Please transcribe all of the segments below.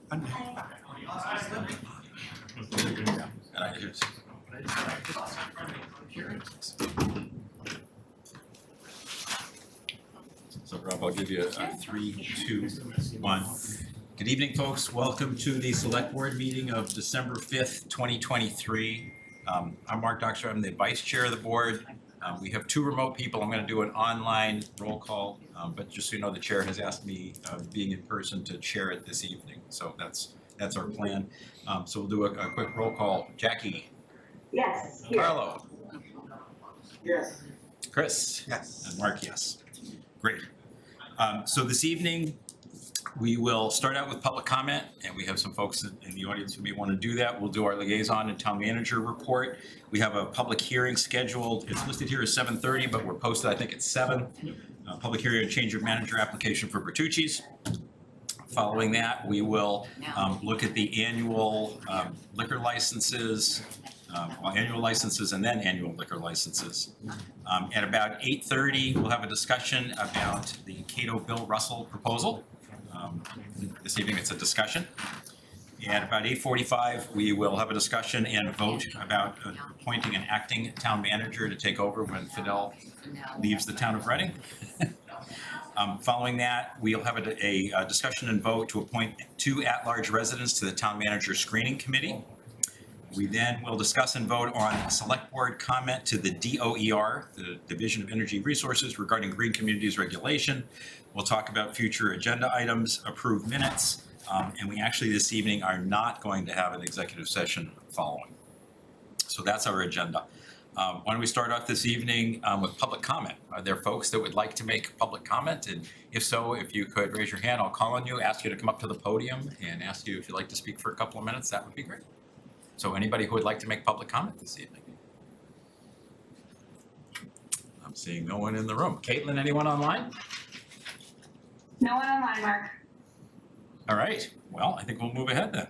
So Rob, I'll give you a 3, 2, 1. Good evening, folks. Welcome to the Select Board meeting of December 5th, 2023. I'm Mark Dockster. I'm the Vice Chair of the Board. We have 2 remote people. I'm going to do an online roll call, but just so you know, the Chair has asked me, being in person, to chair it this evening. So that's our plan. So we'll do a quick roll call. Jackie? Yes. Here. Carlo? Yes. Chris? Yes. And Mark, yes. Great. So this evening, we will start out with public comment, and we have some folks in the audience who may want to do that. We'll do our liaison and town manager report. We have a public hearing scheduled. It's listed here as 7:30, but we're posted, I think, at 7. Public hearing and change of manager application for Bertucci's. Following that, we will look at the annual liquor licenses, annual licenses and then annual liquor licenses. At about 8:30, we'll have a discussion about the Cato Bill Russell proposal. This evening, it's a discussion. At about 8:45, we will have a discussion and vote about appointing an acting town manager to take over when Fidel leaves the town of Reading. Following that, we'll have a discussion and vote to appoint 2 at-large residents to the town manager screening committee. We then will discuss and vote on a select board comment to the DOER, the Division of Energy Resources, regarding green communities regulation. We'll talk about future agenda items, approve minutes, and we actually this evening are not going to have an executive session following. So that's our agenda. Why don't we start off this evening with public comment? Are there folks that would like to make public comment? And if so, if you could raise your hand, I'll call on you, ask you to come up to the podium and ask you if you'd like to speak for a couple of minutes. That would be great. So anybody who would like to make public comment this evening? I'm seeing no one in the room. Caitlin, anyone online? No one online, Mark. All right. Well, I think we'll move ahead then.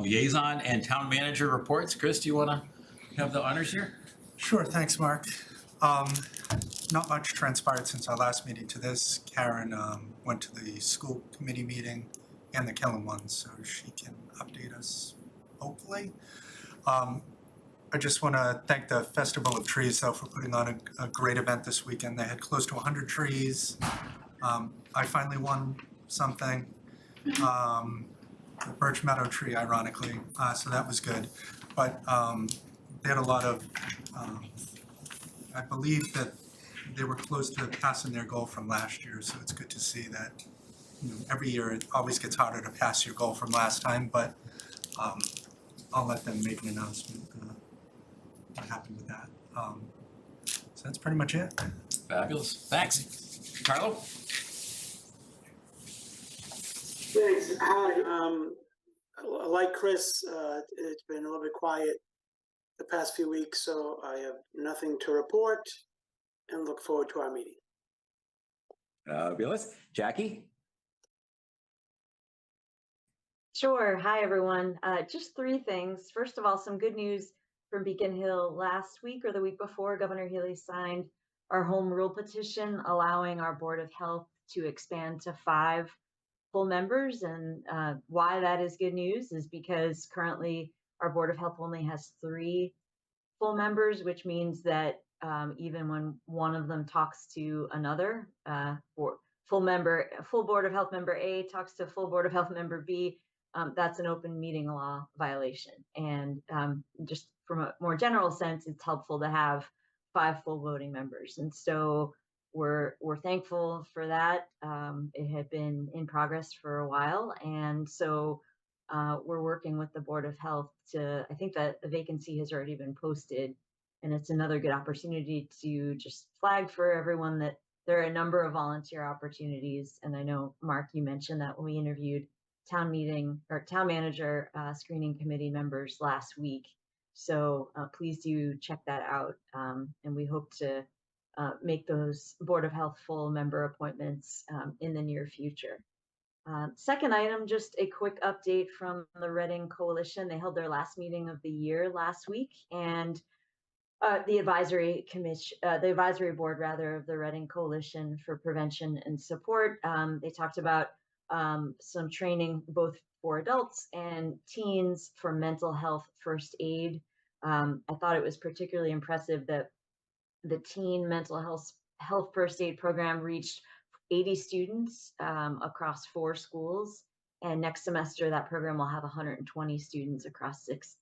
Liaison and town manager reports. Chris, do you want to have the honors here? Sure, thanks, Mark. Not much transpired since our last meeting to this. Karen went to the school committee meeting and the Killen one, so she can update us, hopefully. I just want to thank the Festival of Trees, though, for putting on a great event this weekend. They had close to 100 trees. I finally won something, the Birch Meadow tree, ironically, so that was good. But they had a lot of, I believe that they were close to passing their goal from last year, so it's good to see that, you know, every year it always gets harder to pass your goal from last time, but I'll let them make an announcement what happened with that. So that's pretty much it. Fabulous. Thanks. Carlo? Thanks. Hi. Like Chris, it's been a little bit quiet the past few weeks, so I have nothing to report and look forward to our meeting. Fabulous. Jackie? Sure. Hi, everyone. Just 3 things. First of all, some good news from Beacon Hill. Last week or the week before, Governor Healy signed our home rule petition allowing our Board of Health to expand to 5 full members. And why that is good news is because currently our Board of Health only has 3 full members, which means that even when one of them talks to another, full Board of Health member A talks to full Board of Health member B, that's an open meeting law violation. And just from a more general sense, it's helpful to have 5 full voting members. And so we're thankful for that. It had been in progress for a while. And so we're working with the Board of Health I think that the vacancy has already been posted. And it's another good opportunity to just flag for everyone that there are a number of volunteer opportunities. And I know, Mark, you mentioned that when we interviewed town manager screening committee members last week. So please do check that out. And we hope to make those Board of Health full member appointments in the near future. Second item, just a quick update from the Reading Coalition. They held their last meeting of the year last week, and the advisory board of the Reading Coalition for Prevention and Support. They talked about some training both for adults and teens for mental health first aid. I thought it was particularly impressive that the teen mental health first aid program reached 80 students across 4 schools. And next semester, that program will have 120 students across six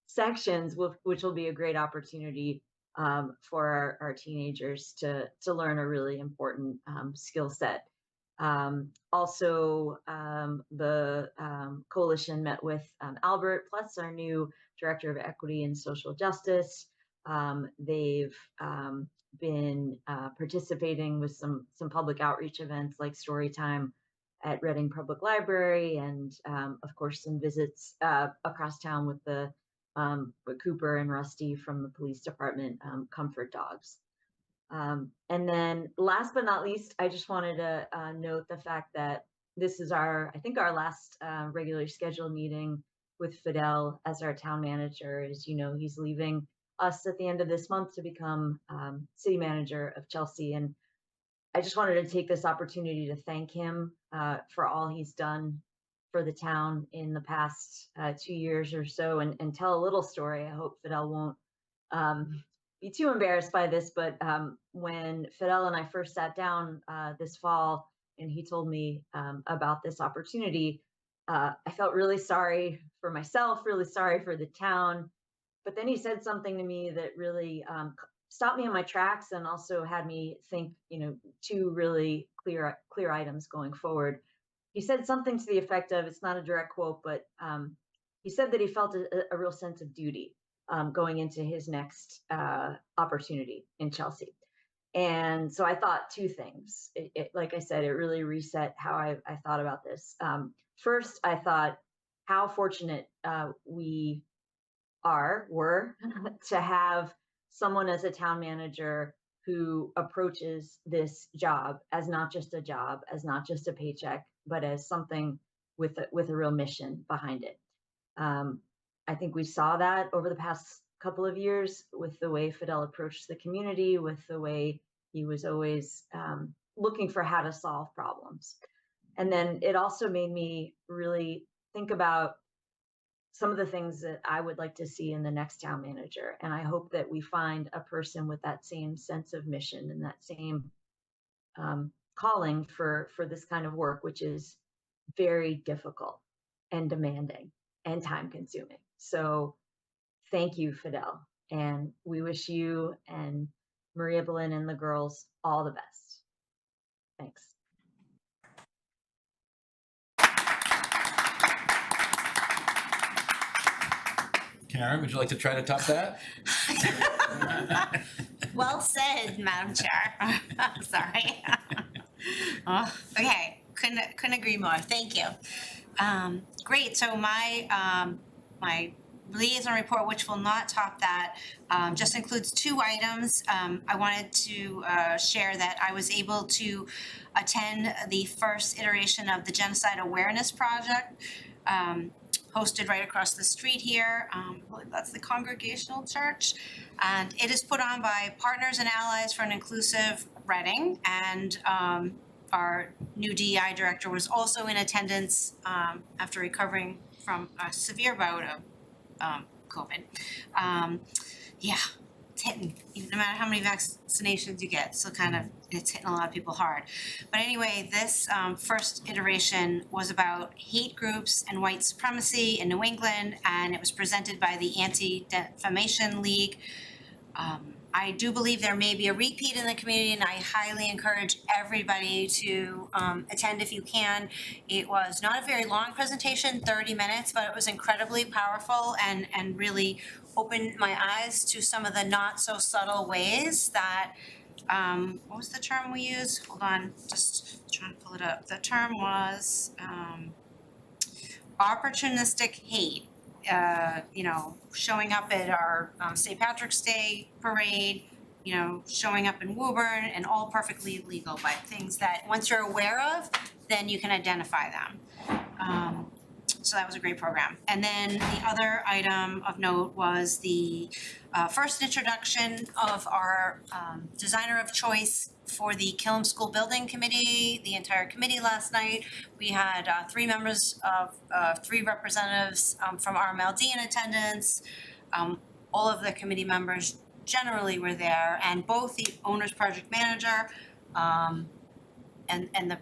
sections, which will be a great opportunity for our teenagers to learn a really important skill set. Also, the coalition met with Albert Plus, our new Director of Equity and Social Justice. They've been participating with some public outreach events like Storytime at Reading Public Library, and of course some visits across town with with Cooper and Rusty from the police department, Comfort Dogs. And then last but not least, I just wanted to note the fact that this is I think our last regularly scheduled meeting with Fidel as our town manager. As you know, he's leaving us at the end of this month to become city manager of Chelsea. And I just wanted to take this opportunity to thank him for all he's done for the town in the past 2 years or so, and tell a little story. I hope Fidel won't be too embarrassed by this, but when Fidel and I first sat down this fall and he told me about this opportunity, I felt really sorry for myself, really sorry for the town. But then he said something to me that really stopped me in my tracks and also had me think, 2 really clear items going forward. He said something to the effect of, it's not a direct quote, but he said that he felt a real sense of duty going into his next opportunity in Chelsea. And so I thought 2 things. Like I said, it really reset how I thought about this. First, I thought how fortunate we were to have someone as a town manager who approaches this job as not just a job, as not just a paycheck, but as something with a real mission behind it. I think we saw that over the past couple of years with the way Fidel approached the community, with the way he was always looking for how to solve problems. And then it also made me really think about some of the things that I would like to see in the next town manager. And I hope that we find a person with that same sense of mission and that same calling for this kind of work, which is very difficult and demanding and time consuming. So thank you, Fidel. And we wish you and Maria Boleyn and the girls all the best. Thanks. Karen, would you like to try to top that? Well said, Madam Chair. Sorry. Oh, okay, couldn't agree more. Thank you. Great. So my liaison report, which will not top that, just includes 2 items. I wanted to share that I was able to attend the first iteration of the Genocide Awareness Project, hosted right across the street here. I believe that's the Congregational Church. And it is put on by Partners and Allies for an Inclusive Reading. And our new DEI director was also in attendance after recovering from a severe bout of COVID. Yeah, it's hitting, no matter how many vaccinations you get, so it's hitting a lot of people hard. But anyway, this first iteration was about hate groups and white supremacy in New England, and it was presented by the Anti-Defamation League. I do believe there may be a repeat in the community, and I highly encourage everybody to attend if you can. It was not a very long presentation, 30 minutes, but it was incredibly powerful and really opened my eyes to some of the not so subtle ways that, what was the term we used? Hold on, just trying to pull it up. The term was opportunistic hate. Showing up at our St. Patrick's Day parade, showing up in Woburn, and all perfectly legal, but things that once you're aware of, then you can identify them. So that was a great program. And then the other item of note was the first introduction of our designer of choice for the Killam School Building Committee, the entire committee last night. We had three representatives from RMLD in attendance. All of the committee members generally were there, and both the owner's project manager and the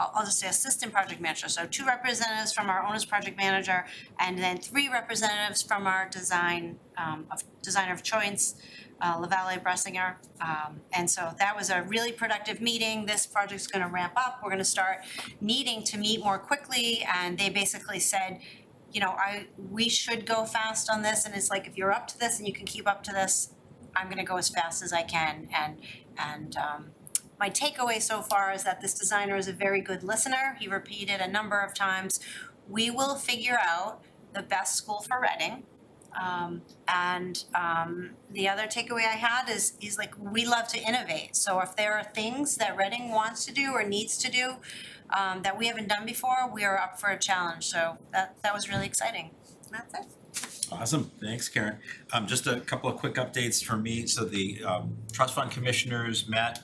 I'll just say assistant project manager. So 2 representatives from our owner's project manager, and then 3 representatives from our designer of choice, LaValle Bressinger. And so that was a really productive meeting. This project's gonna ramp up. We're gonna start needing to meet more quickly, and they basically said, you know, we should go fast on this, and it's like, if you're up to this and you can keep up to this, I'm gonna go as fast as I can. And my takeaway so far is that this designer is a very good listener. He repeated a number of times, we will figure out the best school for Reading. The other takeaway I had is like, we love to innovate. So if there are things that Reading wants to do or needs to do that we haven't done before, we are up for a challenge. So that was really exciting. And that's it. Awesome, thanks, Karen. Just a couple of quick updates from me. So the trust fund commissioners met.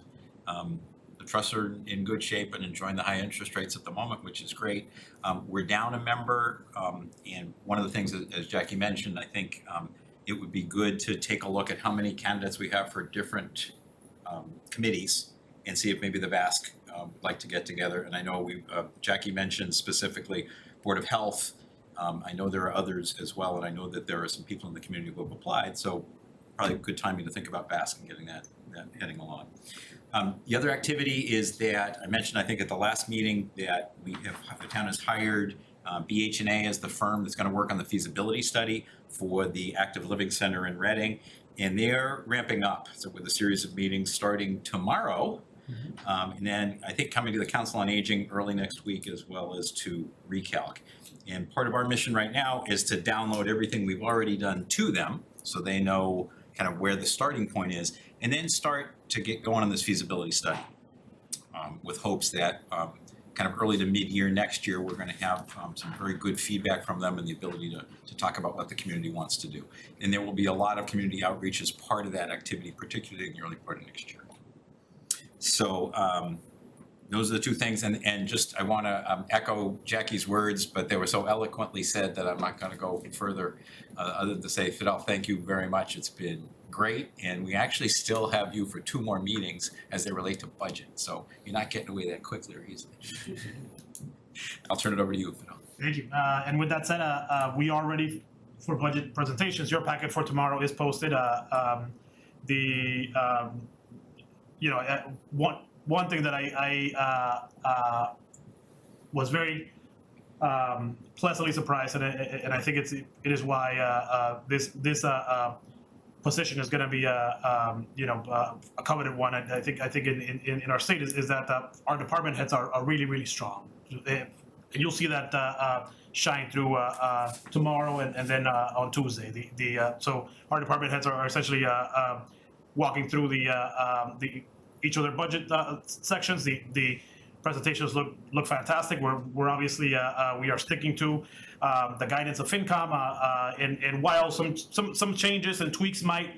The trusts are in good shape and enjoying the high interest rates at the moment, which is great. We're down a member, and one of the things, as Jackie mentioned, I think it would be good to take a look at how many candidates we have for different committees and see if maybe the VASC would like to get together. And I know Jackie mentioned specifically Board of Health. I know there are others as well, and I know that there are some people in the community who have applied, so probably good timing to think about VASC and getting that heading along. The other activity is that I mentioned, I think at the last meeting, that the town has hired BH&A as the firm that's going to work on the feasibility study for the Active Living Center in Reading, and they're ramping up. So with a series of meetings starting tomorrow, and then I think coming to the Council on Aging early next week, as well as to Recalc. And part of our mission right now is to download everything we've already done to them, so they know kind of where the starting point is, and then start to get going on this feasibility study with hopes that kind of early to mid-year next year, we're going to have some very good feedback from them and the ability to talk about what the community wants to do. And there will be a lot of community outreach as part of that activity, particularly in the early part of next year. So those are the 2 things, and just I want to echo Jackie's words, but they were so eloquently said that I'm not going to go further other than to say, Fidel, thank you very much. It's been great, and we actually still have you for 2 more meetings as they relate to budget, so you're not getting away that quickly or easily. I'll turn it over to you, Fidel. Thank you. And with that said, we are ready for budget presentations. Your packet for tomorrow is posted. One thing that I was very pleasantly surprised, and I think it is why this position is going to be a coveted one. I think in our state is that our department heads are really strong, and you'll see that shine through tomorrow and then on Tuesday. So our department heads are essentially walking through each of their budget sections. The presentations look fantastic. We're obviously we are sticking to the guidance of FinCom, and while some changes and tweaks might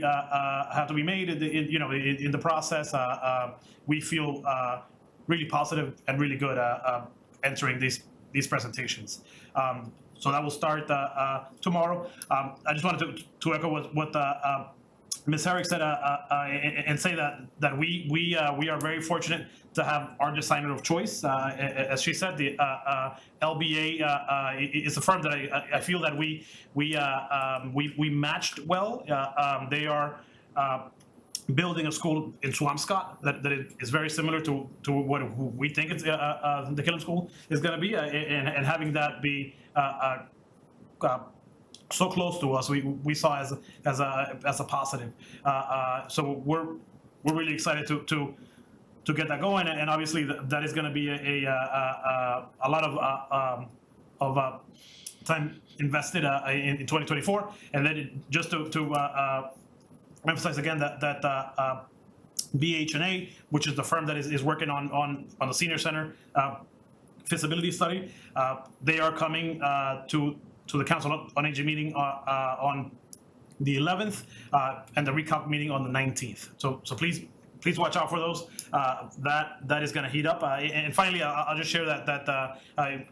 have to be made in the process, we feel really positive and really good entering these presentations. So that will start tomorrow. I just wanted to echo what Ms. Herrick said, and say that we are very fortunate to have our designer of choice. As she said, the LBA is a firm that I feel that we matched well. They are building a school in Swampscott that is very similar to what we think it's the Killam School is going to be, and having that be so close to us, we saw as a positive. So we're really excited to get that going, and obviously that is going to be a lot of time invested in 2024, and then just to emphasize again that BH&A, which is the firm that is working on the senior center feasibility study. They are coming to the Council on Aging meeting on the 11th and the recap meeting on the 19th. So please watch out for those. That is going to heat up. And finally, I'll just share that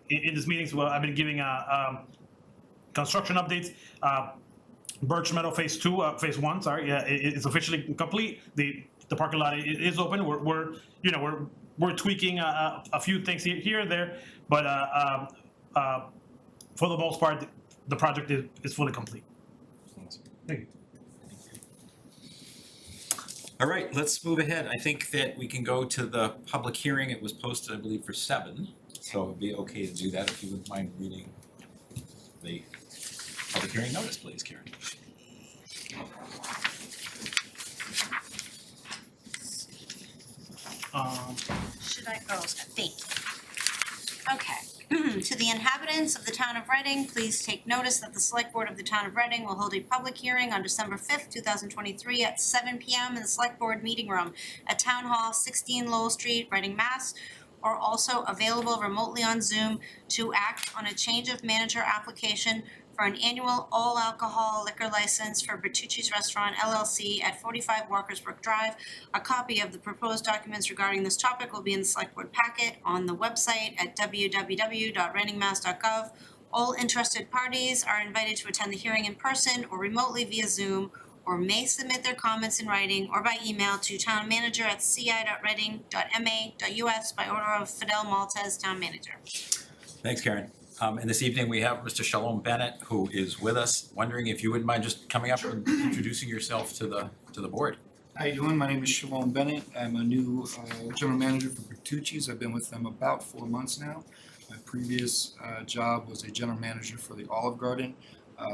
in these meetings, well, I've been giving construction updates. Birch Meadow Phase 1, sorry, it's officially complete. The parking lot is open. We're tweaking a few things here and there, but for the most part, the project is fully complete. Thank you. All right, let's move ahead. I think that we can go to the public hearing. It was posted, I believe, for 7, so it'd be okay to do that if you wouldn't mind reading the public hearing notice, please, Karen. Should I, thank you. Okay, to the inhabitants of the town of Reading, please take notice that the Select Board of the Town of Reading will hold a public hearing on December 5th, 2023 at 7 p.m. in the Select Board Meeting Room at Town Hall, 16 Lowell Street, Reading, Mass. Or also available remotely on Zoom to act on a change of manager application for an annual all alcohol liquor license for Bertucci's Restaurant LLC at 45 Walkersbrook Drive. A copy of the proposed documents regarding this topic will be in the Select Board packet on the website at www.readingmass.gov. All interested parties are invited to attend the hearing in person or remotely via Zoom, or may submit their comments in writing or by email to townmanager@ci.reading.ma.us by order of Fidel Maltez, Town Manager. Thanks, Karen. And this evening, we have Mr. Shalom Bennett, who is with us. Wondering if you wouldn't mind just coming up and introducing yourself to the board. How you doing? My name is Shalom Bennett. I'm a new general manager for Bertucci's. I've been with them about 4 months now. My previous job was a general manager for the Olive Garden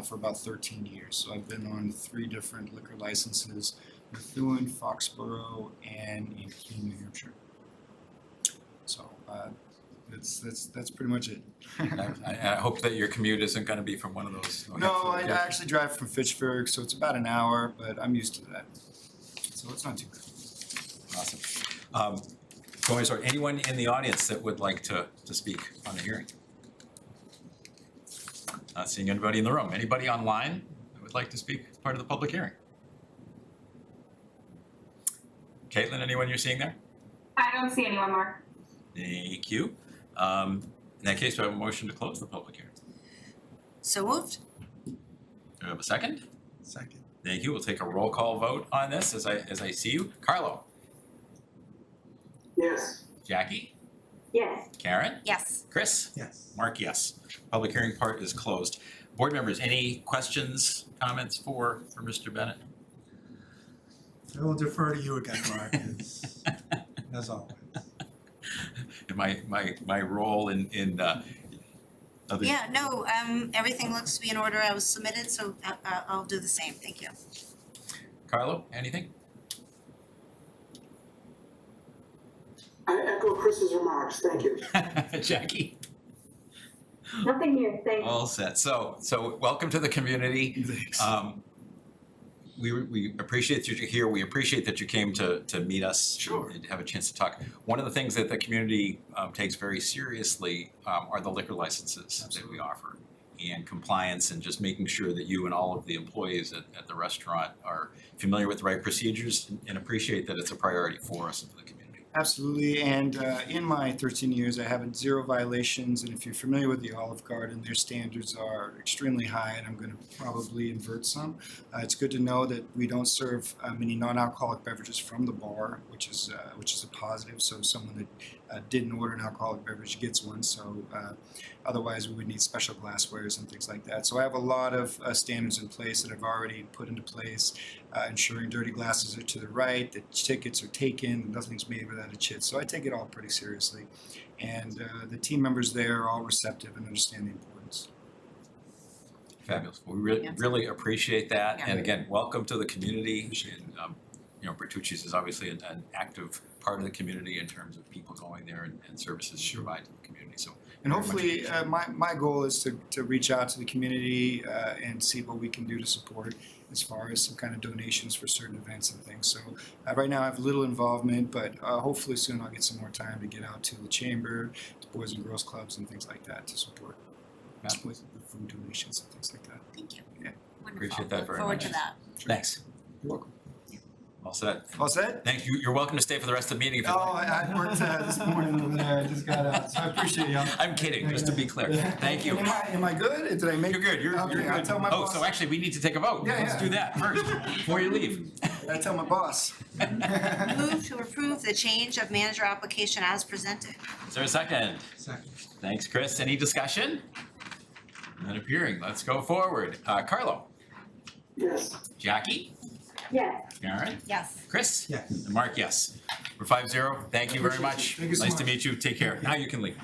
for about 13 years. So I've been on 3 different liquor licenses: Methuen, Foxborough, and in Keene, New Hampshire. So that's pretty much it. I hope that your commute isn't going to be from one of those. No, I actually drive from Fitchburg, so it's about an hour, but I'm used to that. So it's not too bad. Awesome. Going to anyone in the audience that would like to speak on the hearing? Not seeing anybody in the room. Anybody online that would like to speak as part of the public hearing? Caitlin, anyone you're seeing there? I don't see anyone, Mark. Thank you. In that case, do I have a motion to close the public hearing? So moved. Do I have a second? Second. Thank you. We'll take a roll call vote on this as I see you. Carlo? Yes. Jackie? Yes. Karen? Yes. Chris? Yes. Mark, yes. Public hearing part is closed. Board members, any questions, comments for Mr. Bennett? I will defer to you again, Mark, as always. And my role in other. Yeah, no, everything looks to be in order. I was submitted, so I'll do the same. Thank you. Carlo, anything? I echo Chris's remarks. Thank you. Jackie? Nothing here, thanks. All set. So welcome to the community. Thanks. We appreciate that you're here. We appreciate that you came to meet us. Sure. And have a chance to talk. One of the things that the community takes very seriously are the liquor licenses that we offer, and compliance, and just making sure that you and all of the employees at the restaurant are familiar with the right procedures and appreciate that it's a priority for us and for the community. Absolutely, and in my 13 years, I have had 0 violations, and if you're familiar with the Olive Garden, their standards are extremely high, and I'm going to probably invert some. It's good to know that we don't serve many non-alcoholic beverages from the bar, which is a positive, so someone that didn't order an alcoholic beverage gets one, so otherwise we would need special glasswares and things like that. So I have a lot of standards in place that I've already put into place, ensuring dirty glasses are to the right, that tickets are taken, nothing's made without a chit. So I take it all pretty seriously. And the team members there are all receptive and understand the importance. Fabulous. We really appreciate that. Yeah. And again, welcome to the community. And, Bertucci's is obviously an active part of the community in terms of people going there and services to provide to the community. So, And hopefully, my goal is to reach out to the community and see what we can do to support as far as some kind of donations for certain events and things. So right now I have little involvement, but hopefully soon I'll get some more time to get out to the chamber, to Boys and Girls Clubs and things like that to support with food donations and things like that. Thank you. Yeah. Wonderful. Appreciate that Look very forward much. to that. Thanks. You're welcome. All set. All set? Thank you. You're welcome to stay for the rest of the meeting if you'd Oh, like. I worked this morning over there. I just got out, so I appreciate you. I'm kidding, just to be clear. Thank you. Am I good? Did I make? You're good. You're Okay, I'll good. tell my Oh, boss. so actually, we need to take a vote. Yeah, Let's yeah. do that first before you leave. I tell my boss. Move to approve the change of manager application as presented. Is there a second? Second. Thanks, Chris. Any discussion? Not appearing. Let's go forward. Carlo, Yes. Jackie, Yes. Karen, Yes. Chris? Yes. And Mark, yes. We're 5-0. Thank you very much. Thank you so Nice to much. meet you. Take care. Now you can leave.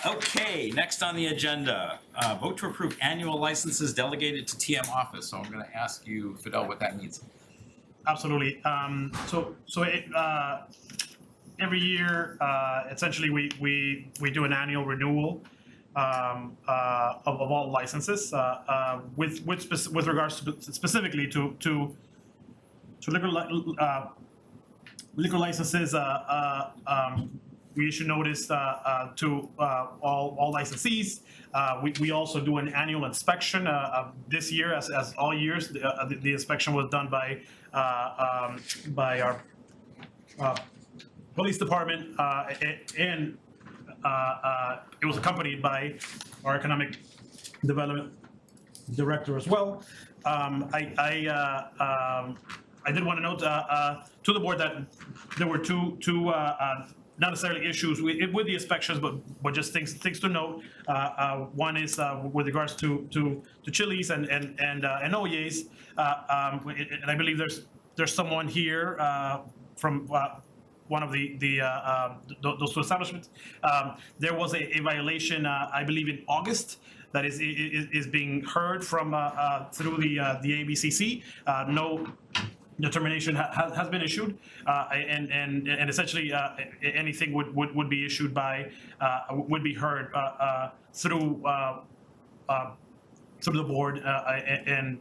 Okay, next on the agenda, vote to approve annual licenses delegated to TM office. So I'm gonna ask you, Fidel, what that means. Absolutely. Every year, essentially, we do an annual renewal of all licenses with regards to specifically to liquor licenses. We issue notice to all licensees. We also do an annual inspection. This year, as all years, the inspection was done by our police department, and it was accompanied by our economic development director as well. I did want to note to the board that there were two not necessarily issues with the inspections, but just things to note. One is with regards to Chili's and Oyes, and I believe there's someone here from one of those two establishments. There was a violation, I believe, in August that is being heard from through the ABCC. No determination has been issued, and essentially anything would be issued by would be heard through the board, and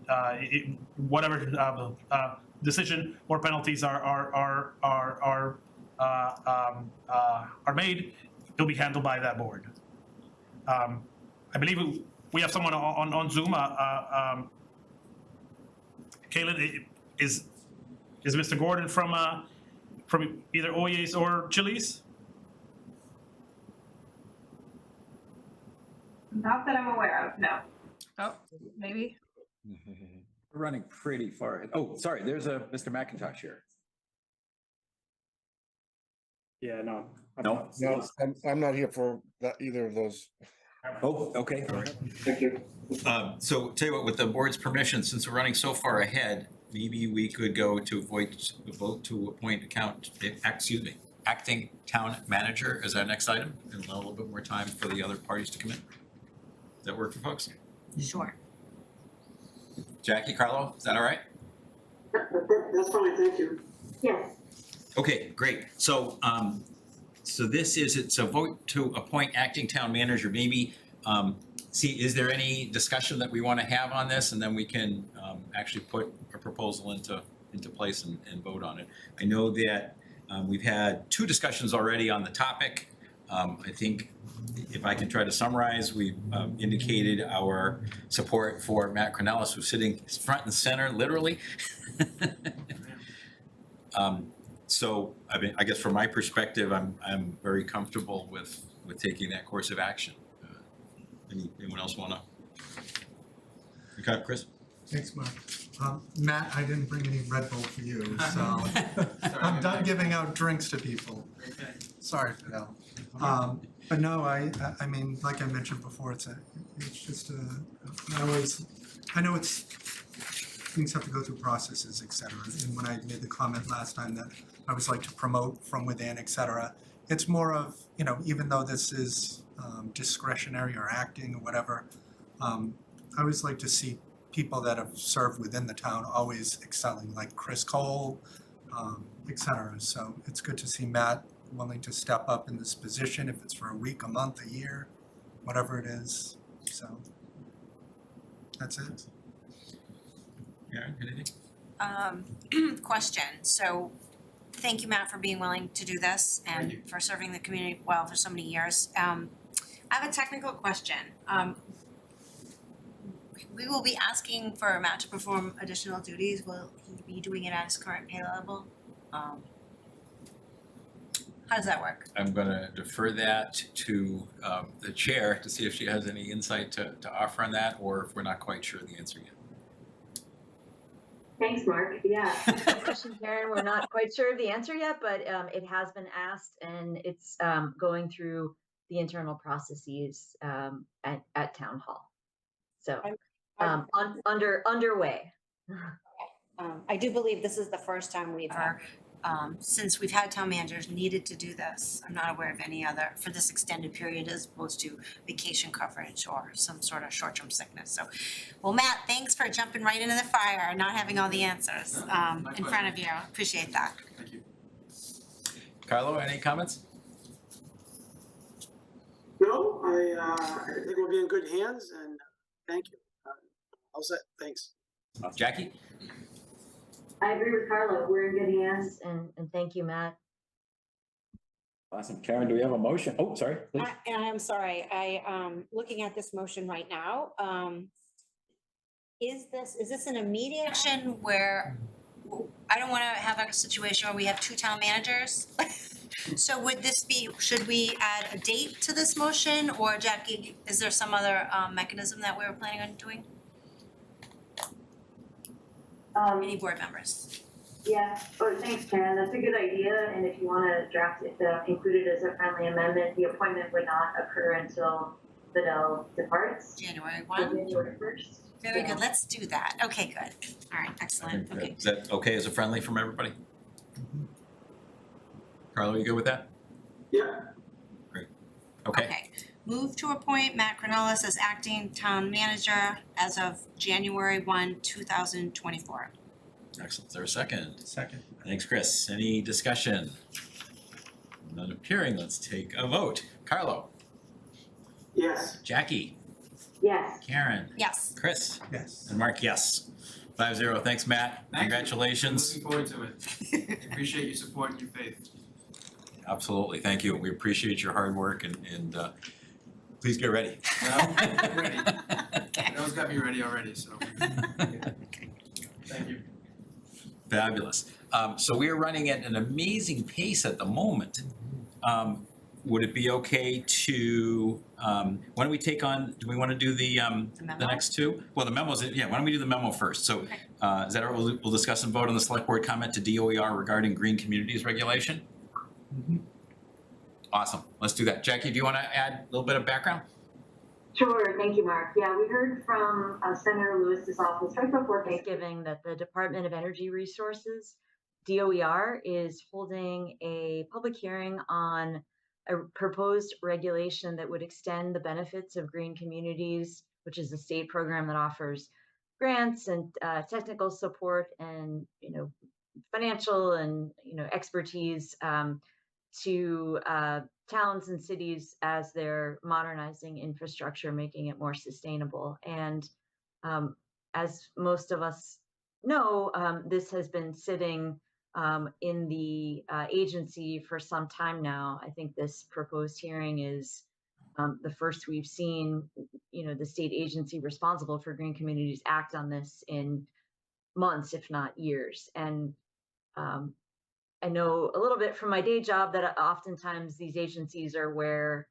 whatever decision or penalties are made, it'll be handled by that board. I believe we have someone on Zoom. Kaylin, is Mr. Gordon from either Oyes or Chili's? Not that I'm aware of, no. Oh, maybe. We're running pretty far ahead. Oh, sorry, there's a Mr. McIntosh here. Yeah, no. No? No, I'm not here for that, either of those. Oh, okay. Thank you. So tell you what, with the board's permission, since we're running so far ahead, maybe we could go to vote to appoint acting town manager as our next item, and allow a little bit more time for the other parties to come in. Does that work for folks? Sure. Jackie, Carlo, is that all right? That's fine, thank you. Yes. Okay, great. So, so it's a vote to appoint acting town manager. Maybe, is there any discussion that we want to have on this? And then we can actually put a proposal into place and vote on it. I know that we've had 2 discussions already on the topic. I think if I can try to summarize, we've indicated our support for Matt Cornelis, who's sitting front and center, literally. So I mean, I guess from my perspective, I'm very comfortable with taking that course of action. Anyone else wanna? Okay, Chris? Thanks, Mark. Matt, I didn't bring any Red Bull for you, so I'm done giving out drinks to people. Sorry, Fidel. But no, I mean, like I mentioned before, it's just I know things have to go through processes, et cetera. And when I made the comment last time that I always like to promote from within, et cetera, it's more of, even though this is discretionary or acting or whatever, I always like to see people that have served within the town always excelling, like Chris Cole, et cetera. So it's good to see Matt willing to step up in this position, if it's for a week, a month, a year, whatever it is. So that's it. Karen, anything? Question. So thank you, Matt, for being willing to do this and for serving the community well for so many years. I have a technical question. We will be asking for Matt to perform additional duties. Will he be doing it at his current pay level? How does that work? I'm gonna defer that to the chair to see if she has any insight to offer on that, or if we're not quite sure the answer yet. Thanks, Mark. Yeah. Good question, Karen. We're not quite sure of the answer yet, but it has been asked, and it's going through the internal processes at town hall. So underway. I do believe this is the first time we've ever, since we've had town managers needed to do this. I'm not aware of any other, for this extended period as opposed to vacation coverage or some sort of short-term sickness. So, well, Matt, thanks for jumping right into the fire and not having all the answers in front of you. Appreciate that. Thank you. Carlo, any comments? No, I think we'll be in good hands, and thank you. All set, thanks. Jackie? I agree with Carlo. We're in good hands, and thank you, Matt. Awesome. Karen, do we have a motion? Oh, sorry, please. I'm sorry, looking at this motion right now, is this an immediate action where, I don't wanna have a situation where we have two town managers? So would this be, should we add a date to this motion, or Jackie, is there some other mechanism that we were planning on doing? Any board members? Yeah, oh, thanks, Karen. That's a good idea. And if you want to draft it, include it as a friendly amendment, the appointment would not occur until Fidel departs. January on 1? January 1st. Very good, let's do that. Okay, good. All right, excellent, okay. Is that okay as a friendly from everybody? Carlo, you good with that? Yeah, Okay. Move to appoint Matt Cronulis as acting town manager as of January 1, 2024. Excellent. Is there a second? Second. Thanks, Chris. Any discussion? None appearing. Let's take a vote. Carlo, yes. Jackie, Yes. Karen, Yes. Chris, Yes. and Mark, yes. 5-0. Thanks, Matt. Thank you. Congratulations. Looking forward to it. Appreciate your support and your faith. Absolutely. Thank you. We appreciate your hard work and please get ready. Well, I'm ready. Okay. That got me ready already, so. Thank you. Fabulous. So we are running at an amazing pace at the moment. Would it be okay to, why don't we take on, do we want to do the memo? next two? Well, the memos, yeah, why don't we do the memo first? So is that all? We'll discuss and vote on the select board comment to DOER regarding green communities regulation? Awesome. Let's do that. Jackie, do you want to add a little bit of background? Sure. Thank you, Mark. Yeah, we heard from Senator Lewis's office right before Thanksgiving that the Department of Energy Resources, DOER, is holding a public hearing on a proposed regulation that would extend the benefits of green communities, which is a state program that offers grants and technical support and financial and expertise to towns and cities as they're modernizing infrastructure, making it more sustainable. And as most of us know, this has been sitting in the agency for some time now. I think this proposed hearing is the first we've seen, the state agency responsible for Green Communities act on this in months, if not years. And I know a little bit from my day job that oftentimes these agencies are where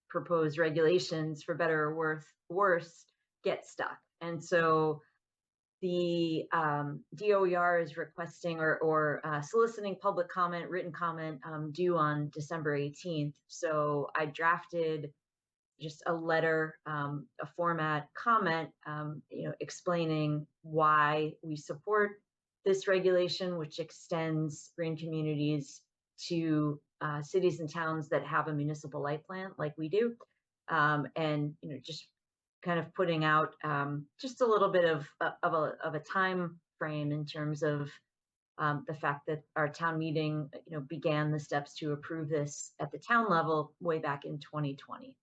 proposed regulations, for better or worse, get stuck. And so the DOER is requesting or soliciting public comment, written comment due on December 18th. So I drafted just a letter, a format comment, explaining why we support this regulation, which extends green communities to cities and towns that have a municipal light plant like we do, and just kind of putting out just a little bit of a time frame in terms of the fact that our town meeting began the steps to approve this at the town level way back in 2020.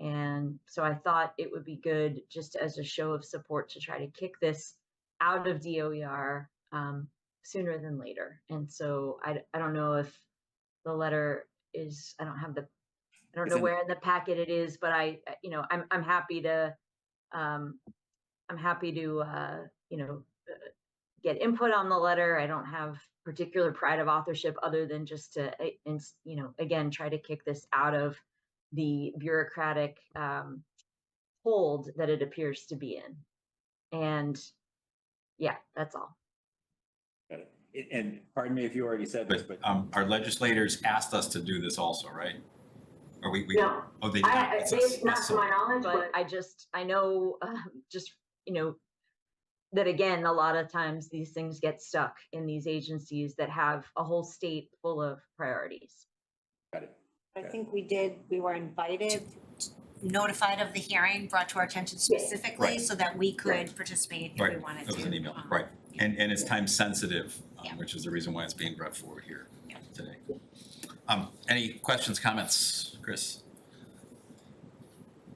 And so I thought it would be good, just as a show of support, to try to kick this out of DOER sooner than later. And so I don't know if the letter is, I don't know where in the packet it is, but I'm happy to, get input on the letter. I don't have particular pride of authorship other than just to, again, try to kick this out of the bureaucratic hold that it appears to be in. And yeah, that's all. Got it. And pardon me if you already said this, but our legislators asked us to do this also, right? Or we No. oh, they did not. It's us. Not to my knowledge, But I know, that again, a lot of times these things get stuck in these agencies that have a whole state full of priorities. Got it. I think we were invited, notified of the hearing, brought to our attention specifically Right. so that we could participate if we Right, wanted to. that was an email, right. And it's time sensitive, Yeah. which is the reason why it's being brought forward here today. Any questions, comments, Chris?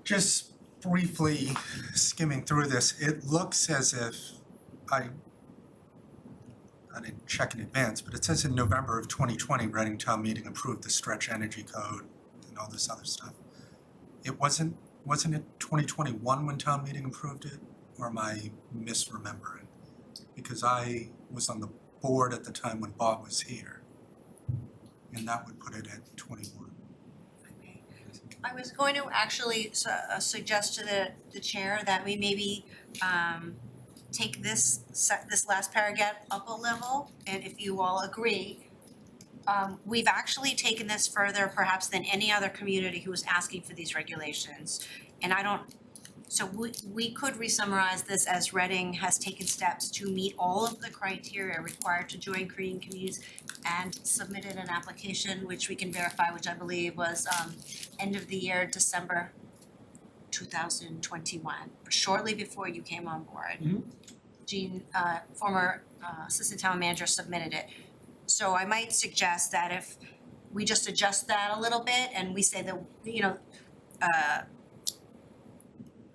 Just briefly skimming through this, it looks as if I didn't check in advance, but it says in November of 2020, Reading Town Meeting approved the stretch energy code and all this other stuff. It wasn't it 2021 when Town Meeting approved it, or am I misremembering? Because I was on the board at the time when Bob was here, and that would put it at 21. I was going to actually suggest to the chair that we maybe take this last paragraph up a level, and if you all agree, we've actually taken this further perhaps than any other community who was asking for these regulations. And so we could re-summarize this as Reading has taken steps to meet all of the criteria required to join green communities and submitted an application, which we can verify, which I believe was end of the year, December 2021, shortly before you came on board. Mhm. Jean, former assistant town manager, submitted it. So I might suggest that if we just adjust that a little bit and we say that,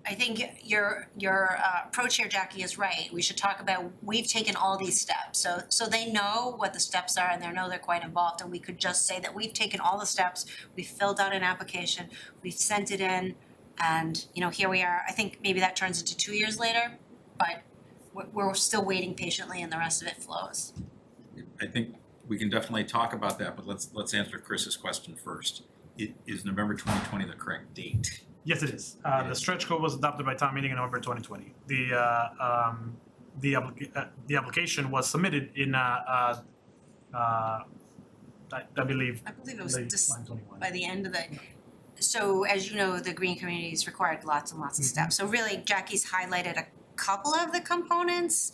I think your approach here, Jackie, is right. We should talk about, we've taken all these steps. So they know what the steps are and they know they're quite involved. And we could just say that we've taken all the steps, we've filled out an application, we've sent it in, and here we are. I think maybe that turns into 2 years later, but we're still waiting patiently and the rest of it flows. I think we can definitely talk about that, but let's answer Chris's question first. Is November 2020 the correct date? Yes, it is. The stretch code was adopted by town meeting in November 2020. The application was submitted in I believe I believe it was late just 2021. by the end of the, so as you know, the green communities required lots and lots of steps. So really, Jackie's highlighted a couple of the components.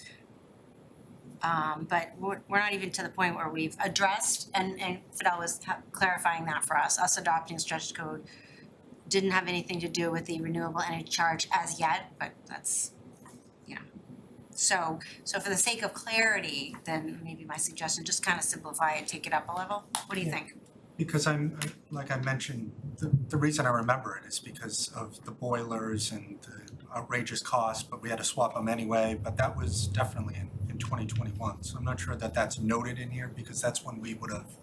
But we're not even to the point where we've addressed, and Fidel was clarifying that for us adopting stretch code didn't have anything to do with the renewable energy charge as yet, but that's, So for the sake of clarity, then maybe my suggestion, just kind of simplify it, take it up a level. What do you think? Because like I mentioned, the reason I remember it is because of the boilers and the outrageous cost, but we had to swap them anyway, but that was definitely in 2021. So I'm not sure that that's noted in here, because that's when we would have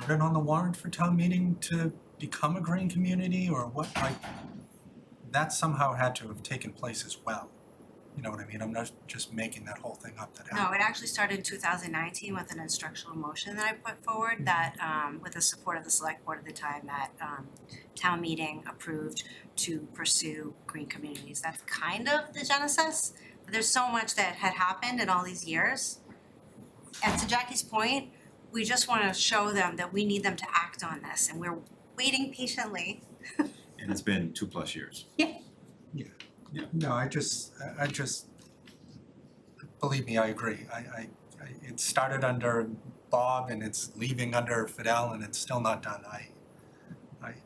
put it on the warrant for town meeting to become a green community, or what, like, that somehow had to have taken place as well. You know what I mean? I'm not just making that whole thing up that happened. No, it actually started in 2019 with an instructional motion that I put forward that, with the support of the select board at the time, that town meeting approved to pursue green communities. That's kind of the genesis. But there's so much that had happened in all these years. And to Jackie's point, we just want to show them that we need them to act on this, and we're waiting patiently. And it's been 2+ years. No, I just, believe me, I agree. It started under Bob and it's leaving under Fidel and it's still not done.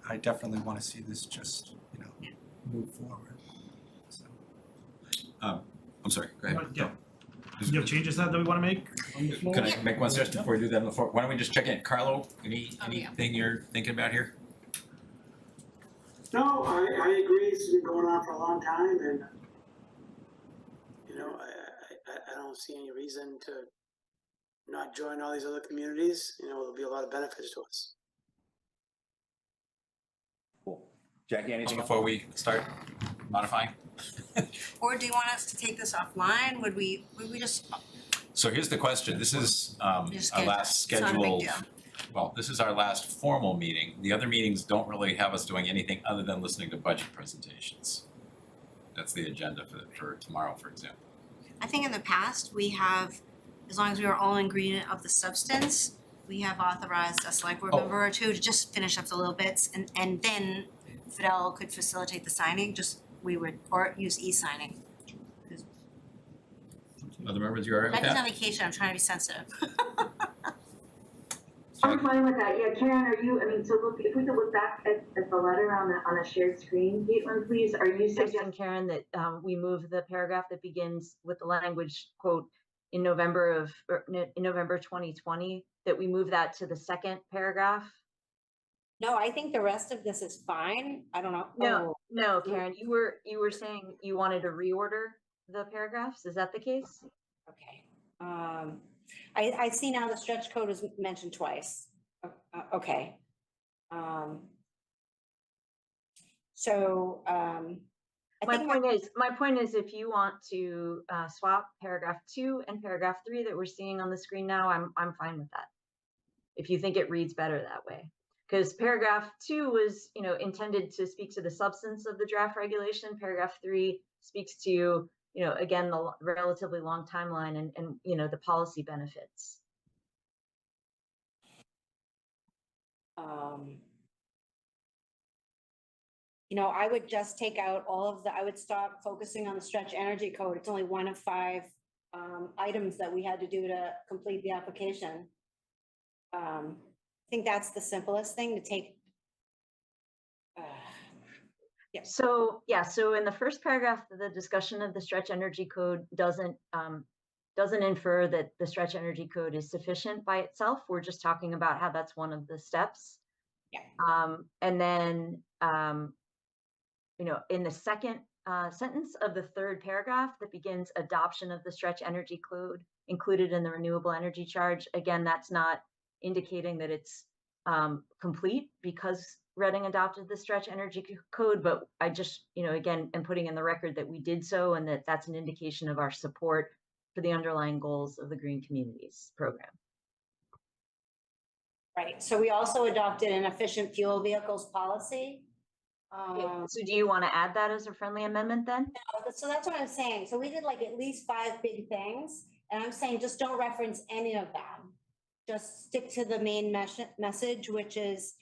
I definitely want to see this just, move forward. So. I'm sorry, go ahead. Yeah. You have changes that we want to make on the floor? Can I make one suggestion before we do that on the floor? Why don't we just check in? Carlo, anything you're thinking about here? No, I agree, it's been going on for a long time, and, I don't see any reason to not join all these other communities. You know, there'll be a lot of benefits to us. Cool. Jackie, anything before we start modifying? Or do you want us to take this offline? Would we just, So here's the question. This is Just our get it last done. It's not a big scheduled, deal. well, this is our last formal meeting. The other meetings don't really have us doing anything other than listening to budget presentations. That's the agenda for tomorrow, for example. I think in the past, we have, as long as we were all in agreement of the substance, we have authorized a select board Oh. member or two to just finish up the little bits and then Fidel could facilitate the signing, we would, or use e-signing. Other members, you all right with Becky's on that? vacation, I'm trying to be sensitive. I'm fine with that. Yeah, Karen, are you, I mean, so look, if we could look back at the letter on a shared screen, Caitlin, please, are you Suggesting, suggesting? Karen, that we move the paragraph that begins with the language, quote, in November 2020, that we move that to the second paragraph? No, I think the rest of this is fine, I don't know. No, no, Karen, you were saying you wanted to reorder the paragraphs, is that the case? Okay, I see now the stretch code is mentioned twice. Okay. I My think point is, if you want to swap paragraph 2 and paragraph 3 that we're seeing on the screen now, I'm fine with that. If you think it reads better that way. Because paragraph 2 was, intended to speak to the substance of the draft regulation. Paragraph 3 speaks to, again, the relatively long timeline and the policy benefits. I would just take out I would stop focusing on the stretch energy code. It's only one of 5 items that we had to do to complete the application. I think that's the simplest thing to take. So in the first paragraph, the discussion of the stretch energy code doesn't infer that the stretch energy code is sufficient by itself. We're just talking about how that's one of the steps. Yeah. And then, in the second sentence of the third paragraph that begins adoption of the stretch energy code included in the renewable energy charge. Again, that's not indicating that it's complete because Reading adopted the stretch energy code, but I just, again, am putting in the record that we did so and that that's an indication of our support for the underlying goals of the Green Communities program. Right, so we also adopted an efficient fuel vehicles policy. So do you want to add that as a friendly amendment then? So that's what I'm saying. So we did like at least 5 big things, and I'm saying just don't reference any of them. Just stick to the main message, which is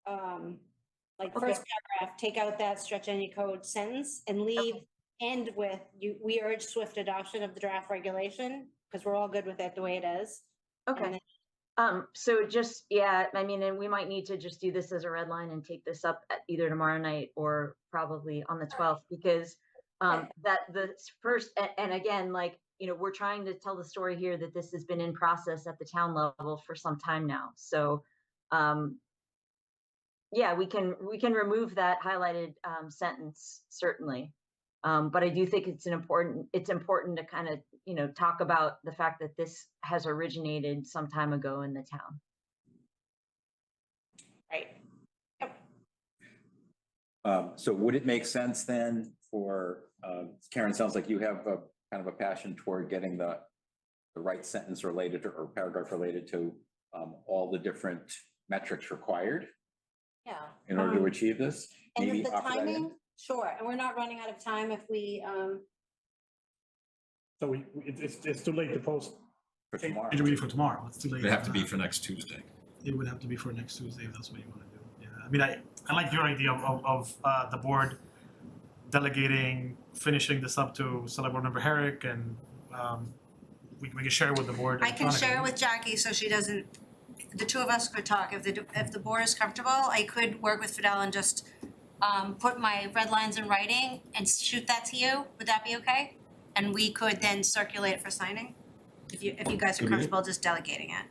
first paragraph, take out that stretch any code sentence and end with we urge swift adoption of the draft regulation because we're all good with it the way it is. Okay. So just, and we might need to just do this as a red line and take this up either tomorrow night or probably on the 12th, because that the first, and again, we're trying to tell the story here that this has been in process at the town level for some time now. So, we can remove that highlighted sentence, certainly. But I do think it's important to kind of, talk about the fact that this has originated some time ago in the town. Right. So would it make sense then for, Karen, sounds like you have a kind of a passion toward getting the right sentence related to, or paragraph related to all the different metrics required Yeah. in order to achieve this? And Maybe the offer that in? timing, sure, and we're not running out of time if we, So it's too late to post For tomorrow. interview for tomorrow. It's too late. It'd have to be for next Tuesday. It would have to be for next Tuesday if that's what you want to do. Yeah, I mean, I like your idea of the board delegating, finishing this up to Select Board Member Herrick, and we can share it with the board. I can share it electronically. with Jackie so she doesn't, the two of us could talk. If the board is comfortable, I could work with Fidel and just put my red lines in writing and shoot that to you. Would that be okay? And we could then circulate it for signing? If you guys are comfortable just delegating it.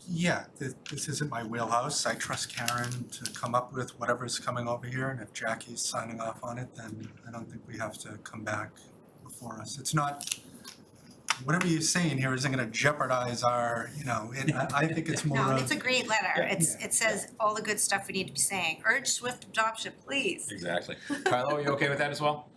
Yeah, this isn't my wheelhouse. I trust Karen to come up with whatever's coming over here, and if Jackie's signing off on it, then I don't think we have to come back before us. It's not whatever you're saying here isn't gonna jeopardize our, I think it's more No, of. it's a great letter. Yeah. It says all the good stuff we need to be saying. Urge swift adoption, please. Exactly. Carlo, are you okay with that as well?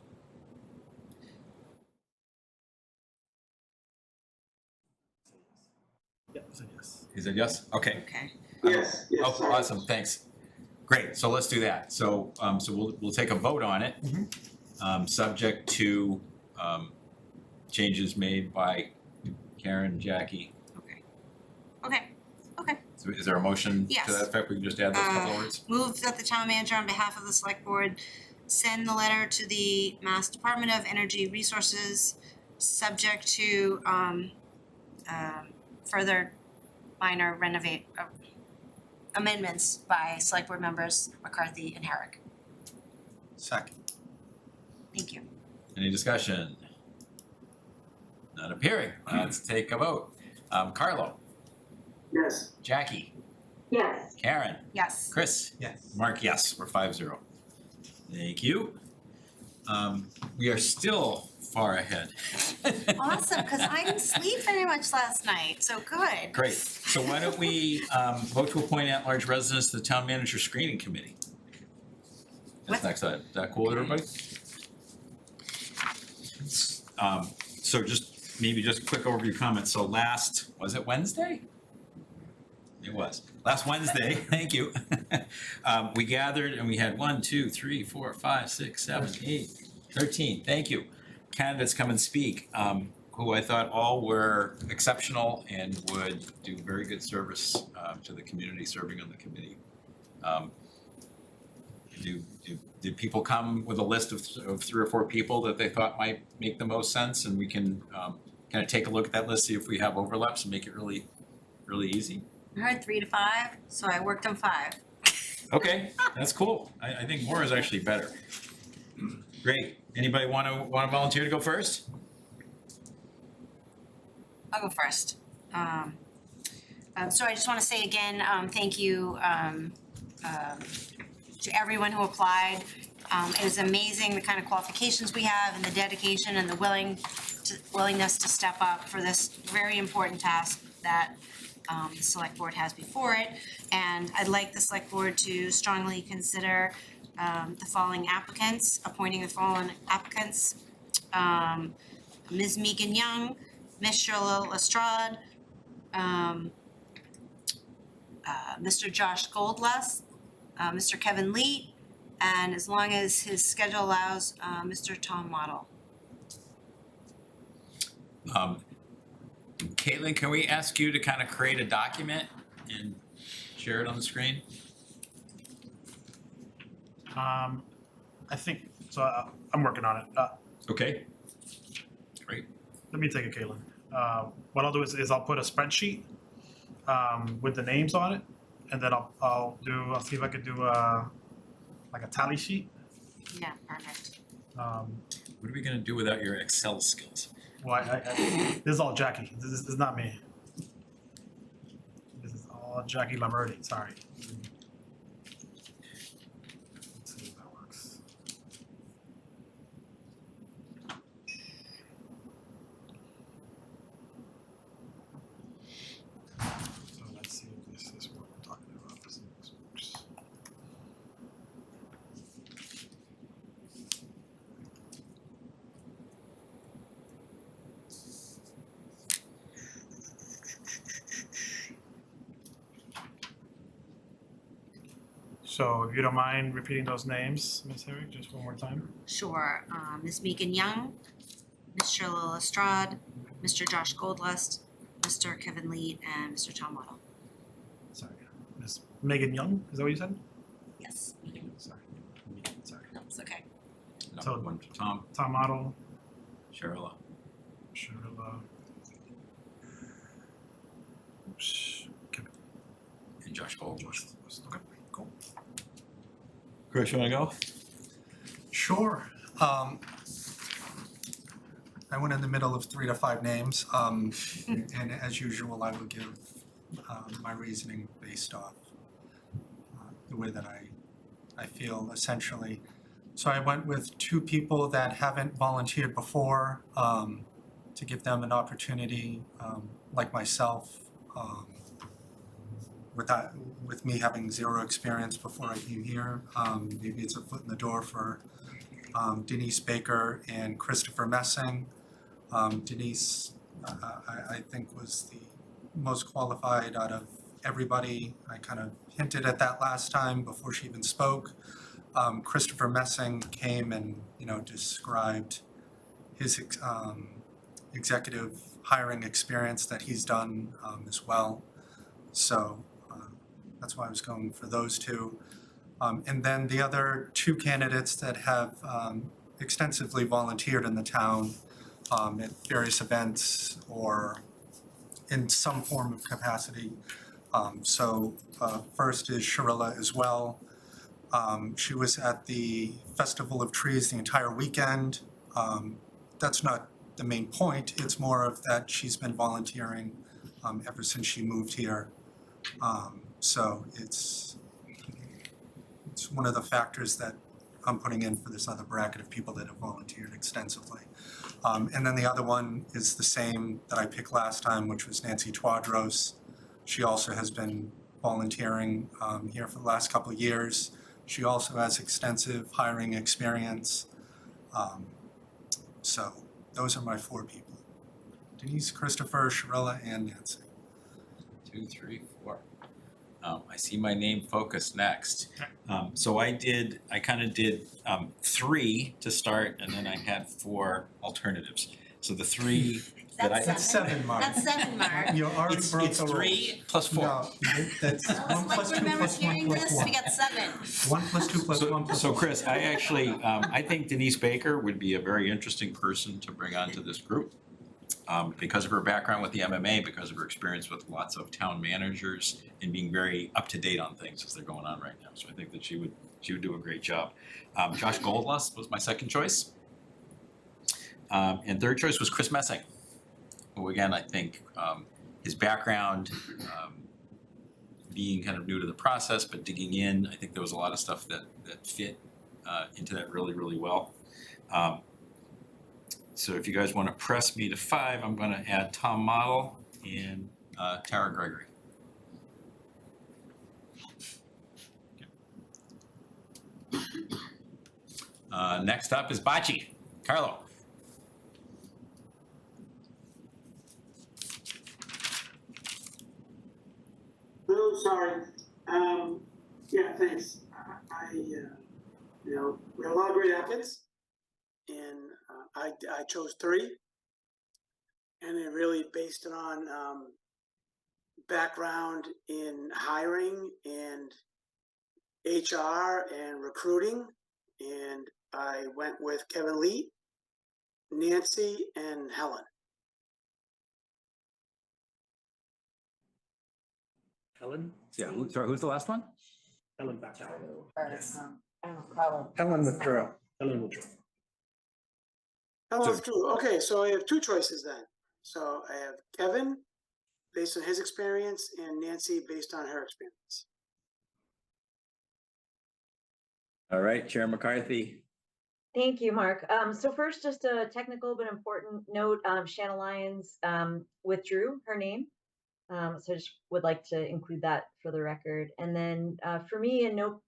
Yeah, I said yes. He said yes? Okay. Okay. Yes, yes, Oh, sorry. awesome, thanks. Great, so let's do that. So, we'll take a vote on it. Subject to, changes made by Karen, Jackie. Okay. So is there a motion Yes. to that effect? We can just add those couple of words? Move that the town manager on behalf of the select board send the letter to the Mass Department of Energy Resources, subject to further minor amendments by select board members McCarthy and Herrick. Second. Thank you. Any discussion? Not appearing. Let's take a vote. Carlo, Yes. Jackie, Yes. Karen, Yes. Chris, Yes. Mark, yes, we're 5-0. Thank you. We are still far ahead. Awesome, because I didn't sleep very much last night, so good. Great. So why don't we vote to appoint at-large residents to the town manager screening committee? That's What? next item. Is that cool with everybody? So maybe just a quick overview comment. So was it Wednesday? It was. Last Wednesday, thank you. We gathered and we had 1, 2, 3, 4, 5, 6, 7, 8, 13, thank you, candidates come and speak, who I thought all were exceptional and would do very good service to the community serving on the committee. Did people come with a list of 3 or 4 people that they thought might make the most sense, and we can kind of take a look at that list, see if we have overlaps and make it really, really easy? I heard 3 to 5, so I worked on 5. Okay, that's cool. I think more is actually better. Great. Anybody want to volunteer to go first? I'll go first. So I just want to say again, thank you to everyone who applied. It was amazing the kind of qualifications we have and the dedication and the willingness to step up for this very important task that the select board has before it. And I'd like the select board to strongly consider the following applicants, appointing the following applicants. Ms. Megan Young, Ms. Shirley Lestrade, Mr. Josh Goldlust, Mr. Kevin Leet, and as long as his schedule allows, Mr. Tom Waddle. Caitlin, can we ask you to kind of create a document and share it on the screen? I think, so I'm working on it. Okay. Great. Let me take it, Caitlin. What I'll do is I'll put a spreadsheet with the names on it, and then I'll see if I could do like a tally sheet. Yeah, perfect. What are we gonna do without your Excel skills? Well, this is all Jackie. This is not me. This is all Jackie Lamerty. Sorry. Let's see if that works. So let's see if this is what we're talking about. This works. So if you don't mind repeating those names, Ms. Herrick, just one more time. Sure. Ms. Megan Young, Ms. Shirley Lestrade, Mr. Josh Goldlust, Mr. Kevin Leet, and Mr. Tom Waddle. Sorry. Ms. Megan Young, is that what you said? Yes. Sorry. Sorry. No, it's okay. So- One, Tom, Tom Waddle, Cheryl, Shirla. Oops. Kevin. and Josh Gold. Okay, cool. Chris, you wanna go? Sure. I went in the middle of 3 to 5 names, and as usual, I will give my reasoning based off the way that I feel essentially. So I went with 2 people that haven't volunteered before, to give them an opportunity, like myself, with me having zero experience before I came here. Maybe it's a foot in the door for Denise Baker and Christopher Messing. Denise, I think, was the most qualified out of everybody. I kind of hinted at that last time before she even spoke. Christopher Messing came and, described his executive hiring experience that he's done as well. So that's why I was going for those two. And then the other two candidates that have extensively volunteered in the town at various events or in some form of capacity. First is Sharilla as well. She was at the Festival of Trees the entire weekend. That's not the main point. It's more of that she's been volunteering ever since she moved here. So it's one of the factors that I'm putting in for this other bracket of people that have volunteered extensively. And then the other one is the same that I picked last time, which was Nancy Twadros. She also has been volunteering here for the last couple of years. She also has extensive hiring experience. So those are my four people: Denise, Christopher, Sharilla, and Nancy. 2, 3, 4. I see my name focused next. So I kind of did 3 to start, and then I had 4 alternatives. So the 3 that I. That's 7, Mark. That's 7, Mark. You already It's broke the rules. 3 plus 4. No, that's I 1 was plus like, 2 remember plus 1 hearing plus this? 1. We got 7. 1 plus 2 plus 1 plus So 1. Chris, I actually, I think Denise Baker would be a very interesting person to bring onto this group. Because of her background with the MMA, because of her experience with lots of town managers and being very up to date on things as they're going on right now. So I think that she would do a great job. Josh Goldlust was my second choice. And third choice was Chris Messing, who again, I think his background, being kind of new to the process, but digging in, I think there was a lot of stuff that fit into that really, really well. So if you guys want to press me to 5, I'm going to add Tom Model and Tara Gregory. Next up is Bocce. Carlo. Oh, sorry. Yeah, thanks. We had a lot of great applicants, and I chose 3, and it really based it on background in hiring and HR and recruiting, and I went with Kevin Lee, Nancy, and Helen. Helen? Yeah, sorry, who's the last one? Helen Bachelor. Helen withdrew. Helen Woodrow. Helen withdrew. Okay, so I have 2 choices then. So I have Kevin, based on his experience, and Nancy, based on her experience. All right, Chair McCarthy. Thank you, Mark. So first, just a technical but important note, Shanna Lyons withdrew her name. So I just would like to include that for the record. And then for me, in no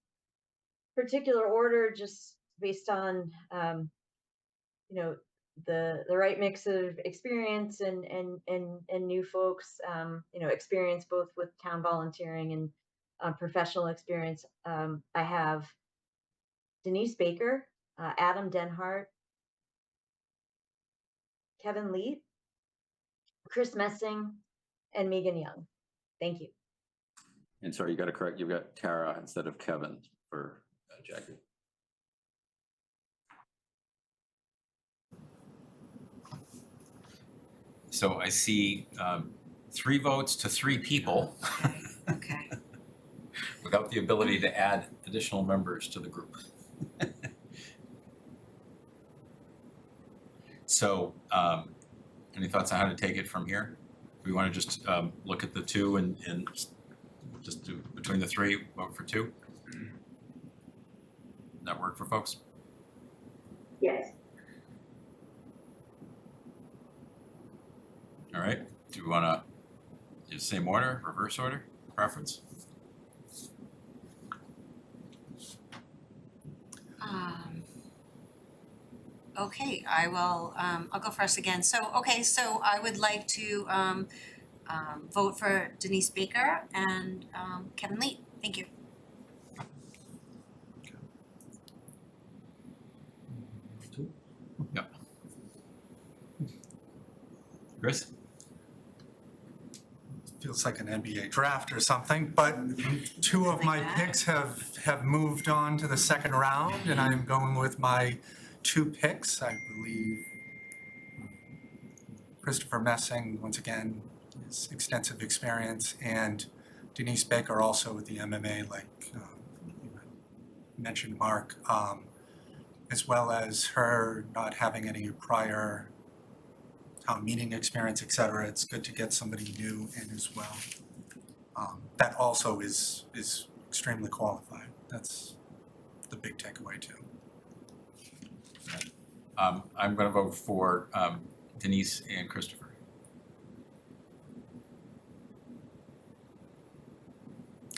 particular order, just based on, the right mix of experience and new folks, experience both with town volunteering and professional experience. I have Denise Baker, Adam Denhart, Kevin Lee, Chris Messing, and Megan Young. Thank you. And sorry, you got to correct, you've got Tara instead of Kevin for Jackie. So I see 3 votes to 3 people. Okay. Without the ability to add additional members to the group. So, any thoughts on how to take it from here? We want to just look at the 2 and just do between the 3, vote for 2? That work for folks? Yes. Do we wanna do same order, reverse order, preference? Okay, I will, I'll go first again. So I would like to, vote for Denise Baker and, Kevin Lee. Thank you. Yep. Chris? Feels like an NBA draft or something, but two of my picks have moved on to the second round, and I am going with my two picks. I believe Christopher Messing, once again, his extensive experience, and Denise Baker also with the MMA, like you mentioned, Mark, as well as her not having any prior town meeting experience, et cetera. It's good to get somebody new in as well. That also is extremely qualified. That's the big takeaway too. I'm gonna vote for Denise and Christopher.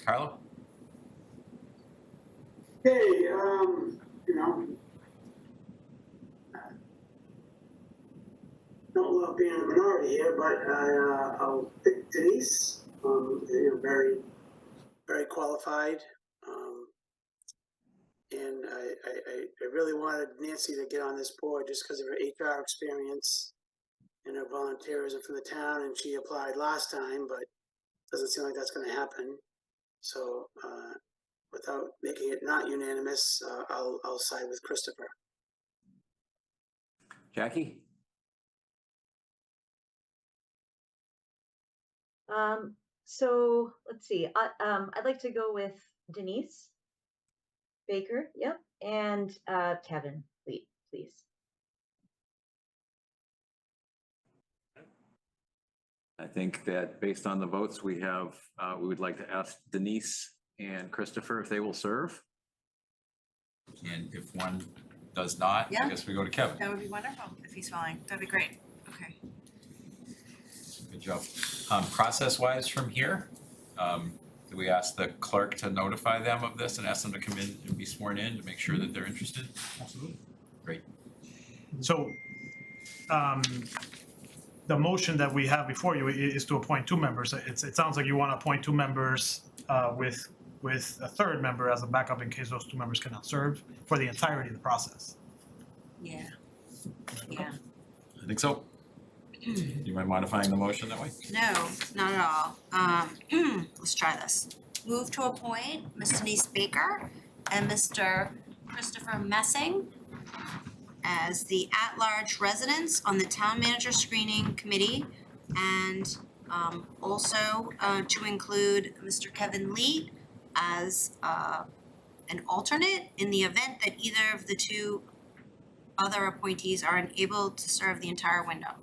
Carlo? Hey, you know, don't love being in the minority here, but I'll pick Denise. You know, very qualified. And I really wanted Nancy to get on this board just because of her HR experience and her volunteerism for the town, and she applied last time, but doesn't seem like that's going to happen. So without making it not unanimous, I'll side with Christopher. Jackie? So let's see, I'd like to go with Denise Baker, yep, and Kevin Lee, please. I think that based on the votes we have, we would like to ask Denise and Christopher if they will serve. And if one does not, Yeah. I guess we go to Kevin. That would be wonderful if he's willing. That'd be great. Okay. Good job. Process-wise from here, do we ask the clerk to notify them of this and ask them to come in and be sworn in to make sure that they're interested? Absolutely. Great. So, the motion that we have before you is to appoint two members. It sounds like you want to appoint two members with a third member as a backup in case those two members cannot serve for the entirety of the process. Yeah. Yeah. I think so. Do you mind modifying the motion that way? No, not at all. Let's try this. Move to appoint Ms. Denise Baker and Mr. Christopher Messing as the at-large residents on the Town Manager Screening Committee, and also to include Mr. Kevin Lee as an alternate in the event that either of the two other appointees are unable to serve the entire window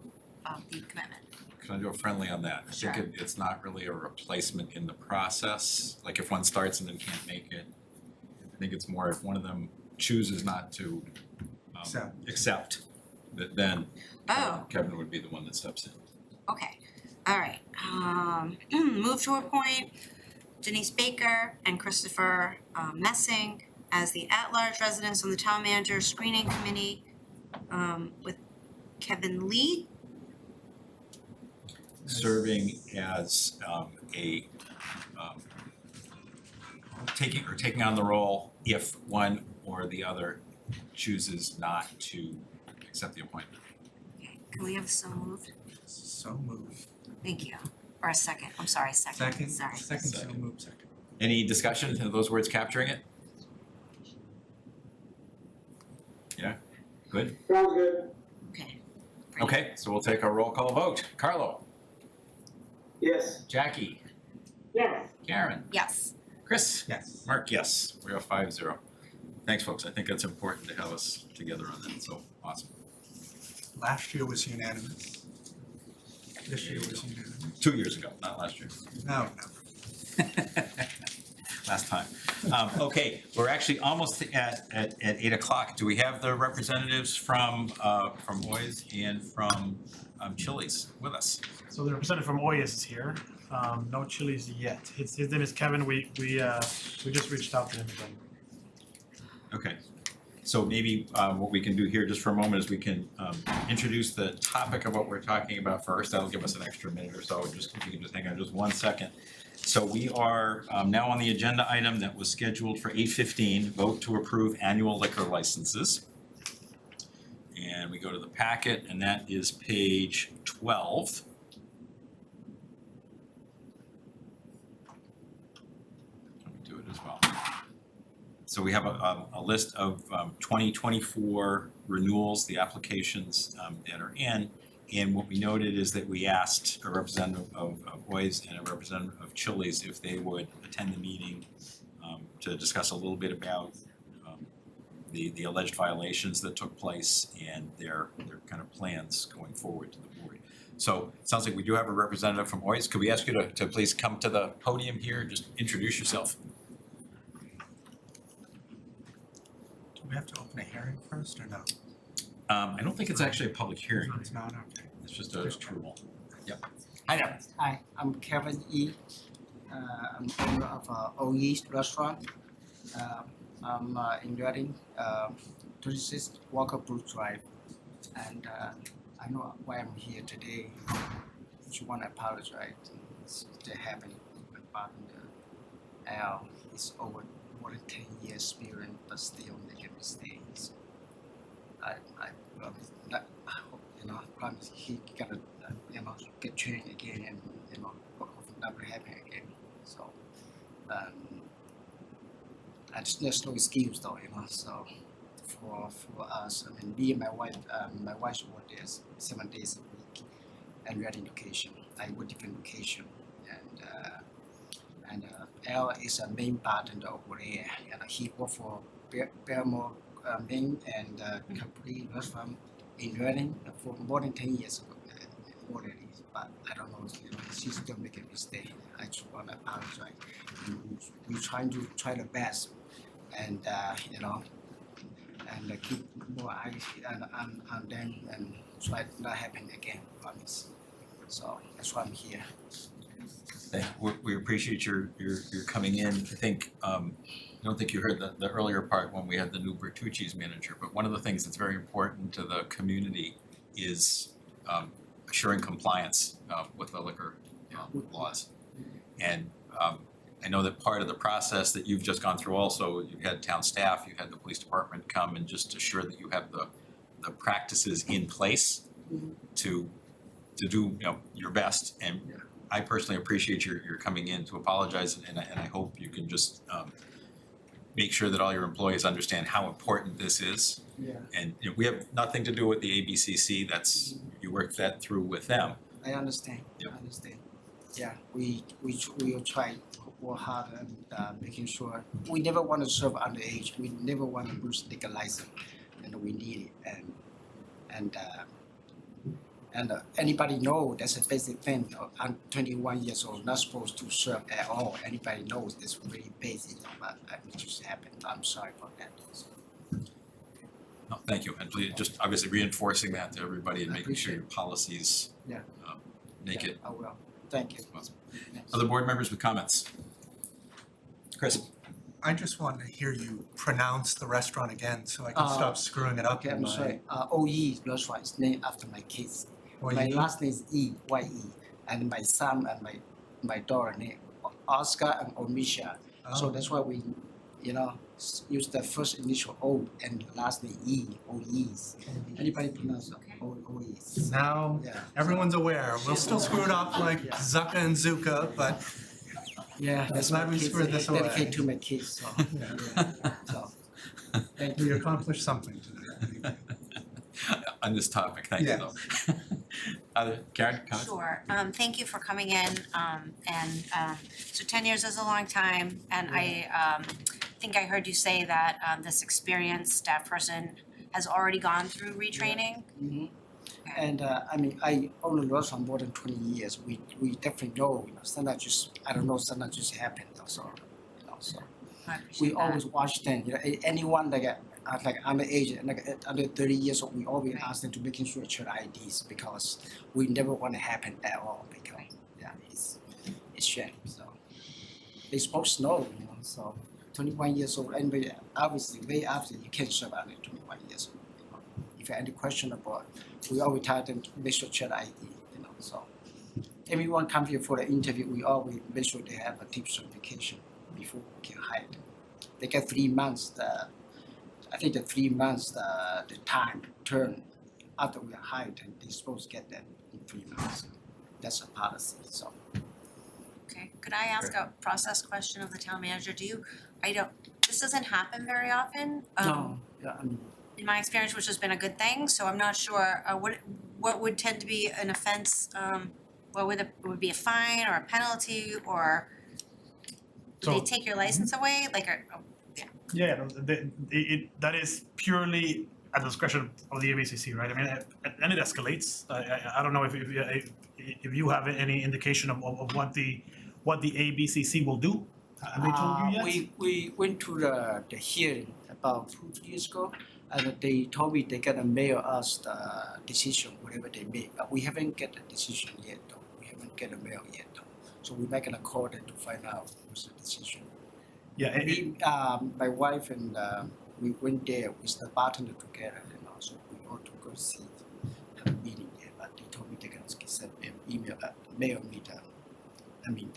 of the commitment. Can I do a friendly on that? I think it's not really a replacement in the process. Like if one starts and then can't make it, I think it's more if one of them chooses not to accept, that then Kevin would be the one that steps in. Okay, all right. Move to appoint Denise Baker and Christopher Messing as the at-large residents on the Town Manager Screening Committee with Kevin Lee Serving as taking on the role if one or the other chooses not to accept the appointment. Okay, can we have so moved? So moved. Thank you. Or a second, I'm sorry, second, sorry. Second, so moved, second. Any discussion? Are those words capturing it? Yeah? Good? Sounds good. Okay. Okay, so we'll take a roll call vote. Carlo? Yes. Jackie? Yes. Karen? Yes. Chris? Yes. Mark, yes. We are 5-0. Thanks, folks. I think that's important to have us together on that, so awesome. Last year was unanimous. This year was unanimous. 2 years ago, not last year. No, last time. Okay, we're actually almost at 8 o'clock. Do we have the representatives from Oy's and from Chili's with us? So the representative from Oyas is here. No Chili's yet. His name is Kevin. We just reached out to him again. Okay, so maybe what we can do here just for a moment is we can introduce the topic of what we're talking about first. That'll give us an extra minute or so, just if you can just hang on just 1 second. So we are now on the agenda item that was scheduled for 8:15, vote to approve annual liquor licenses. And we go to the packet, and that is page 12. Let me do it as well. So we have a list of 2024 renewals, the applications that are in. And what we noted is that we asked a representative of Oy's and a representative of Chili's if they would attend the meeting to discuss a little bit about the alleged violations that took place and their kind of plans going forward to the board. So it sounds like we do have a representative from Oy's. Could we ask you to please come to the podium here and just introduce yourself? Do we have to open a hearing first or no? I don't think it's actually a public hearing. It's not, okay. It's just a approval. Yep. Hi there. Hi, I'm Kevin E. I'm owner of Oy's restaurant. I'm in Reading, 26 Walker Brook Drive. And I know why I'm here today. I just want to apologize. It's happening. My partner, Al, is over more than 10 years experience, but still making mistakes. I promise that, promise he gonna, get trained again and, never happen again. So, there's no excuse though, so for us, I mean, me and my wife work there 7 days a week and we're in location. I work different location and Al is a main bartender over there and he worked for Belmore Main and Capri restaurant in Reading for more than 10 years already. But I don't know, she's still making a mistake. I just want to apologize. We're trying to try the best, and and keep more eyes on them and try it not happen again. Promise. So that's why I'm here. We appreciate your coming in. I think I don't think you heard the earlier part when we had the new Bertucci's manager, but one of the things that's very important to the community is assuring compliance with the liquor laws. And I know that part of the process that you've just gone through also, you've had town staff, you've had the police department come and just assure that you have the practices in place to do your best. And I personally appreciate your coming in to apologize, and I hope you can just make sure that all your employees understand how important this is. Yeah. And we have nothing to do with the ABCC. That's you work that through with them. I understand. Yep. I understand. Yeah, we will try work hard and making sure we never want to serve underage. We never want to lose liquor license, and we need it. And anybody know that's a basic thing. I'm 21 years old, not supposed to serve at all. Anybody knows it's really basic, but it just happened. I'm sorry for that. No, thank you. And please just obviously reinforcing that to everybody and making sure your policies make it. I will. Thank you. Other board members with comments? Chris? I just want to hear you pronounce the restaurant again so I can stop screwing it up. Okay, I'm sorry. OE restaurant is named after my kids. Oye? My last name is E-Y-E, and my son and my daughter name Oscar and Omisha. So that's why we, use the first initial O and the last name E, O-E's. Anybody pronounce O-E's? Now everyone's aware. We'll still screw it up like Zucca and Zuka, but yeah, that's glad my we kids. screwed this away. Dedicated to my kids. So, so thank you. We accomplished something today. On this topic, thank you though. Karen, comments? Sure. Thank you for coming in. So 10 years is a long time, and I think I heard you say that this experienced staff person has already gone through retraining. Mm-hmm. And I own a restaurant more than 20 years. We definitely know, sometimes just, I don't know, sometimes just happen. So, So I appreciate we that. always watch them. You know, anyone like underage, under 30 years old, we always Right. ask them to making sure check IDs because we never want to happen at all because Right. yeah, it's shame. So they supposed to know, you know. So 21 years old, and obviously way after you can't serve under 21 years old. You know. If you have any question about, we always tell them to make sure check ID. You know, so everyone come here for the interview. We always make sure they have a TIP certification before we can hire them. They get 3 months. I think the 3 months the time turn after we are hired, and they're supposed to get that in 3 months. That's a policy. So Okay, could I ask a process question of the town manager? This doesn't happen very often. no, yeah, I mean, In my experience, which has been a good thing, so I'm not sure, what would tend to be an offense, what would be a fine or a penalty, or would they So- take your license away, like, Yeah, no, that is purely at the discretion of the ABCC, right? I mean, and it escalates. I don't know if you have any indication of what the ABCC will do. Have they told you yet? we went to the hearing about 2 years ago, and they told me they're gonna mail us the decision, whatever they make. But we haven't get the decision yet, though. We haven't get the mail yet, though. So we're not gonna call them to find out what's the decision. Yeah, My wife and we went there with the bartender together, you know. So we all to go see, have a meeting there. But they told me they're gonna send an email, mail me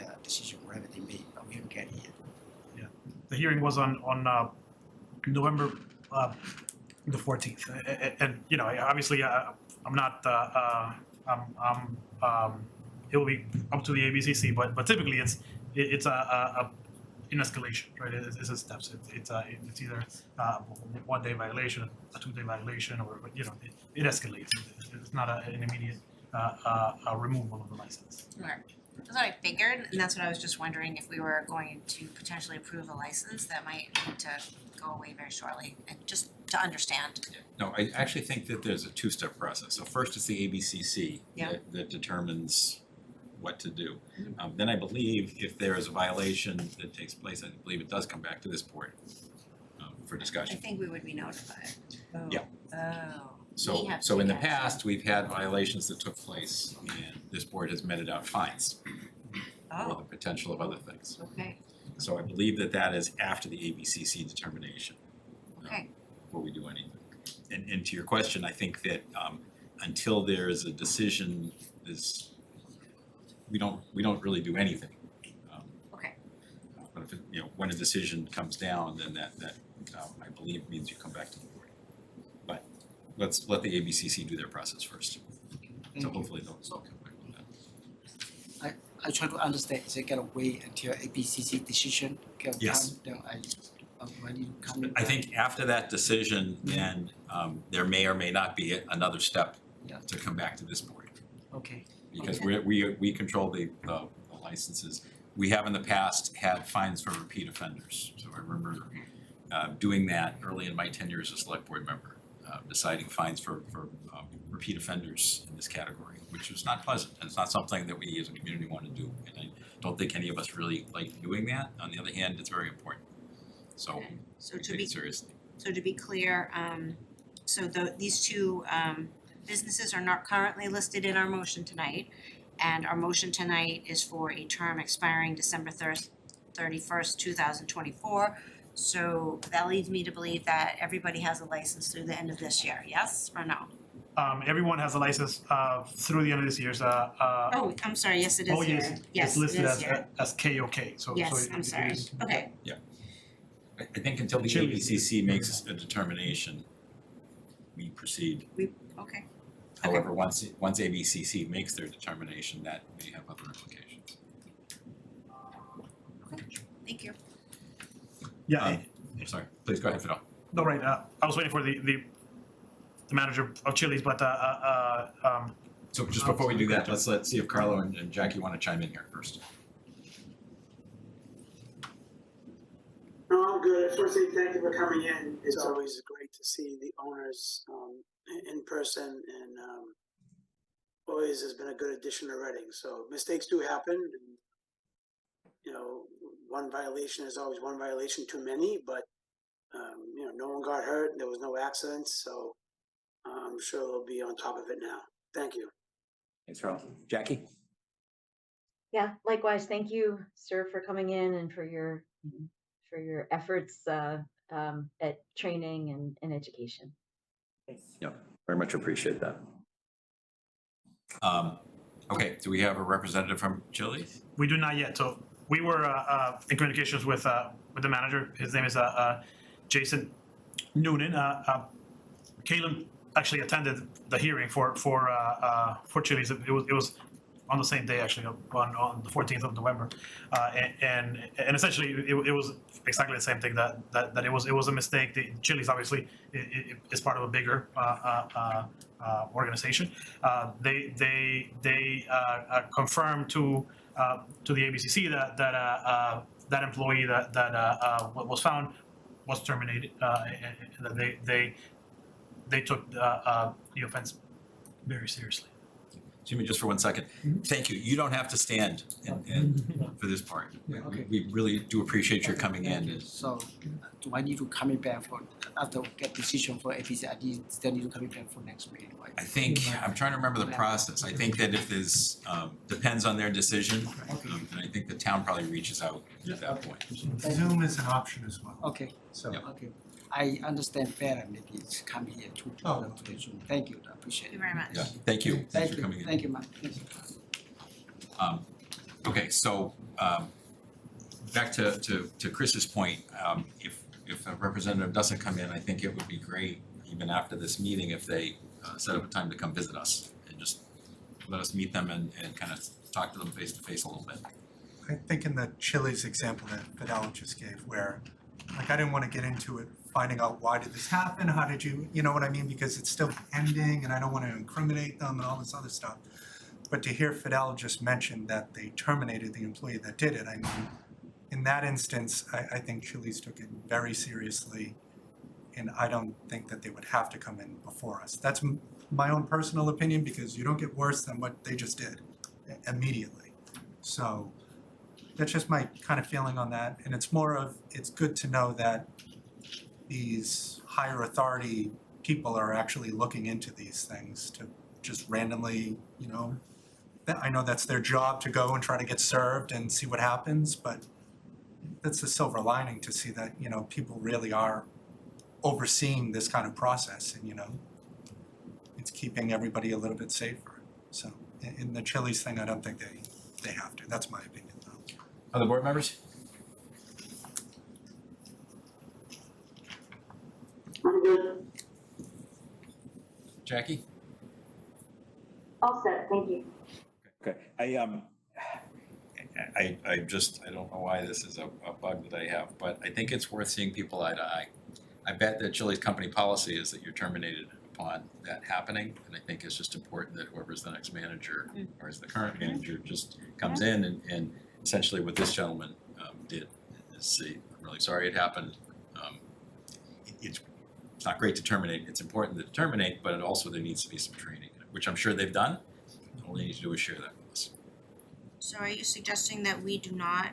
the decision, whatever they made. But we haven't get it yet. the hearing was on November the 14th, and you know, obviously, I'm not. It will be up to the ABCC, but typically it's an escalation, right? It's a steps. It's either a 1-day violation, a 2-day violation, or you know, it escalates. It's not an immediate a removal of the license. okay. That's what I figured, and that's what I was just wondering, if we were going to potentially approve a license that might need to go away very shortly, and just to understand. No, I actually think that there's a two-step process. So first it's the ABCC Yeah. that determines what to do. Then I believe if there is a violation that takes place, I believe it does come back to this board for I discussion. think we would be notified. Oh. Yeah. Oh. So, We have so to in the take action. past, we've had violations that took place and this board has meted out fines or the Oh, potential of other things. okay, So I believe that is after the ABCC determination. okay. Before we do anything. And to your question, I think that until there is a decision, we don't really do anything. Okay. But if when a decision comes down, then that I believe means you come back to the board. But let's let the ABCC do their process first. Thank So you. hopefully they'll come back with that. I try to understand. Is it gonna wait until ABCC decision can Yes. come? Then I need to come in. I think after that decision, then there may or may not be another step Yeah. to come back to this board. Okay. Because Okay. we control the licenses. We have in the past had fines for repeat offenders. So I remember doing that early in my tenure as a select board member, deciding fines for repeat offenders in this category, which was not pleasant. And it's not something that we as a community want to do. And I don't think any of us really like doing that. On the other hand, it's very important. So Okay. So to take be it seriously. So to be clear, these two businesses are not currently listed in our motion tonight. And our motion tonight is for a term expiring December 31st, 2024. So that leads me to believe that everybody has a license through the end of this year, yes or no? Everyone has a license through the end of this year. Oh, I'm sorry, yes, it is here. Yes, Yes, it's it listed is here. as KOK. So Yes, it- I'm it sorry. is- Okay, I think until the Chili. ABCC makes a determination, we proceed. okay. However, once ABCC makes their determination, that may have other implications. Thank you. Yeah, I'm sorry, please go ahead, Fidel. no, right. I was waiting for the manager of Chili's, but So just before we do that, let's see if Carlo and Jackie want to chime in here first. No, I'm good. I just want to say thank you for coming in. It's always great to see the owners in person, and always has been a good addition to Reading. So mistakes do happen, and one violation is always one violation too many, but, no one got hurt, there was no accidents, so I'm sure they'll be on top of it now. Thank you. Thanks, Charles. Jackie? Yeah, likewise, thank you, sir, for coming in and for your efforts at training and education. Yep, very much appreciate that. Okay, do we have a representative from Chili's? We do not yet. So we were in communications with the manager. His name is Jason Noonan. Caleb actually attended the hearing for Chili's. It was on the same day, actually, on the 14th of November, and essentially it was exactly the same thing, that it was a mistake. The Chili's obviously is part of a bigger organization. They confirmed to the ABCC that employee that was found was terminated, and that they took the offense very seriously. Jimmy, just for 1 second. Thank you. You don't have to stand for this part. Okay. We really do appreciate your coming in. So do I need to coming back for, after get decision for APC, I still need to coming back for next meeting, right? I think, I'm trying to remember the process. I think that if there's, depends on their decision, and I think the town probably reaches out at that point. Zoom is an option as well. Okay, So, Yep. okay. I understand better, maybe it's come here to Oh. the Zoom. Thank you, I appreciate Thank you it. very much. Yeah, thank you. Thanks Thank for you, coming in. thank you, ma'am. Okay, so back to Chris's point, if a representative doesn't come in, I think it would be great, even after this meeting, if they set up a time to come visit us and just let us meet them and kind of talk to them face to face a little bit. I think in the Chili's example that Fidel just gave, where, like, I didn't want to get into it, finding out why did this happen, how did you know what I mean? Because it's still pending and I don't want to incriminate them and all this other stuff. But to hear Fidel just mention that they terminated the employee that did it, I mean, in that instance, I think Chili's took it very seriously. And I don't think that they would have to come in before us. That's my own personal opinion, because you don't get worse than what they just did immediately. So that's just my kind of feeling on that. And it's more of, it's good to know that these higher authority people are actually looking into these things to just randomly, I know that's their job to go and try to get served and see what happens, but that's the silver lining to see that, people really are overseeing this kind of process and, it's keeping everybody a little bit safer. So in the Chili's thing, I don't think they have to. That's my opinion though. Other board members? I'm good. Jackie? All set, thank you. Okay, I don't know why this is a bug that I have, but I think it's worth seeing people eye to eye. I bet that Chili's company policy is that you're terminated upon that happening, and I think it's just important that whoever's the next manager, or is the current manager, just comes in and essentially what this gentleman did is say, I'm really sorry it happened. It's not great to terminate, it's important to terminate, but it also there needs to be some training, which I'm sure they've done. All they need to do is share that with us. So are you suggesting that we do not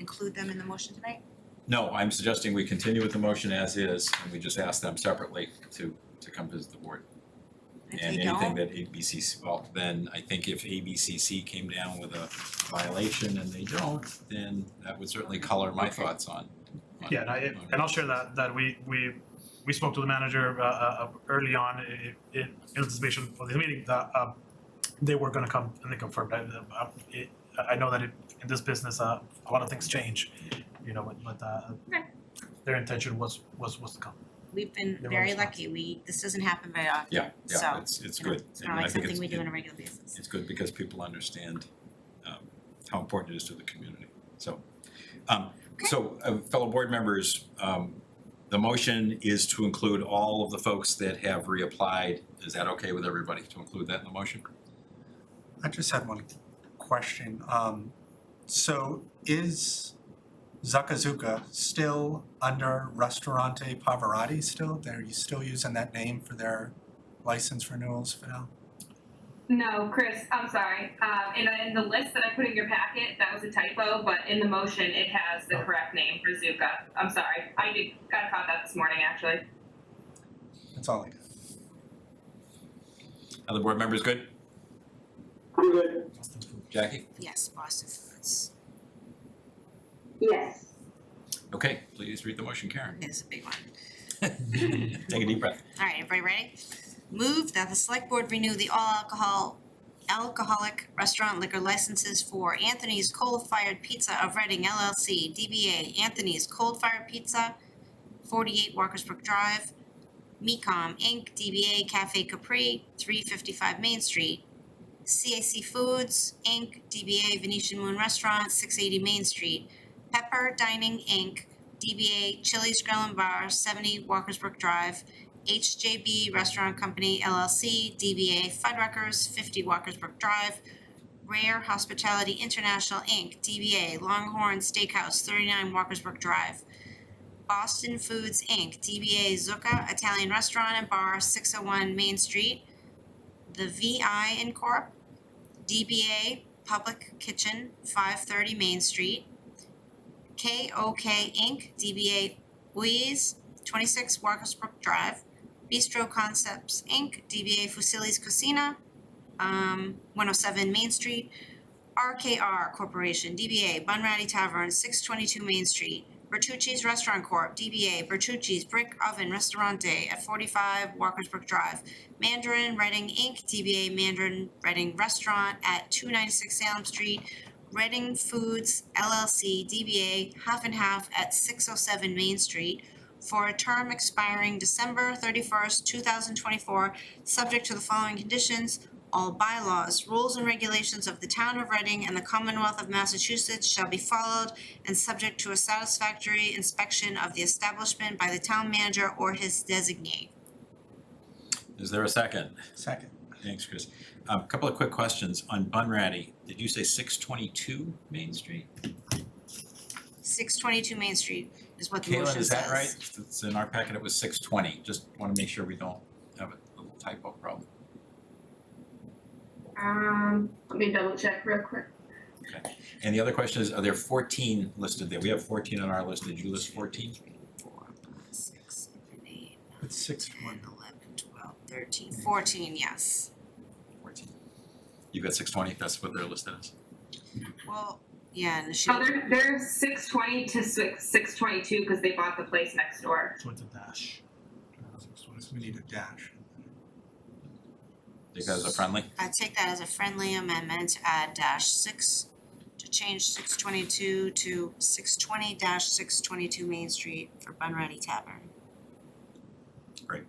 include them in the motion tonight? No, I'm suggesting we continue with the motion as is, and we just ask them separately to come visit the board. If And they anything don't, that ABCC, well, then I think if ABCC came down with a violation and they don't, then that would certainly color my thoughts on. Yeah, and I'll share that we spoke to the manager early on in anticipation of the meeting that they were going to come, and they confirmed. I know that in this business, a lot of things change, but their intention was to come. we've been They very were lucky. This doesn't happen very often. Yeah, So, it's you know, good. It's And not I like think something we do it- on a regular basis. It's good because people understand how important it is to the community. So, fellow board members, the motion is to include all of the folks that have reapplied. Is that okay with everybody to include that in the motion? I just had one question. So is Zucca still under Ristorante Pavarotti still? Are you still using that name for their license renewals, Fidel? No, Chris, I'm sorry. In the list that I put in your packet, that was a typo, but in the motion, it has the correct name for Zuka. I'm sorry. Got caught that this morning, actually. That's all I got. Other board members good? I'm good. Jackie? Yes, Boston Foods. Yes. Okay, please read the motion, Karen. It's a big one. Take a deep breath. All right, everybody ready? Move that the select board renew the alcoholic restaurant liquor licenses for Anthony's Coal Fired Pizza of Reading LLC, DBA Anthony's Coal Fired Pizza, 48 Walkersbrook Drive, Mecom Inc., DBA Cafe Capri, 355 Main Street, CAC Foods Inc., DBA Venetian Moon Restaurant, 680 Main Street, Pepper Dining Inc., DBA Chili's Grill and Bar, 70 Walkersbrook Drive, HJB Restaurant Company LLC, DBA Fuddruckers, 50 Walkersbrook Drive, Rare Hospitality International Inc., DBA Longhorn Steakhouse, 39 Walkersbrook Drive, Boston Foods Inc., DBA Zucca Italian Restaurant and Bar, 601 Main Street, The VI Incorp., DBA Public Kitchen, 530 Main Street, KOK Inc., DBA Buies, 26 Walkersbrook Drive, Bistro Concepts Inc., DBA Fusilli's Cucina, 107 Main Street, RKR Corporation, DBA Bunratty Tavern, 622 Main Street, Bertucci's Restaurant Corp., DBA Bertucci's Brick Oven Restaurante at 45 Walkersbrook Drive, Mandarin Reading Inc., DBA Mandarin Reading Restaurant at 296 Salem Street, Reading Foods LLC, DBA Half and Half at 607 Main Street, for a term expiring December 31st, 2024, subject to the following conditions. All bylaws, rules, and regulations of the Town of Reading and the Commonwealth of Massachusetts shall be followed and subject to a satisfactory inspection of the establishment by the town manager or his designee. Is there a second? Second. Thanks, Chris. A couple of quick questions on Bunratty. Did you say 622 Main Street? 622 Main Street is what the motion Caitlin, says. is that right? It's in our packet, it was 620. Just want to make sure we don't have a little typo problem. Let me double check real quick. Okay. And the other question is, are there 14 listed there? We have 14 on our list. Did you list 14? 4, 5, 6, 7, 8, It's 6-1. 11, 12, 13, 14, yes. 14. You've got 620, that's what they're listed as. Well, yeah, and Oh, they're 620 to 622 because they bought the place next door. So it's a dash. We need a dash. Take that as a friendly? I take that as a friendly amendment to add -6, to change 622 to 620-622 Main Street for Bunratty Tavern. Great.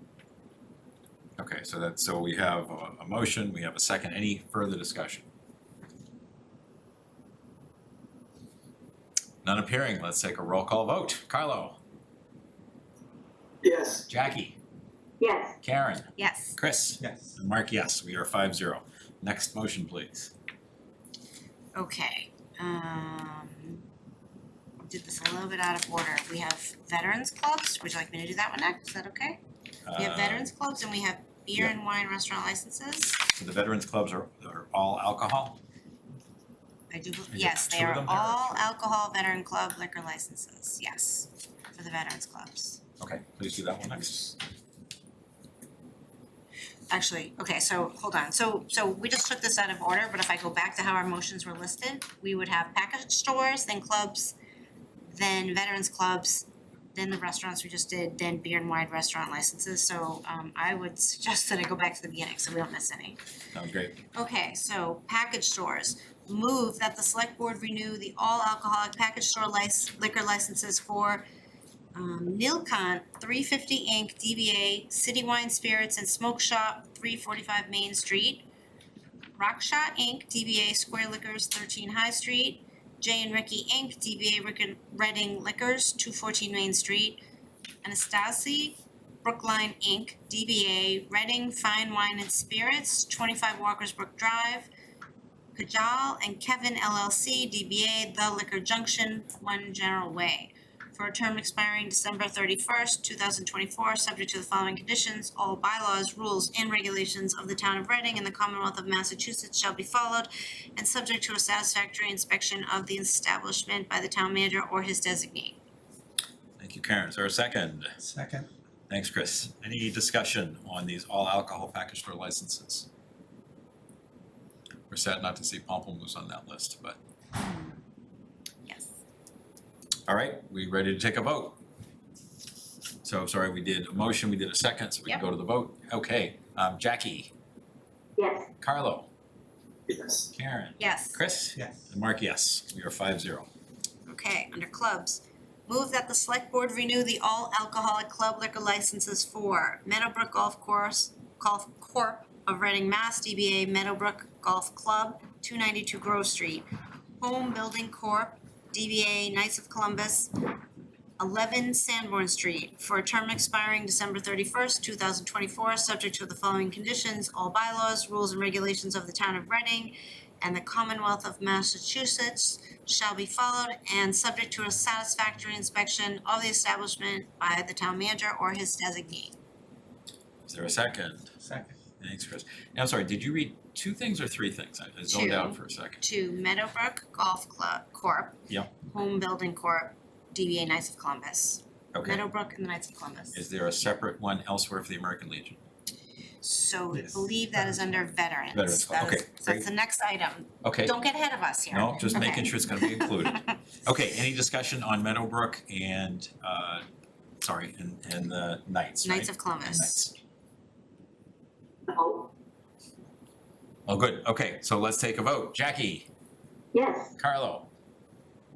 Okay, so we have a motion, we have a second. Any further discussion? None appearing. Let's take a roll call vote. Carlo? Yes. Jackie? Yes. Karen? Yes. Chris? Yes. And Mark, yes. We are 5-0. Next motion, please. Okay, did this a little bit out of order. We have Veterans Clubs. Would you like me to do that one next? Is that okay? We have Veterans Clubs and we have beer yeah. and wine restaurant licenses. So the veterans clubs are all alcohol? I do, there yes, they two of are them there or all three? alcohol veteran club liquor licenses, yes, for the Veterans Clubs. Okay, please do that one next. Actually, okay, so hold on, so we just took this out of order, but if I go back to how our motions were listed, we would have package stores, then clubs, then veterans clubs, then the restaurants we just did, then beer and wine restaurant licenses, so I would suggest that I go back to the beginning so we don't miss any. Sounds great. Okay, so package stores, move that the select board renew the all alcoholic package store liquor licenses for Nilkant 350 Inc., DBA City Wine Spirits and Smoke Shop, 345 Main Street. Rockshot Inc., DBA Square Liquors, 13 High Street. J and Ricky Inc., DBA Reading Liquors, 214 Main Street. Anastasi Brookline Inc., DBA Reading Fine Wine and Spirits, 25 Walkersbrook Drive. Kajal and Kevin LLC, DBA The Liquor Junction, 1 General Way. for a term expiring December 31st, 2024, subject to the following conditions. All bylaws, rules, and regulations of the town of Reading and the Commonwealth of Massachusetts shall be followed, and subject to a satisfactory inspection of the establishment by the town manager or his designee. Thank you, Karen. Is there a second? Second. Thanks, Chris. Any discussion on these all alcohol package store licenses? We're sad not to see Pamplemousse on that list, but, Yes. all right, we ready to take a vote? So, sorry, we did a motion, we did a second, so we can Yep. go to the vote. Okay, Jackie, Yes. Carlo, Yes. Karen, Yes. Chris? Yes. And Mark, yes. We are 5-0. Okay, under clubs, move that the select board renew the all alcoholic club liquor licenses for Meadowbrook Golf Corp of Reading, Mass, DBA Meadowbrook Golf Club, 292 Grove Street, Home Building Corp, DBA Knights of Columbus, 11 Sanborn Street, for a term expiring December 31st, 2024, subject to the following conditions. All bylaws, rules, and regulations of the town of Reading and the Commonwealth of Massachusetts shall be followed, and subject to a satisfactory inspection of the establishment by the town manager or his designee. Is there a second? Second. Thanks, Chris. Now, sorry, did you read 2 things or 3 things? I zoned Two. out for a second. To Meadowbrook Golf Club Corp. Yep. Home Building Corp, DBA Knights of Columbus. Okay. Meadowbrook and the Knights of Columbus. Is there a separate one elsewhere for the American Legion? So I Yes. believe that is under veterans. Veterans Club, That is- okay, So that's the next item. Okay. Don't get ahead of us here. No, just making Okay. sure it's gonna be included. Okay, any discussion on Meadowbrook and, and the Knights, right? Knights of Columbus. Knights. No. Oh, good, okay, so let's take a vote. Jackie, Yes. Carlo,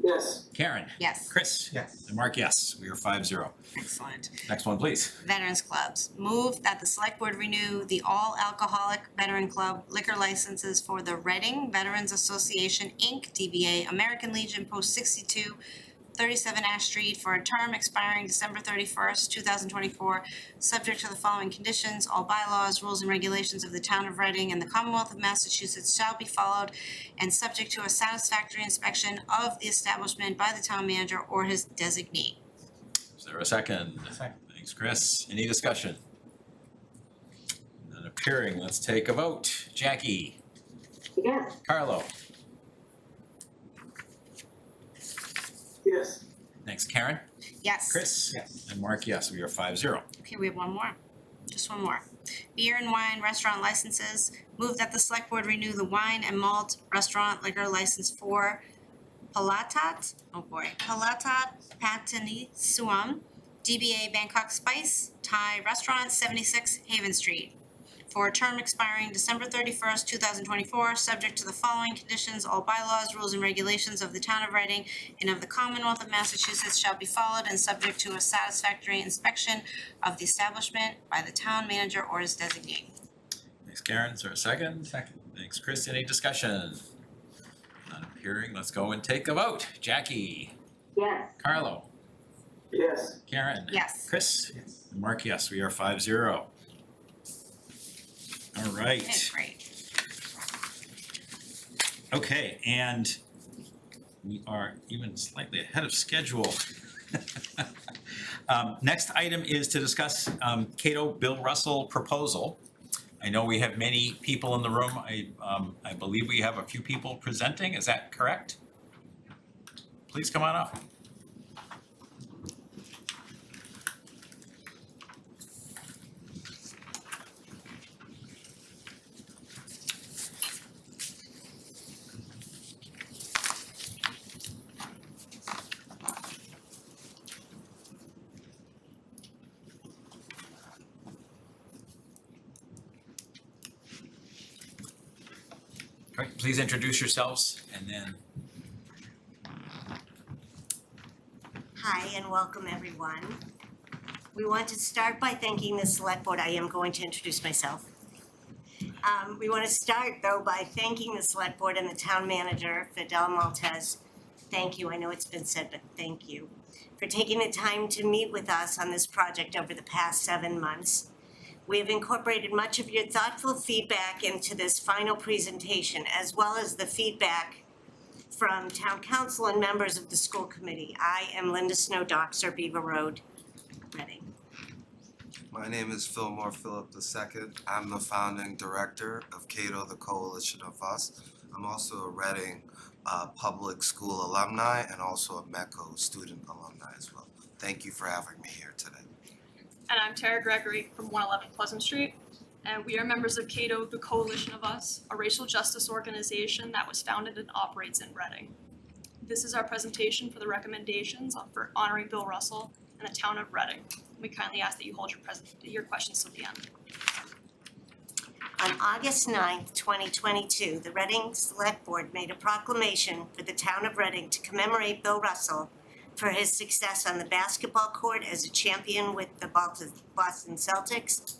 Yes. Karen, Yes, Chris, Yes. and Mark, yes. We are 5-0. excellent. Next one, please. Veterans Clubs, move that the select board renew the all alcoholic veteran club liquor licenses for the Reading Veterans Association, Inc., DBA American Legion, Post 62, 37 Ash Street, for a term expiring December 31st, 2024, subject to the following conditions. All bylaws, rules, and regulations of the town of Reading and the Commonwealth of Massachusetts shall be followed, and subject to a satisfactory inspection of the establishment by the town manager or his designee. Is there a second? Second. Thanks, Chris. Any discussion? None appearing. Let's take a vote. Jackie, Yes. Carlo, Yes. thanks, Karen, Yes. Chris, Yes. and Mark, yes. We are 5-0. Okay, we have one more. Just one more. Beer and wine restaurant licenses. Move that the select board renew the wine and malt restaurant liquor license for Palatat, Palatat Patani Suam, DBA Bangkok Spice, Thai Restaurant, 76 Haven Street, for a term expiring December 31st, 2024, subject to the following conditions. All bylaws, rules, and regulations of the town of Reading and of the Commonwealth of Massachusetts shall be followed, and subject to a satisfactory inspection of the establishment by the town manager or his designee. Thanks, Karen. Is there a second? Second. Thanks, Chris. Any discussion? None appearing. Let's go and take a vote. Jackie, Yes. Carlo, Yes. Karen. Yes. Chris, Yes. and Mark, yes. We are 5-0. All right. Okay, great. Okay, and we are even slightly ahead of schedule. Next item is to discuss Cato Bill Russell proposal. I know we have many people in the room. I believe we have a few people presenting. Is that correct? Please come on up. All right, please introduce yourselves and then, Hi and welcome everyone. We want to start by thanking the select board. I am going to introduce myself. We want to start though by thanking the select board and the town manager, Fidel Maltez. Thank you, I know it's been said, but thank you for taking the time to meet with us on this project over the past 7 months. We have incorporated much of your thoughtful feedback into this final presentation, as well as the feedback from town council and members of the school committee. I am Linda Snow Doxer, Beaver Road, Reading. My name is Fillmore Phillip II. I'm the founding director of Cato, the Coalition of Us. I'm also a Reading public school alumni and also a MECO student alumni as well. Thank you for having me here today. And I'm Tara Gregory from 111 Pleasant Street. And we are members of Cato, the Coalition of Us, a racial justice organization that was founded and operates in Reading. This is our presentation for the recommendations for honoring Bill Russell and the town of Reading. We kindly ask that you hold your questions till the end. On August 9th, 2022, the Reading Select Board made a proclamation for the town of Reading to commemorate Bill Russell for his success on the basketball court as a champion with the Boston Celtics,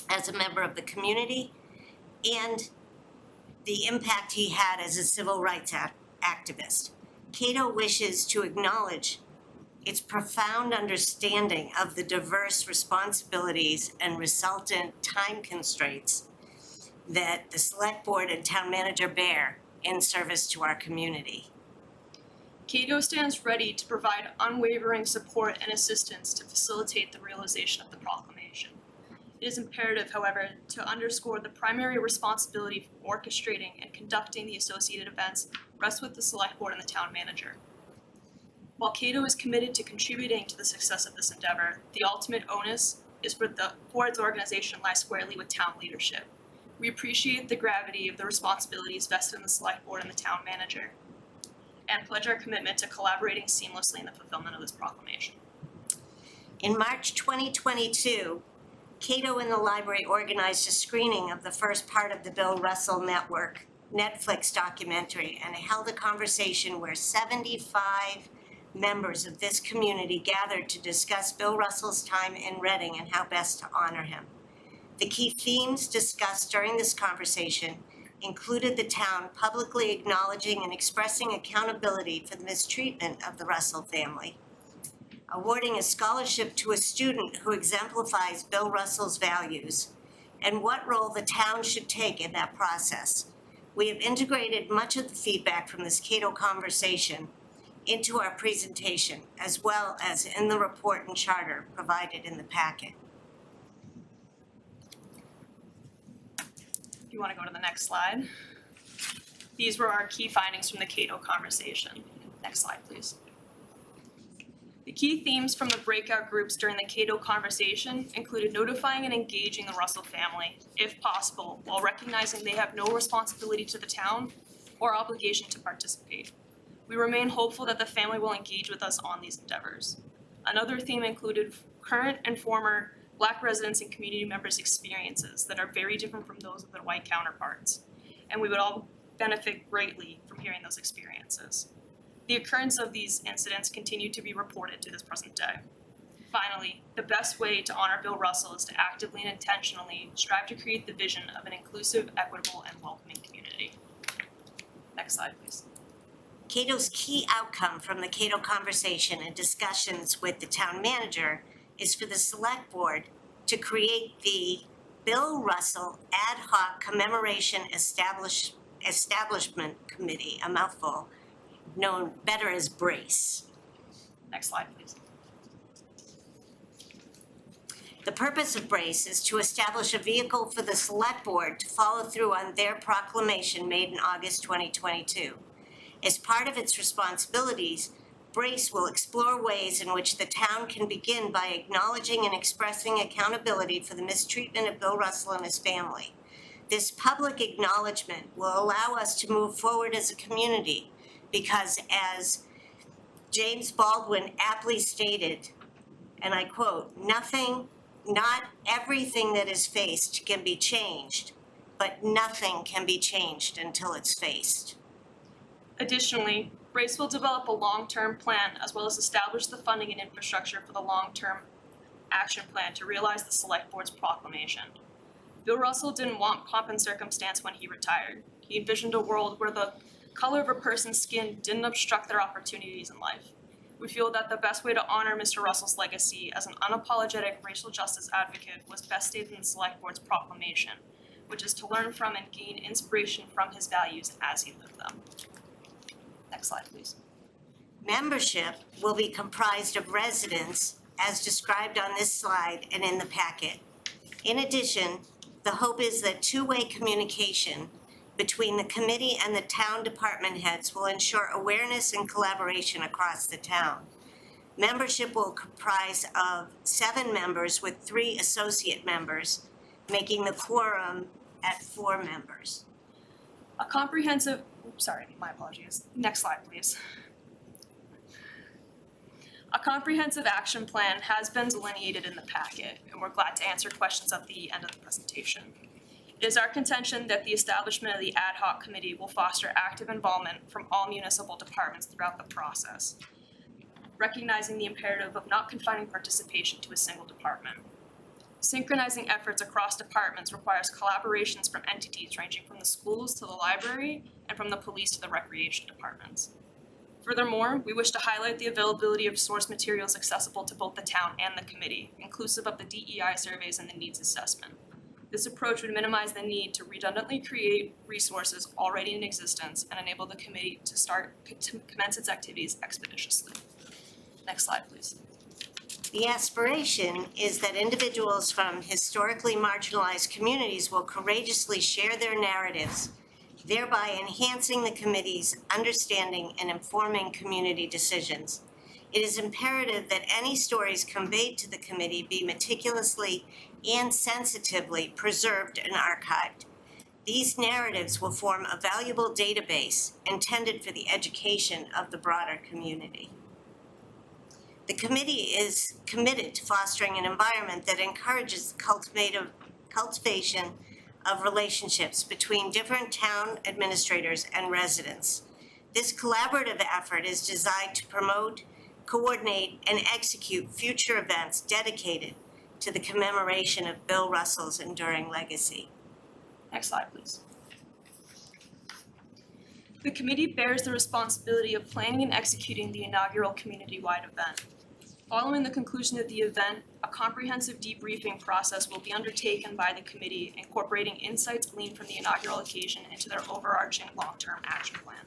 as a member of the community, and the impact he had as a civil rights activist. Cato wishes to acknowledge its profound understanding of the diverse responsibilities and resultant time constraints that the select board and town manager bear in service to our community. Cato stands ready to provide unwavering support and assistance to facilitate the realization of the proclamation. It is imperative, however, to underscore the primary responsibility for orchestrating and conducting the associated events rests with the select board and the town manager. While Cato is committed to contributing to the success of this endeavor, the ultimate onus is for its organization lies squarely with town leadership. We appreciate the gravity of the responsibilities vested in the select board and the town manager, and pledge our commitment to collaborating seamlessly in the fulfillment of this proclamation. In March 2022, Cato and the library organized a screening of the first part of the Bill Russell Network Netflix documentary and held a conversation where 75 members of this community gathered to discuss Bill Russell's time in Reading and how best to honor him. The key themes discussed during this conversation included the town publicly acknowledging and expressing accountability for the mistreatment of the Russell family, awarding a scholarship to a student who exemplifies Bill Russell's values, and what role the town should take in that process. We have integrated much of the feedback from this Cato conversation into our presentation, as well as in the report and charter provided in the packet. If you want to go to the next slide. These were our key findings from the Cato conversation. Next slide, please. The key themes from the breakout groups during the Cato conversation included notifying and engaging the Russell family, if possible, while recognizing they have no responsibility to the town or obligation to participate. We remain hopeful that the family will engage with us on these endeavors. Another theme included current and former Black residents and community members' experiences that are very different from those of their white counterparts, and we would all benefit greatly from hearing those experiences. The occurrence of these incidents continue to be reported to this present day. Finally, the best way to honor Bill Russell is to actively and intentionally strive to create the vision of an inclusive, equitable, and welcoming community. Next slide, please. Cato's key outcome from the Cato conversation and discussions with the town manager is for the select board to create the Bill Russell Ad Hoc Commemoration Establishment Committee, a mouthful, known better as BRACE. Next slide, please. The purpose of BRACE is to establish a vehicle for the select board to follow through on their proclamation made in August 2022. As part of its responsibilities, BRACE will explore ways in which the town can begin by acknowledging and expressing accountability for the mistreatment of Bill Russell and his family. This public acknowledgement will allow us to move forward as a community because, as James Baldwin aptly stated, and I quote, not everything that is faced can be changed, but nothing can be changed until it's faced. Additionally, BRACE will develop a long-term plan as well as establish the funding and infrastructure for the long-term action plan to realize the select board's proclamation. Bill Russell didn't want pomp and circumstance when he retired. He envisioned a world where the color of a person's skin didn't obstruct their opportunities in life. We feel that the best way to honor Mr. Russell's legacy as an unapologetic racial justice advocate was best stated in the select board's proclamation, which is to learn from and gain inspiration from his values as he lived them. Next slide, please. Membership will be comprised of residents as described on this slide and in the packet. In addition, the hope is that two-way communication between the committee and the town department heads will ensure awareness and collaboration across the town. Membership will comprise of 7 members with 3 associate members, making the quorum at 4 members. A comprehensive, my apologies. Next slide, please. A comprehensive action plan has been delineated in the packet, and we're glad to answer questions at the end of the presentation. It is our contention that the establishment of the ad hoc committee will foster active involvement from all municipal departments throughout the process, recognizing the imperative of not confining participation to a single department. Synchronizing efforts across departments requires collaborations from entities ranging from the schools to the library and from the police to the recreation departments. Furthermore, we wish to highlight the availability of source materials accessible to both the town and the committee, inclusive of the DEI surveys and the needs assessment. This approach would minimize the need to redundantly create resources already in existence and enable the committee to commence its activities expeditiously. Next slide, please. The aspiration is that individuals from historically marginalized communities will courageously share their narratives, thereby enhancing the committee's understanding and informing community decisions. It is imperative that any stories conveyed to the committee be meticulously and sensitively preserved and archived. These narratives will form a valuable database intended for the education of the broader community. The committee is committed to fostering an environment that encourages the cultivation of relationships between different town administrators and residents. This collaborative effort is designed to promote, coordinate, and execute future events dedicated to the commemoration of Bill Russell's enduring legacy. Next slide, please. The committee bears the responsibility of planning and executing the inaugural community-wide event. Following the conclusion of the event, a comprehensive debriefing process will be undertaken by the committee, incorporating insights gleaned from the inaugural occasion into their overarching long-term action plan.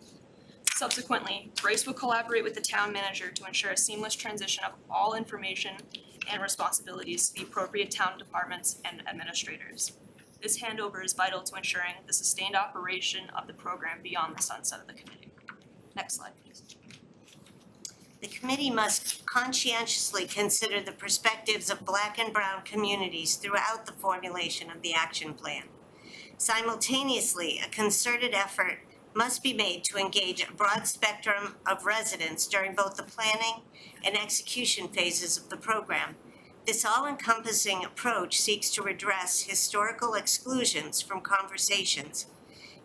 Subsequently, Brace will collaborate with the town manager to ensure a seamless transition of all information and responsibilities to the appropriate town departments and administrators. This handover is vital to ensuring the sustained operation of the program beyond the sunset of the committee. Next slide, please. The committee must conscientiously consider the perspectives of Black and Brown communities throughout the formulation of the action plan. Simultaneously, a concerted effort must be made to engage a broad spectrum of residents during both the planning and execution phases of the program. This all-encompassing approach seeks to redress historical exclusions from conversations,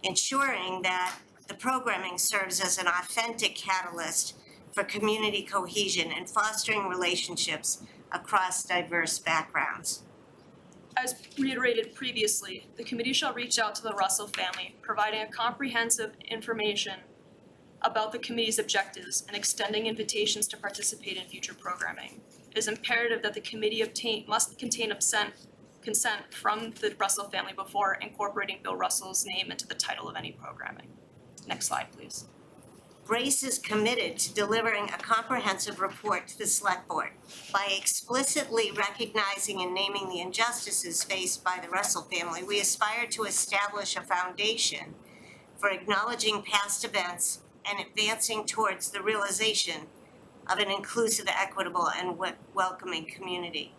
ensuring that the programming serves as an authentic catalyst for community cohesion and fostering relationships across diverse backgrounds. As reiterated previously, the committee shall reach out to the Russell family, providing a comprehensive information about the committee's objectives and extending invitations to participate in future programming. It is imperative that the committee must contain consent from the Russell family before incorporating Bill Russell's name into the title of any programming. Next slide, please. Brace is committed to delivering a comprehensive report to the Select Board. By explicitly recognizing and naming the injustices faced by the Russell family, we aspire to establish a foundation for acknowledging past events and advancing towards the realization of an inclusive, equitable, and welcoming community.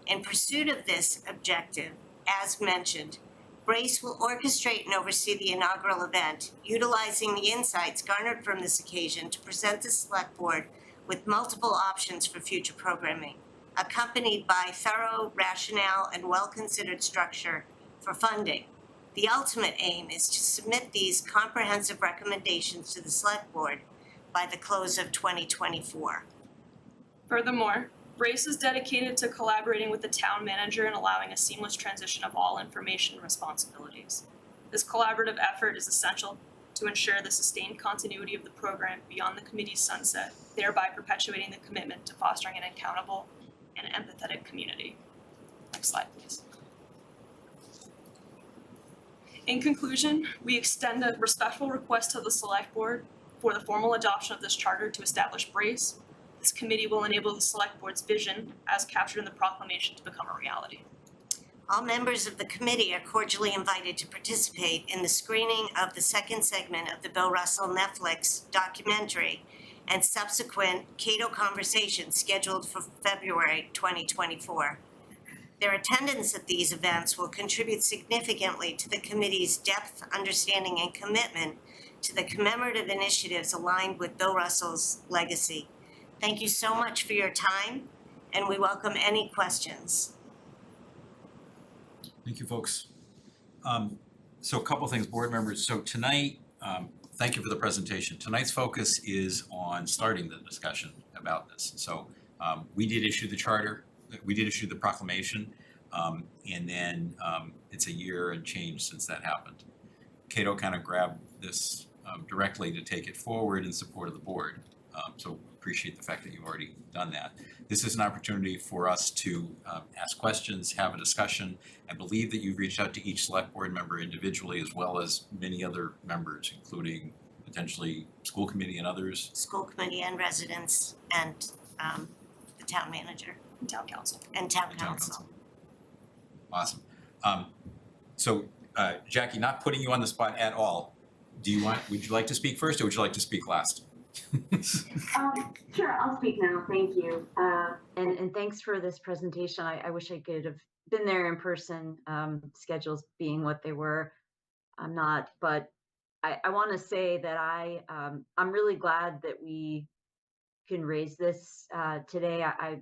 In pursuit of this objective, as mentioned, Brace will orchestrate and oversee the inaugural event, utilizing the insights garnered from this occasion to present the Select Board with multiple options for future programming, accompanied by thorough rationale and well-considered structure for funding. The ultimate aim is to submit these comprehensive recommendations to the Select Board by the close of 2024. Furthermore, Brace is dedicated to collaborating with the town manager and allowing a seamless transition of all information and responsibilities. This collaborative effort is essential to ensure the sustained continuity of the program beyond the committee's sunset, thereby perpetuating the commitment to fostering an accountable and empathetic community. Next slide, please. In conclusion, we extend a respectful request to the Select Board for the formal adoption of this charter to establish Brace. This committee will enable the select board's vision as captured in the proclamation to become a reality. All members of the committee are cordially invited to participate in the screening of the second segment of the Bill Russell Netflix documentary and subsequent Cato conversations scheduled for February 2024. Their attendance at these events will contribute significantly to the committee's depth, understanding, and commitment to the commemorative initiatives aligned with Bill Russell's legacy. Thank you so much for your time, and we welcome any questions. Thank you, folks. So a couple things, board members. So tonight, thank you for the presentation. Tonight's focus is on starting the discussion about this. So we did issue the charter, we did issue the proclamation, and then it's a year and change since that happened. Cato kind of grabbed this directly to take it forward in support of the board. So appreciate the fact that you've already done that. This is an opportunity for us to ask questions, have a discussion. I believe that you've reached out to each select board member individually as well as many other members, including potentially school committee and others. School committee and residents and the town manager. And town council. And town council. Awesome. So Jackie, not putting you on the spot at all. Would you like to speak first or would you like to speak last? Sure, I'll speak now, thank you. And thanks for this presentation. I wish I could have been there in person, schedules being what they were. I'm not, but I want to say that I'm really glad that we can raise this today. I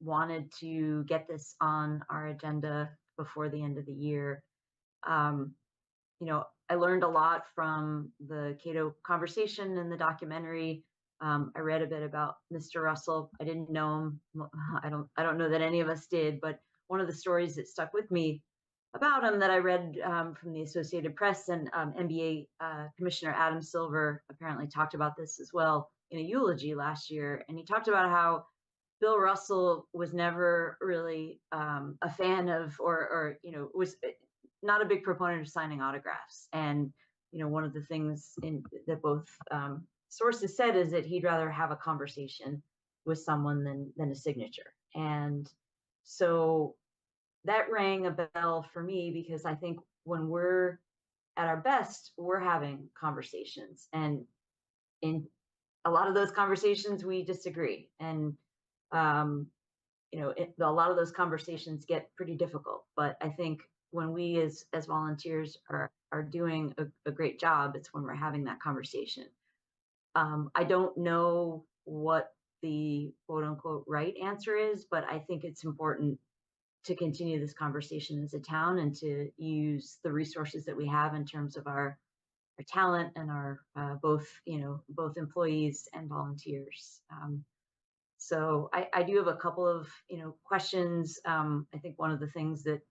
wanted to get this on our agenda before the end of the year. You know, I learned a lot from the Cato conversation and the documentary. I read a bit about Mr. Russell. I didn't know him. I don't know that any of us did, but one of the stories that stuck with me about him that I read from the Associated Press, and NBA Commissioner Adam Silver apparently talked about this as well in a eulogy last year. And he talked about how Bill Russell was never really a fan of, or you know, was not a big proponent of signing autographs. And, you know, one of the things that both sources said is that he'd rather have a conversation with someone than a signature. And so that rang a bell for me, because I think when we're at our best, we're having conversations. And in a lot of those conversations, we disagree. And, you know, a lot of those conversations get pretty difficult. But I think when we as volunteers are doing a great job, it's when we're having that conversation. I don't know what the quote unquote right answer is, but I think it's important to continue this conversation as a town and to use the resources that we have in terms of our talent and our both employees and volunteers. So I do have a couple of questions. I think one of the things that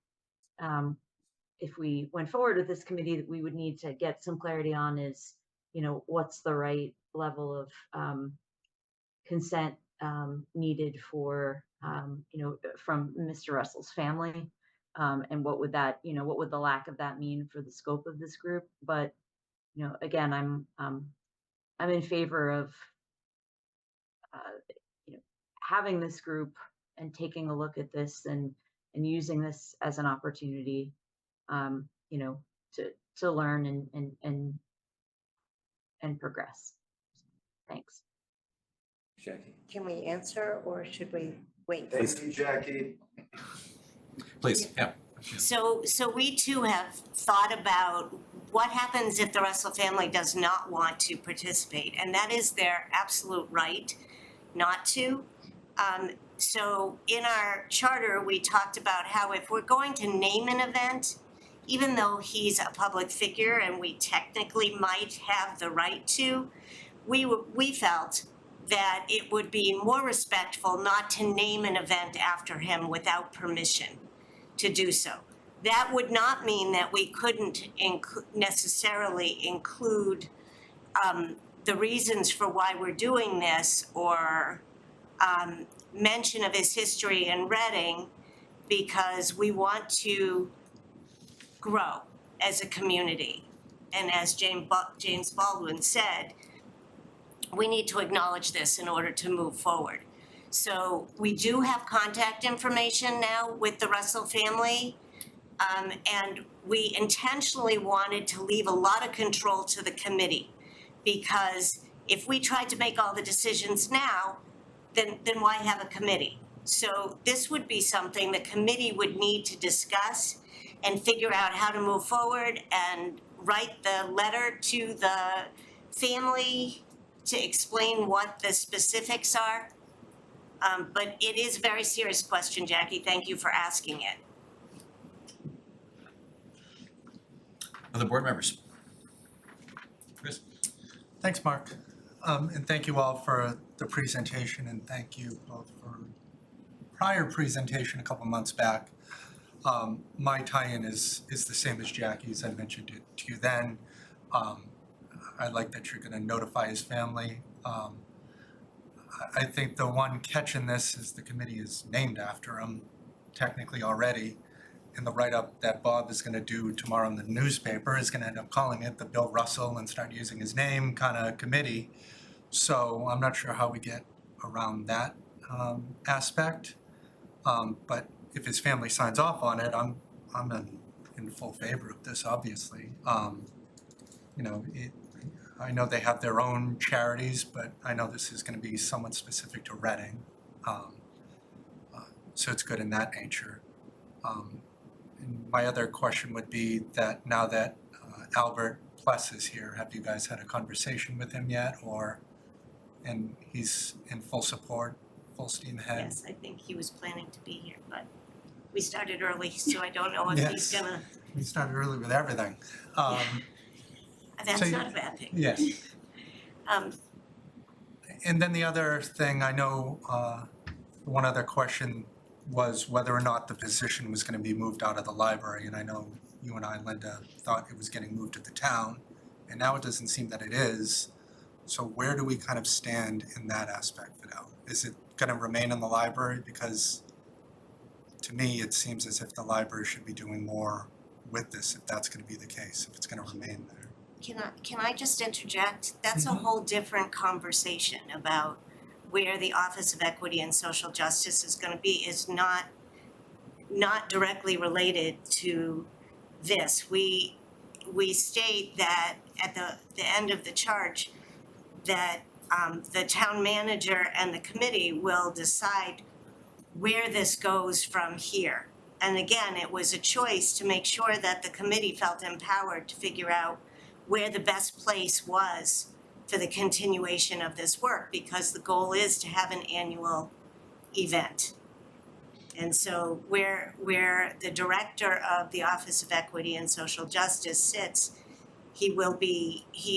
if we went forward with this committee that we would need to get some clarity on is, what's the right level of consent needed for, from Mr. Russell's family, and what would that, what would the lack of that mean for the scope of this group? But, again, I'm in favor of, having this group and taking a look at this and using this as an opportunity, to learn and progress. Thanks. Jackie. Can we answer or should we wait? Thank you, Jackie. Please, yeah. So we too have thought about what happens if the Russell family does not want to participate, and that is their absolute right not to. So in our charter, we talked about how if we're going to name an event, even though he's a public figure and we technically might have the right to, we felt that it would be more respectful not to name an event after him without permission to do so. That would not mean that we couldn't necessarily include the reasons for why we're doing this or mention of his history in Reading, because we want to grow as a community. And as James Baldwin said, we need to acknowledge this in order to move forward. So we do have contact information now with the Russell family. And we intentionally wanted to leave a lot of control to the committee, because if we tried to make all the decisions now, then why have a committee? So this would be something the committee would need to discuss and figure out how to move forward and write the letter to the family to explain what the specifics are. But it is a very serious question, Jackie. Thank you for asking it. Other board members? Chris? Thanks, Mark. And thank you all for the presentation, and thank you both for prior presentation a couple months back. My tie-in is the same as Jackie's. I mentioned it to you then. I like that you're gonna notify his family. I think the one catch in this is the committee is named after him technically already. And the write-up that Bob is gonna do tomorrow in the newspaper is gonna end up calling it the Bill Russell and start using his name kind of committee. So I'm not sure how we get around that aspect. But if his family signs off on it, I'm in full favor of this, obviously. You know, I know they have their own charities, but I know this is gonna be somewhat specific to Reading. So it's good in that nature. And my other question would be that now that Albert Pless is here, have you guys had a conversation with him yet, and he's in full support, full steam ahead? Yes, I think he was planning to be here, but we started early, so I don't know if he's Yes. gonna, We started early with everything. that's So- not a bad thing. Yes. And then the other thing, I know, one other question was whether or not the position was gonna be moved out of the library, and I know you and I, Linda, thought it was getting moved to the town, and now it doesn't seem that it is. So where do we kind of stand in that aspect, Fidel? Is it gonna remain in the library? Because to me, it seems as if the library should be doing more with this, if that's gonna be the case, if it's gonna remain there. Can I just interject? That's a Mhm. whole different conversation about where the Office of Equity and Social Justice is gonna be, is not directly related to this. We state that at the end of the charge, that the town manager and the committee will decide where this goes from here. And again, it was a choice to make sure that the committee felt empowered to figure out where the best place was for the continuation of this work, because the goal is to have an annual event. And so where the director of the Office of Equity and Social Justice sits, he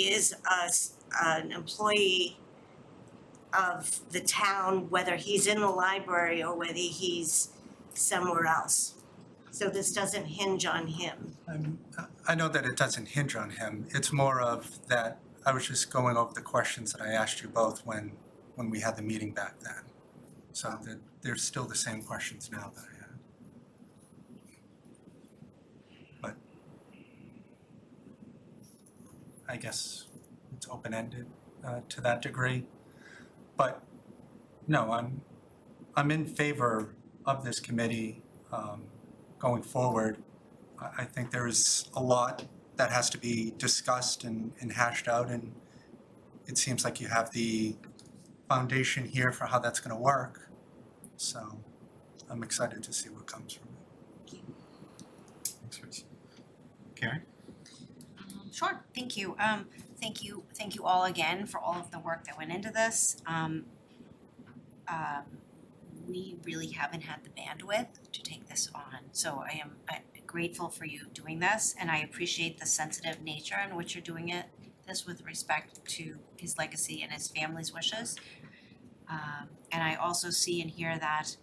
is an employee of the town, whether he's in the library or whether he's somewhere else. So this doesn't hinge on him. I know that it doesn't hinge on him. It's more of that I was just going over the questions that I asked you both when we had the meeting back then. So that they're still the same questions now that I had. But I guess it's open-ended to that degree. But no, I'm in favor of this committee going forward. I think there is a lot that has to be discussed and hashed out, and it seems like you have the foundation here for how that's gonna work. So I'm excited to see what comes from it. Thanks, Chris. Karen? Sure, thank you. Thank you all again for all of the work that went into this. We really haven't had the bandwidth to take this on, so I am grateful for you doing this, and I appreciate the sensitive nature in which you're doing this with respect to his legacy and his family's wishes. And I also see and hear that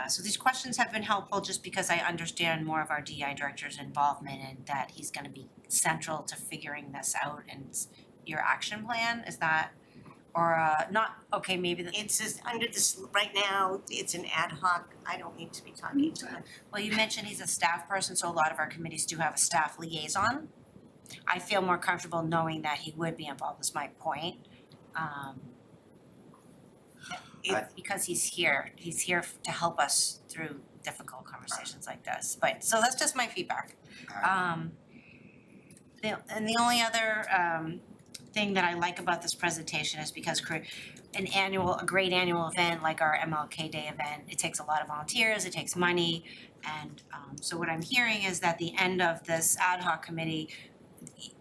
so these questions have been helpful just because I understand more of our DI director's involvement and that he's gonna be central to figuring this out and your action plan, is that, or not, okay, maybe the. It's just under this, right now, it's an ad hoc, I don't need to be talking to him. Well, you mentioned he's a staff person, so a lot of our committees do have a staff liaison. I feel more comfortable knowing that he would be involved, is my point. It's because he's here to help us through difficult conversations like this, but, so that's just my feedback. And the only other thing that I like about this presentation is because a great annual event like our MLK Day event, it takes a lot of volunteers, it takes money. And so what I'm hearing is that the end of this ad hoc committee,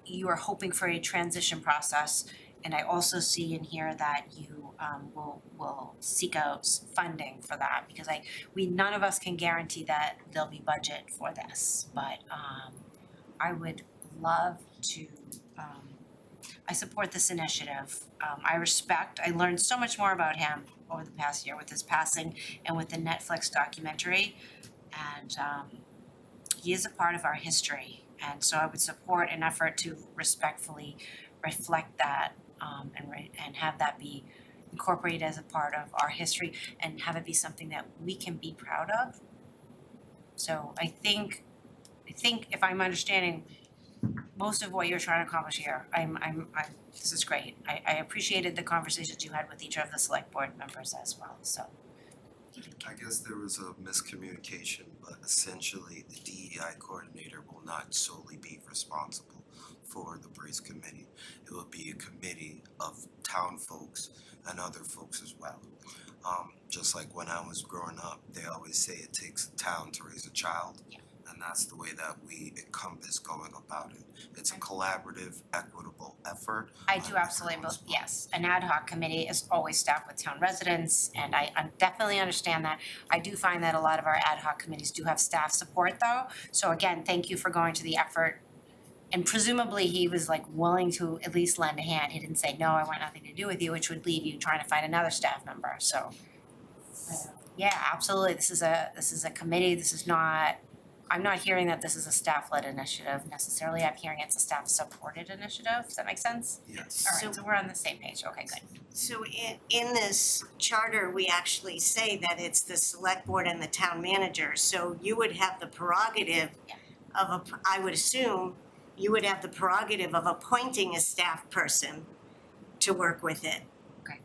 you are hoping for a transition process. And I also see in here that you will seek out funding for that, because none of us can guarantee that there'll be budget for this, but I would love to, I support this initiative. I learned so much more about him over the past year with his passing and with the Netflix documentary. And he is a part of our history. And so I would support an effort to respectfully reflect that and have that be incorporated as a part of our history and have it be something that we can be proud of. So I think if I'm understanding most of what you're trying to accomplish here, this is great. I appreciated the conversations you had with each of the select board members as well, so. I guess there was a miscommunication, but essentially the DEI coordinator will not solely be responsible for the Brace Committee. It will be a committee of town folks and other folks as well. Just like when I was growing up, they always say it takes a town to raise a child. And that's the way that we encompass going about it. It's a collaborative, equitable effort. I do absolutely, yes, an ad hoc committee is always staffed with town residents, and I definitely understand that. I do find that a lot of our ad hoc committees do have staff support though, so again, thank you for going to the effort. And presumably he was like willing to at least lend a hand, he didn't say, no, I want nothing to do with you, which would leave you trying to find another staff member, so. Yeah, absolutely, this is a committee, I'm not hearing that this is a staff-led initiative necessarily, I'm hearing it's a staff-supported initiative, does that make sense? Yes. All right, so we're on the same page, okay, good. So in this charter, we actually say that it's the select board and the town manager, so you would have the prerogative I would assume, you would have the prerogative of appointing a staff person to work with it. Okay.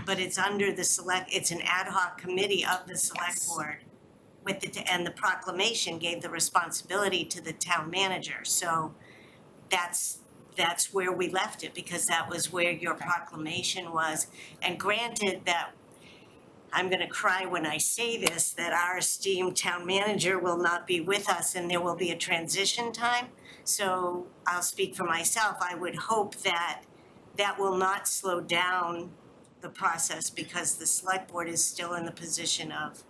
But it's under it's an ad hoc committee of the select board. And the proclamation gave the responsibility to the town manager, so that's where we left it, because that was where your proclamation was. And granted that, I'm gonna cry when I say this, that our esteemed town manager will not be with us and there will be a transition time. So I'll speak for myself, I would hope that that will not slow down the process, because the select board is still in the position of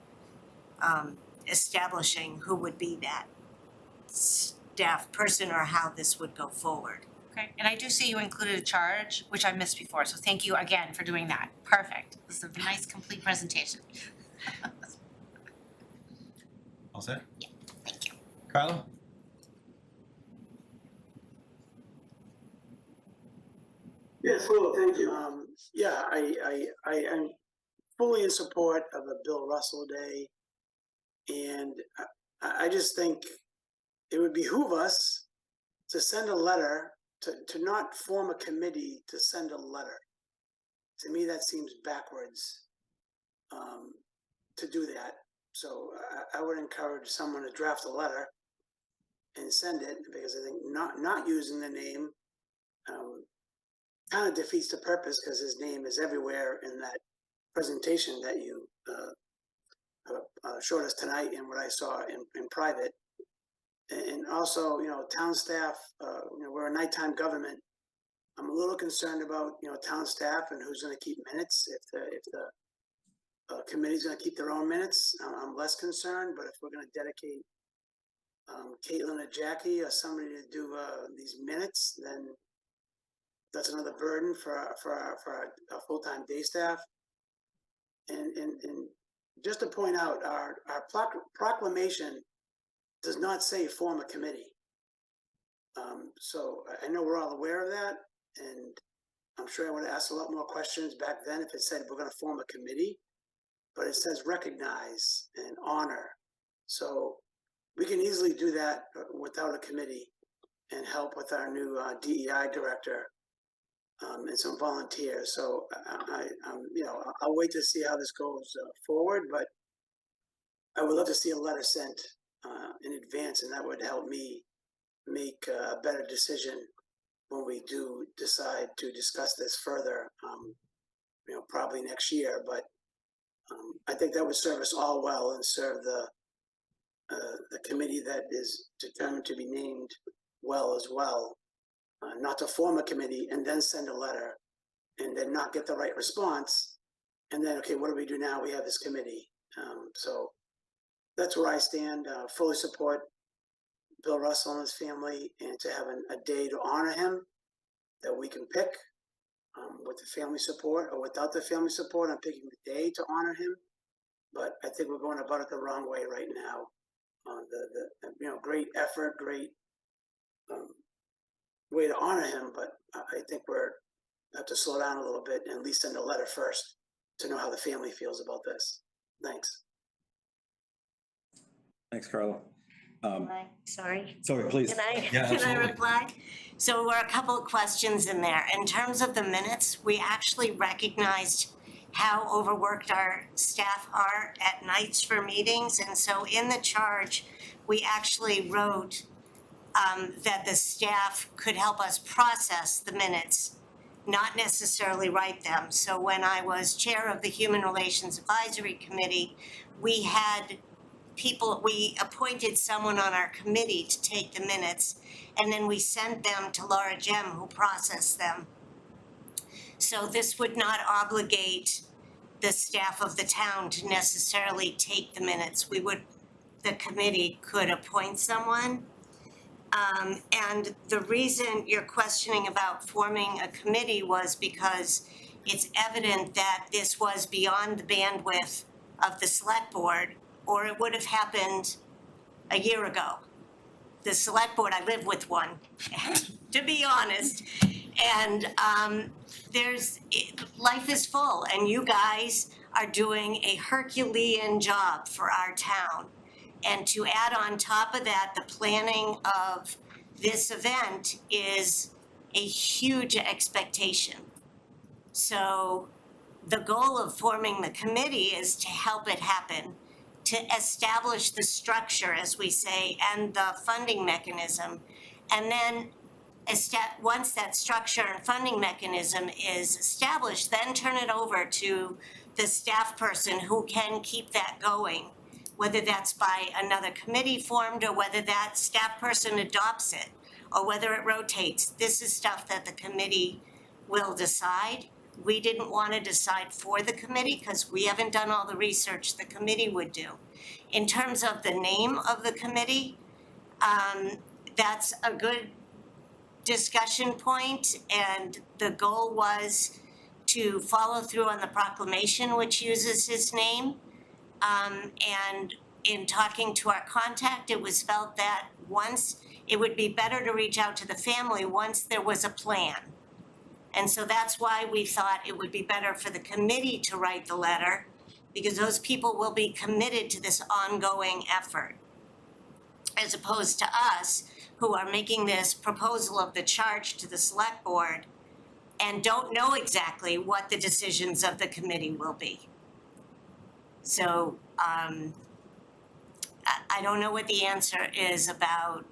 establishing who would be that staff person or how this would go forward. Okay, and I do see you included a charge, which I missed before, so thank you again for doing that. Perfect. This is a nice, complete presentation. All set? Yeah, thank you. Carla? Yes, hello, thank you. Yeah, I'm fully in support of a Bill Russell Day. And I just think it would behoove us to send a letter, to not form a committee, to send a letter. To me, that seems backwards to do that. So I would encourage someone to draft a letter and send it, because I think not using the name kind of defeats the purpose, because his name is everywhere in that presentation that you showed us tonight and what I saw in private. And also, town staff, we're a nighttime government. I'm a little concerned about, town staff and who's going to keep minutes. If the committee's going to keep their own minutes, I'm less concerned. But if we're going to dedicate Caitlin or Jackie or somebody to do these minutes, then that's another burden for our full-time day staff. And just to point out, our proclamation does not say form a committee. So I know we're all aware of that, and I'm sure I would have asked a lot more questions back then if it said we're going to form a committee, but it says recognize and honor. So we can easily do that without a committee. and help with our new DEI director and some volunteers. So I'll wait to see how this goes forward, but I would love to see a letter sent in advance, and that would help me make a better decision when we do decide to discuss this further, probably next year. But I think that would serve us all well and serve the committee that is determined to be named well as well. Not to form a committee and then send a letter and then not get the right response. And then, okay, what do we do now? We have this committee. So that's where I stand. Fully support Bill Russell and his family, and to have a day to honor him that we can pick with the family support or without the family support. I'm picking the day to honor him, but I think we're going about it the wrong way right now. Great effort, great way to honor him, but I think we're have to slow down a little bit and at least send a letter first to know how the family feels about this. Thanks. Thanks, Carlo. Sorry. Sorry, please. Can I absolutely. reply? So there were a couple of questions in there. In terms of the minutes, we actually recognized how overworked our staff are at nights for meetings. And so in the charge, we actually wrote that the staff could help us process the minutes, not necessarily write them. So when I was chair of the Human Relations Advisory Committee, we appointed someone on our committee to take the minutes, and then we sent them to Laura Gem, who processed them. So this would not obligate the staff of the town to necessarily take the minutes. The committee could appoint someone. And the reason you're questioning about forming a committee was because it's evident that this was beyond the bandwidth of the select board, or it would have happened a year ago. The select board, I live with one, to be honest. And life is full, and you guys are doing a Herculean job for our town. And to add on top of that, the planning of this event is a huge expectation. So the goal of forming the committee is to help it happen, to establish the structure, as we say, and the funding mechanism. And then once that structure and funding mechanism is established, then turn it over to the staff person who can keep that going, whether that's by another committee formed or whether that staff person adopts it or whether it rotates. This is stuff that the committee will decide. We didn't want to decide for the committee because we haven't done all the research the committee would do. In terms of the name of the committee, that's a good discussion point, and the goal was to follow through on the proclamation, which uses his name. And in talking to our contact, it was felt that it would be better to reach out to the family once there was a plan. And so that's why we thought it would be better for the committee to write the letter, because those people will be committed to this ongoing effort, as opposed to us, who are making this proposal of the charge to the select board and don't know exactly what the decisions of the committee will be. So I don't know what the answer is about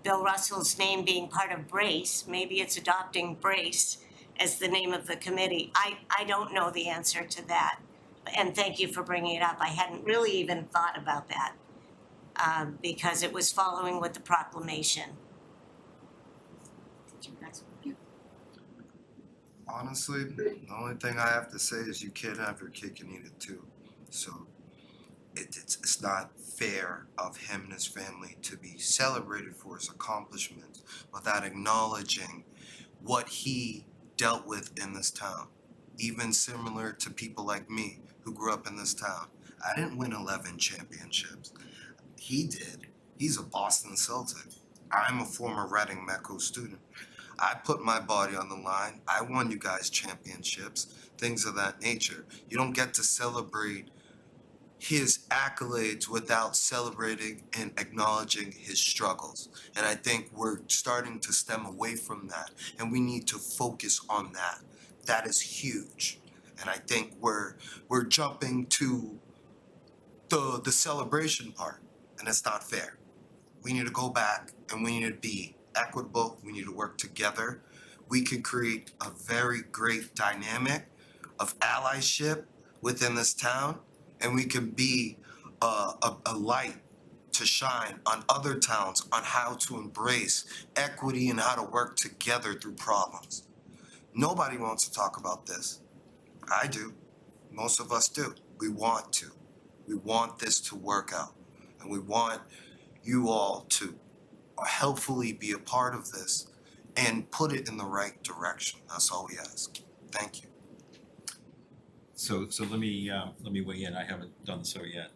Bill Russell's name being part of Brace. Maybe it's adopting Brace as the name of the committee. I don't know the answer to that. And thank you for bringing it up. I hadn't really even thought about that because it was following with the proclamation. Honestly, the only thing I have to say is you can't have your cake and eat it too. So it's not fair of him and his family to be celebrated for his accomplishments without acknowledging what he dealt with in this town. Even similar to people like me who grew up in this town. I didn't win 11 championships. He did. He's a Boston Celtic. I'm a former Reading Metco student. I put my body on the line. I won you guys championships, things of that nature. You don't get to celebrate his accolades without celebrating and acknowledging his struggles. And I think we're starting to stem away from that, and we need to focus on that. That is huge. And I think we're jumping to the celebration part, and it's not fair. We need to go back and we need to be equitable. We need to work together. We can create a very great dynamic of allyship within this town, and we can be a light to shine on other towns on how to embrace equity and how to work together through problems. Nobody wants to talk about this. I do. Most of us do. We want to. We want this to work out, and we want you all to helpfully be a part of this and put it in the right direction. That's all we ask. Thank you. So let me weigh in. I haven't done so yet.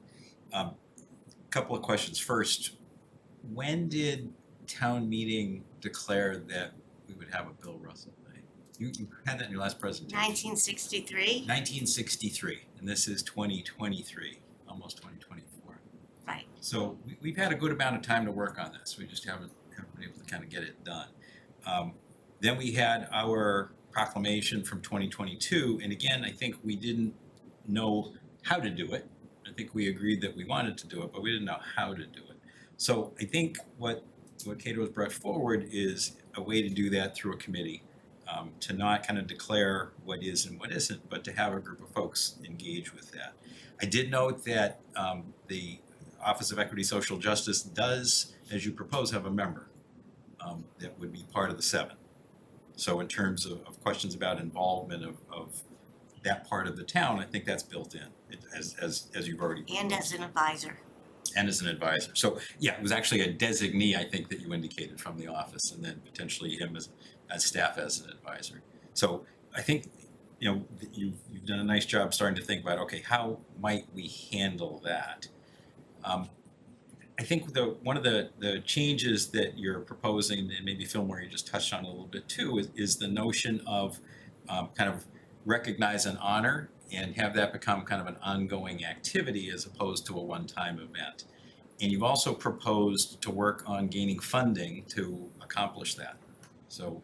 Couple of questions. First, when did town meeting declare that we would have a Bill Russell Day? You had that in your last presentation. 1963. 1963, and this is 2023, almost 2024. Right. So we've had a good amount of time to work on this. We just haven't been able to kind of get it done. Then we had our proclamation from 2022, and again, I think we didn't know how to do it. I think we agreed that we wanted to do it, but we didn't know how to do it. So I think what Cato has brought forward is a way to do that through a committee, to not kind of declare what is and what isn't, but to have a group of folks engage with that. I did note that the Office of Equity Social Justice does, as you propose, have a member that would be part of the 7. So in terms of questions about involvement of that part of the town, I think that's built in, as you've already proposed. And as an advisor. And as an advisor. So yeah, it was actually a designee, I think, that you indicated from the office, and then potentially him as staff as an advisor. So I think, you know, you've done a nice job starting to think about, okay, how might we handle that? I think one of the changes that you're proposing, and maybe Fillmore, you just touched on a little bit too, is the notion of kind of recognize and honor and have that become kind of an ongoing activity as opposed to a one-time event. And you've also proposed to work on gaining funding to accomplish that. So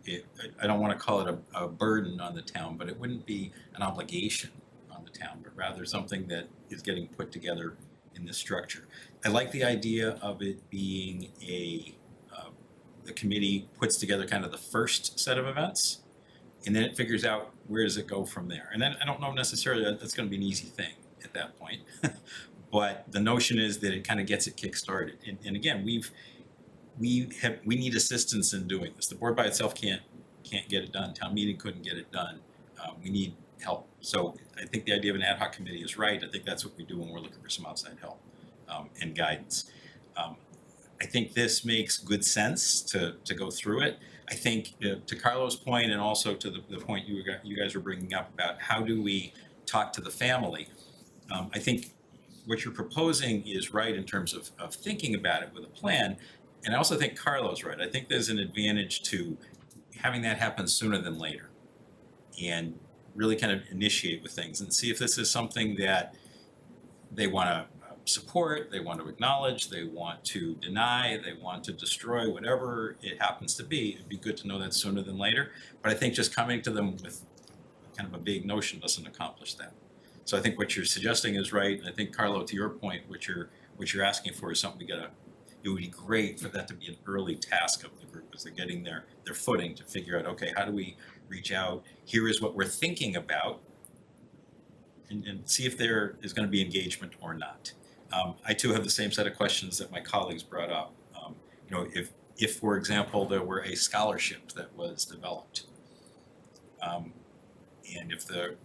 I don't want to call it a burden on the town, but it wouldn't be an obligation on the town, but rather something that is getting put together in this structure. I like the idea of it being the committee puts together kind of the first set of events, and then it figures out where does it go from there. And then I don't know necessarily that that's going to be an easy thing at that point, but the notion is that it kind of gets it kick-started. And again, we need assistance in doing this. The board by itself can't get it done. Town meeting couldn't get it done. We need help. So I think the idea of an ad hoc committee is right. I think that's what we do when we're looking for some outside help and guidance. I think this makes good sense to go through it. I think to Carlo's point, and also to the point you guys were bringing up about how do we talk to the family, I think what you're proposing is right in terms of thinking about it with a plan. And I also think Carlo's right. I think there's an advantage to having that happen sooner than later and really kind of initiate with things and see if this is something that they want to support, they want to acknowledge, they want to deny, they want to destroy, whatever it happens to be. It'd be good to know that sooner than later. But I think just coming to them with kind of a big notion doesn't accomplish that. So I think what you're suggesting is right. And I think, Carlo, to your point, what you're asking for is something it would be great for that to be an early task of the group as they're getting their footing to figure out, okay, how do we reach out? Here is what we're thinking about, and see if there is going to be engagement or not. I too have the same set of questions that my colleagues brought up. You know, if for example there were a scholarship that was developed, and if the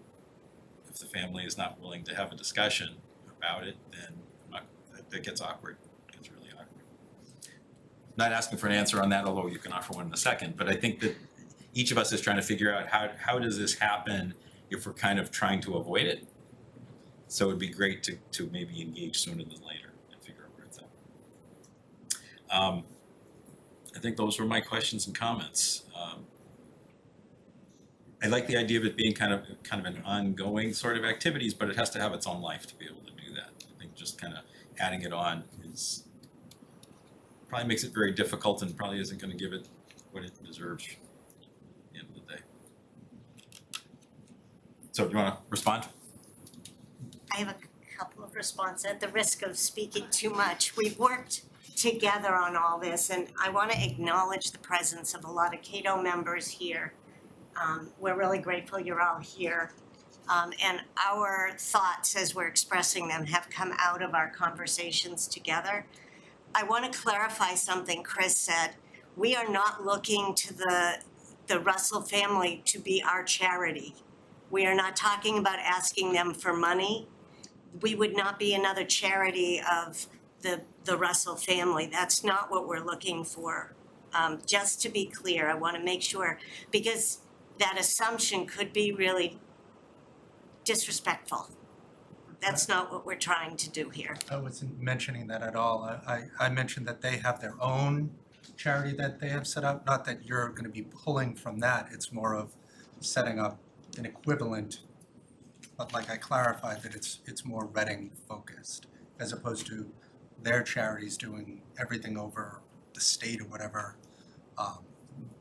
family is not willing to have a discussion about it, then it gets awkward. It gets really awkward. Not asking for an answer on that, although you can offer one in a second. But I think that each of us is trying to figure out how does this happen if we're kind of trying to avoid it. So it'd be great to maybe engage sooner than later and figure out where it's at. I think those were my questions and comments. I like the idea of it being kind of an ongoing sort of activities, but it has to have its own life to be able to do that. I think just kind of adding it on is probably makes it very difficult and probably isn't going to give it what it deserves at the end of the day. So do you want to respond? I have a couple of responses at the risk of speaking too much. We've worked together on all this, and I want to acknowledge the presence of a lot of Cato members here. We're really grateful you're all here. And our thoughts as we're expressing them have come out of our conversations together. I want to clarify something Chris said. We are not looking to the Russell family to be our charity. We are not talking about asking them for money. We would not be another charity of the Russell family. That's not what we're looking for. Just to be clear, I want to make sure, because that assumption could be really disrespectful. That's not what we're trying to do here. I wasn't mentioning that at all. I mentioned that they have their own charity that they have set up, not that you're going to be pulling from that. It's more of setting up an equivalent, but like I clarified that it's more Reading focused as opposed to their charities doing everything over the state or whatever.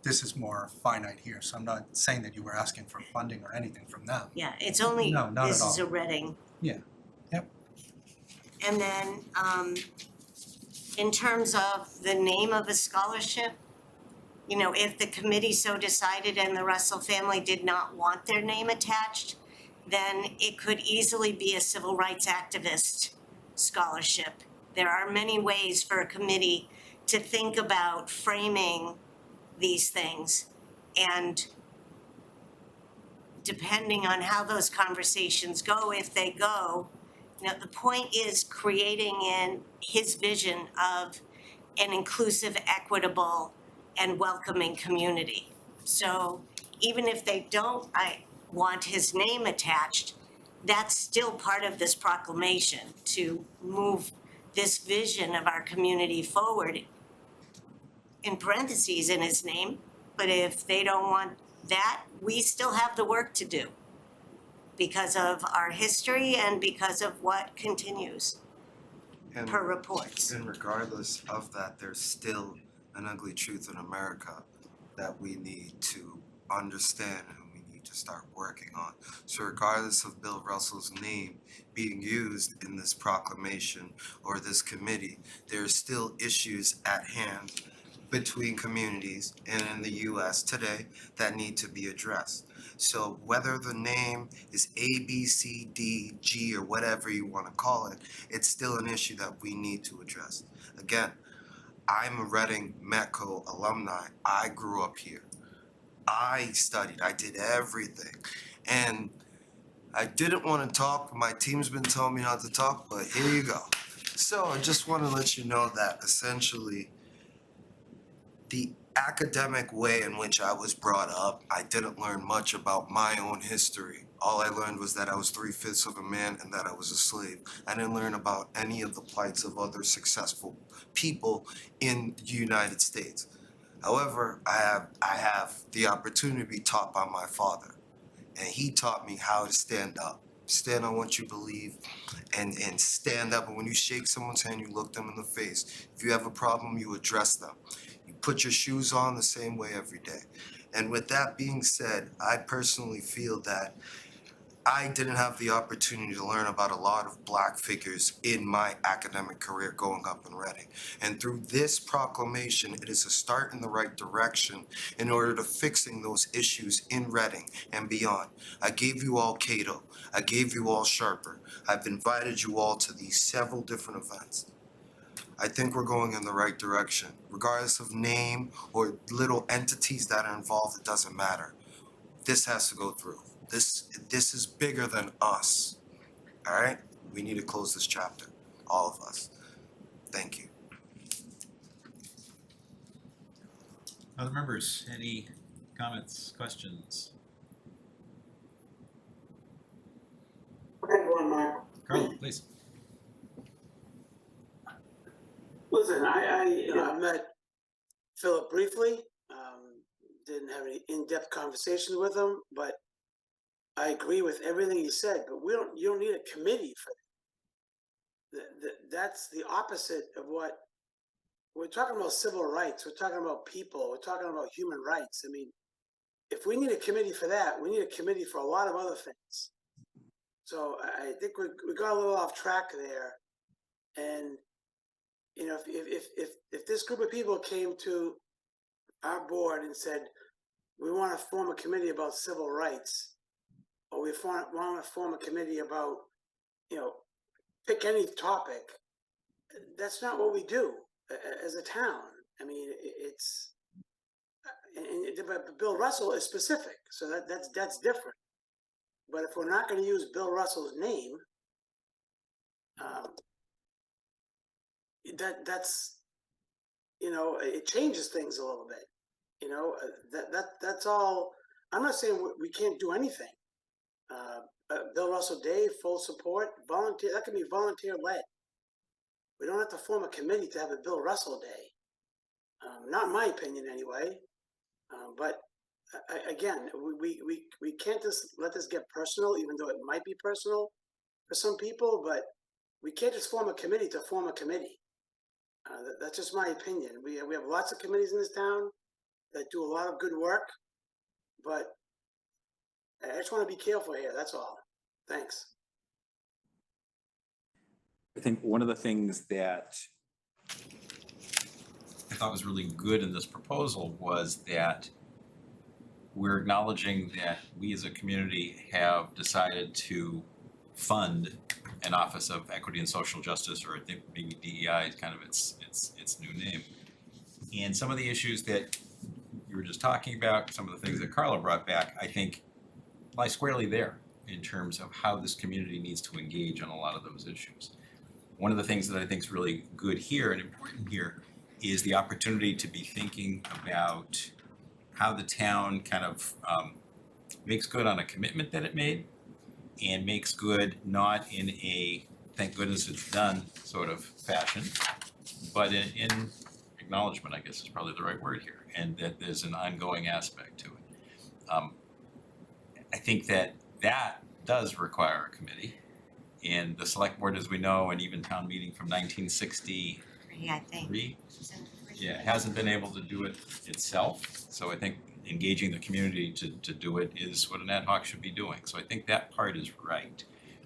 This is more finite here, so I'm not saying that you were asking for funding or anything from them. Yeah, it's only, No, not this at is a all. Reading. Yeah, yep. And then, in terms of the name of a scholarship, you know, if the committee so decided and the Russell family did not want their name attached, then it could easily be a civil rights activist scholarship. There are many ways for a committee to think about framing these things, and depending on how those conversations go, if they go, you know, the point is creating in his vision of an inclusive, equitable, and welcoming community. So even if they don't want his name attached, that's still part of this proclamation to move this vision of our community forward, in parentheses in his name. But if they don't want that, we still have the work to do because of our history and because of what continues And- per reports. And regardless of that, there's still an ugly truth in America that we need to understand and we need to start working on. So regardless of Bill Russell's name being used in this proclamation or this committee, there are still issues at hand between communities and in the US today that need to be addressed. So whether the name is A, B, C, D, G, or whatever you want to call it, it's still an issue that we need to address. Again, I'm a Reading Metco alumni. I grew up here. I studied, I did everything. And I didn't want to talk, my team's been telling me not to talk, but here you go. So I just want to let you know that essentially the academic way in which I was brought up, I didn't learn much about my own history. All I learned was that I was 3/5 of a man and that I was a slave. I didn't learn about any of the plights of other successful people in the United States. However, I have the opportunity to be taught by my father. And he taught me how to stand up. Stand on what you believe and stand up. And when you shake someone's hand, you look them in the face. If you have a problem, you address them. You put your shoes on the same way every day. And with that being said, I personally feel that I didn't have the opportunity to learn about a lot of Black figures in my academic career growing up in Reading. And through this proclamation, it is a start in the right direction in order to fixing those issues in Reading and beyond. I gave you all Cato. I gave you all Sharper. I've invited you all to these several different events. I think we're going in the right direction. Regardless of name or little entities that are involved, it doesn't matter. This has to go through. This is bigger than us, all right? We need to close this chapter, all of us. Thank you. Other members, any comments, questions? I have one, Mark. Carl, please. Listen, I met Philip briefly, didn't have any in-depth conversations with him, but I agree with everything he said, but you don't need a committee for that. that's the opposite of what we're talking about. Civil rights, we're talking about people, we're talking about human rights. I mean, if we need a committee for that, we need a committee for a lot of other things. So I think we got a little off track there. And you know, if this group of people came to our board and said, we want to form a committee about civil rights, or we want to form a committee about, you know, pick any topic, that's not what we do as a town. I mean, but Bill Russell is specific, so that's different. But if we're not going to use Bill Russell's name, that's, you know, it changes things a little bit. You know, that's all. I'm not saying we can't do anything. Bill Russell Day, full support, volunteer. That can be volunteer led. We don't have to form a committee to have a Bill Russell Day. Not in my opinion, anyway. But again, we can't just let this get personal, even though it might be personal for some people. But we can't just form a committee to form a committee. That's just my opinion. We have lots of committees in this town that do a lot of good work, but I just want to be careful here. That's all. Thanks. I think one of the things that I thought was really good in this proposal was that we're acknowledging that we as a community have decided to fund an Office of Equity and Social Justice, or I think maybe DEI is kind of its new name. And some of the issues that you were just talking about, some of the things that Carla brought back, I think lie squarely there in terms of how this community needs to engage on a lot of those issues. One of the things that I think is really good here and important here is the opportunity to be thinking about how the town kind of makes good on a commitment that it made, and makes good not in a thank goodness it's done sort of fashion, but in acknowledgement, I guess is probably the right word here, and that there's an ongoing aspect to it. I think that does require a committee, and the select board, as we know, and even town meeting from 1963, I think. hasn't been able to do it itself. So I think engaging the community to do it is what an ad hoc should be doing. So I think that part is right.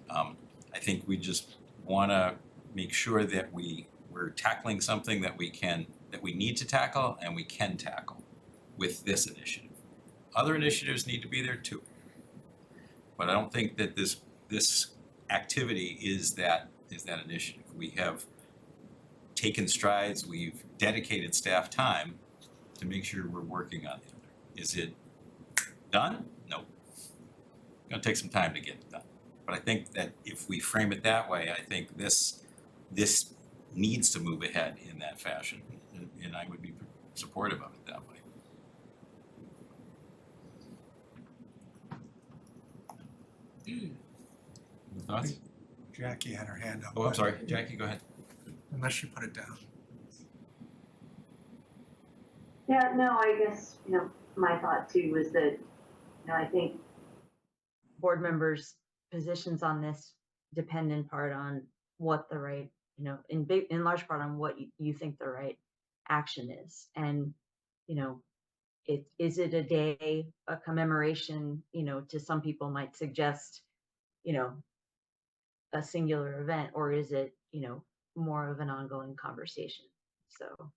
I think we just want to make sure that we're tackling something that we need to tackle and we can tackle with this initiative. Other initiatives need to be there too. But I don't think that this activity is that initiative. We have taken strides, we've dedicated staff time to make sure we're working on it. Is it done? No. It's gonna take some time to get it done. But I think that if we frame it that way, I think this needs to move ahead in that fashion, and I would be supportive of it that way. Thoughts? Jackie had her hand up. Oh, I'm sorry, Jackie, go ahead. Unless you put it down. Yeah, no, I guess, my thought too was that, I think board members' positions on this depend in part on what the right, in large part on what you think the right action is. And, is it a day, a commemoration, to some people might suggest, a singular event, or is it, more of an ongoing conversation? So,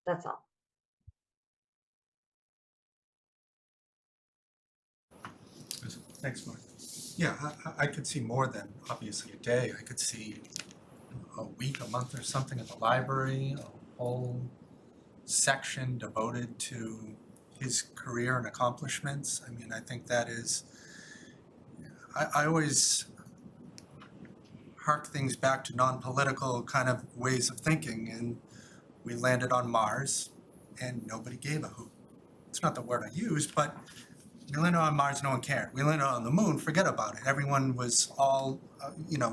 that's all. Thanks, Mark. Yeah, I could see more than obviously a day. I could see a week, a month or something at the library, a whole section devoted to his career and accomplishments. I mean, I think that is, I always hark things back to non-political kind of ways of thinking, and we landed on Mars and nobody gave a hoot. It's not the word I used, but we landed on Mars, no one cared. We landed on the moon, forget about it. Everyone was all,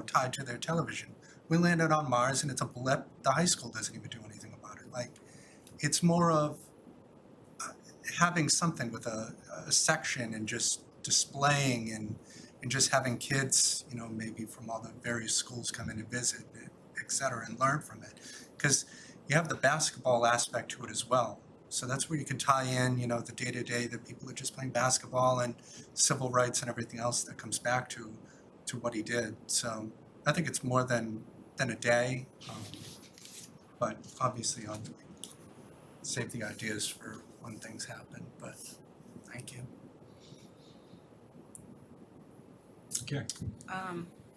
tied to their television. We landed on Mars and it's a blip. The high school doesn't even do anything about it. Like, it's more of having something with a section and just displaying and, and just having kids, you know, maybe from all the various schools come in and visit, et cetera, and learn from it. Because you have the basketball aspect to it as well. So that's where you can tie in, you know, the day-to-day that people are just playing basketball and civil rights and everything else that comes back to what he did. So I think it's more than a day, but obviously I'll save the ideas for when things happen, but thank you. Okay.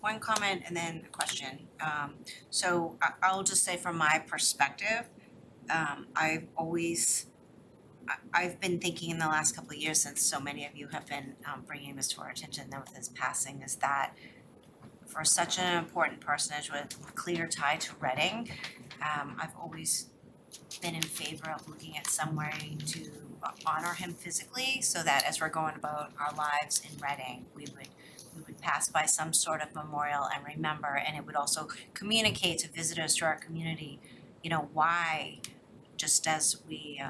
One comment and then a question. So I'll just say from my perspective, I've been thinking in the last couple of years, since so many of you have been bringing this to our attention now with his passing, is that for such an important personage with a clear tie to Reading, I've always been in favor of looking at some way to honor him physically, so that as we're going about our lives in Reading, we would pass by some sort of memorial and remember, and it would also communicate to visitors to our community, you know, why, just as we,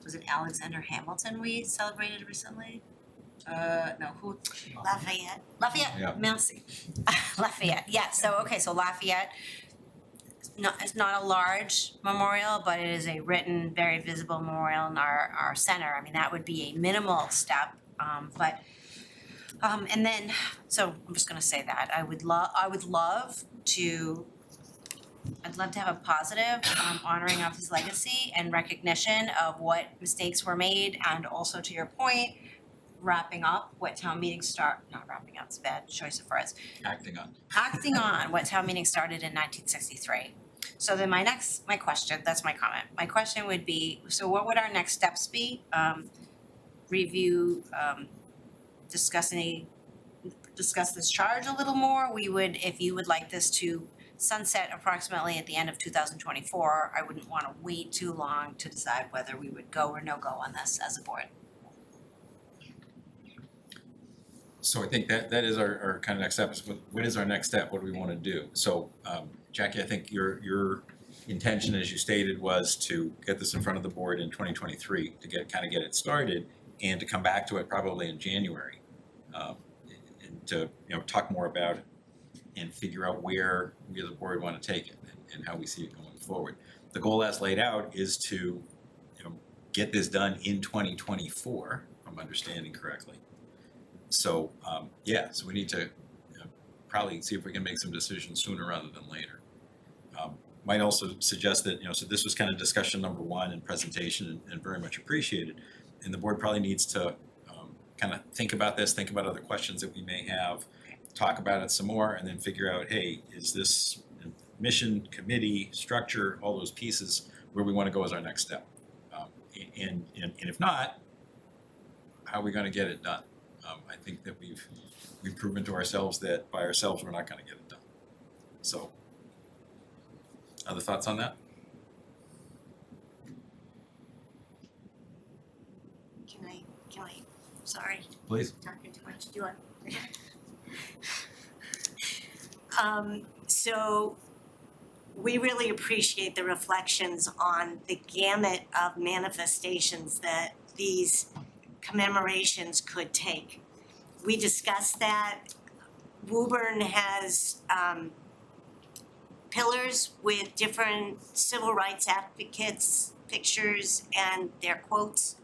was it Alexander Hamilton we celebrated recently? No, who? Lafayette. Lafayette, Yeah. merci. Lafayette, yeah, so Lafayette, it's not a large memorial, but it is a written, very visible memorial in our center. I mean, that would be a minimal step, and then, so I'm just gonna say that, I'd love to have a positive honoring of his legacy and recognition of what mistakes were made, and also, to your point, wrapping up what town meeting not wrapping up, it's a bad choice of words. Acting on. Acting on what town meeting started in 1963. So then my question, that's my comment. My question would be, so what would our next steps be? Review, discuss this charge a little more. We would, if you would like this to sunset approximately at the end of 2024, I wouldn't want to wait too long to decide whether we would go or no go on this as a board. So I think that is our kind of next step. What is our next step? What do we want to do? So Jackie, I think your intention, as you stated, was to get this in front of the board in 2023 to get it started, and to come back to it probably in January, and to talk more about it and figure out where we as a board want to take it and how we see it going forward. The goal as laid out is to get this done in 2024, if I'm understanding correctly. So so we need to probably see if we can make some decisions sooner rather than later. Might also suggest that, so this was kind of discussion number one and presentation, and very much appreciated. And the board probably needs to kind of think about this, think about other questions that we may have, talk about it some more, and then figure out, hey, is this mission, committee, structure, all those pieces where we want to go as our next step? And if not, how are we going to get it done? I think that we've proven to ourselves that by ourselves we're not going to get it done. So, other thoughts on that? Can I, sorry. Please. Talking too much, do I? So we really appreciate the reflections on the gamut of manifestations that these commemorations could take. We discussed that. Woburn has pillars with different civil rights advocates' pictures and their quotes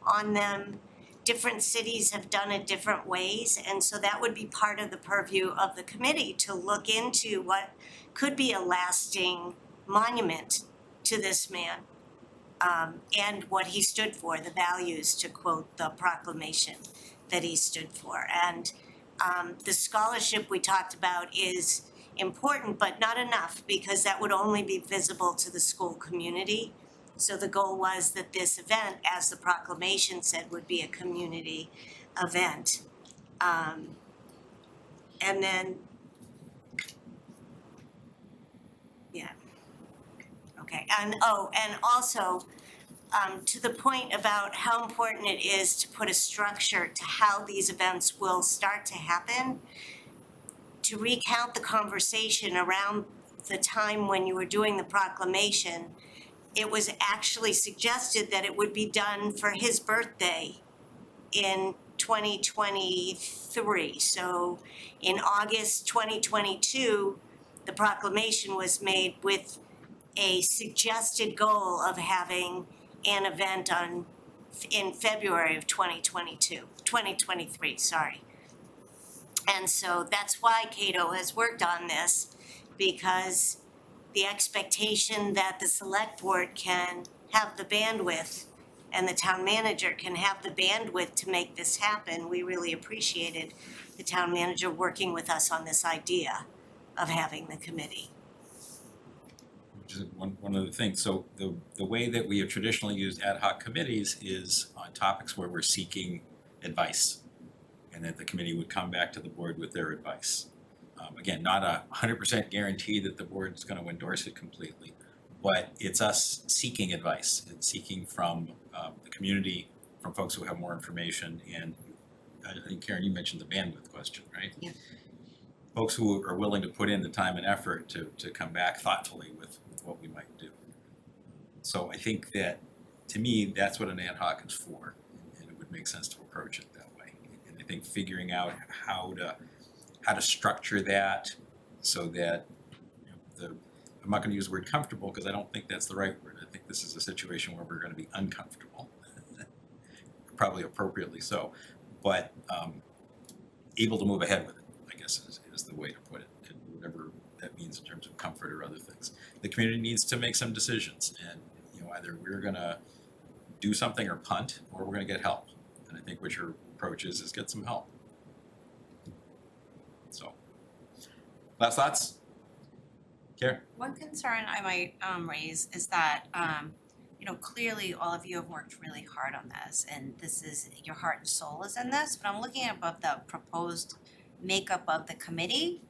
on them. Different cities have done it different ways, and so that would be part of the purview of the committee to look into what could be a lasting monument to this man, and what he stood for, the values, to quote the proclamation that he stood for. And the scholarship we talked about is important, but not enough, because that would only be visible to the school community. So the goal was that this event, as the proclamation said, would be a community event. And then, yeah, okay, and also, to the point about how important it is to put a structure to how these events will start to happen, to recount the conversation around the time when you were doing the proclamation, it was actually suggested that it would be done for his birthday in 2023. So in August 2022, the proclamation was made with a suggested goal of having an event in February of 2023, sorry. And so that's why Cato has worked on this, because the expectation that the select board can have the bandwidth and the town manager can have the bandwidth to make this happen. We really appreciated the town manager working with us on this idea of having the committee. Which is one of the things. So the way that we have traditionally used ad hoc committees is on topics where we're seeking advice, and that the committee would come back to the board with their advice. Again, not 100% guarantee that the board is going to endorse it completely, but it's us seeking advice and seeking from the community, from folks who have more information. And I think, Karen, you mentioned the bandwidth question, right? Yeah. Folks who are willing to put in the time and effort to come back thoughtfully with what we might do. So I think that, to me, that's what an ad hoc is for, and it would make sense to approach it that way. And I think figuring out how to structure that so that, I'm not going to use the word comfortable because I don't think that's the right word. I think this is a situation where we're going to be uncomfortable, probably appropriately so, but able to move ahead with it, I guess is the way to put it, and whatever that means in terms of comfort or other things. The community needs to make some decisions, and either we're going to do something or punt, or we're going to get help. And I think what your approach is get some help. So, last thoughts? Karen? One concern I might raise is that clearly all of you have worked really hard on this, and this is your heart and soul is in this, but I'm looking above the proposed makeup of the committee,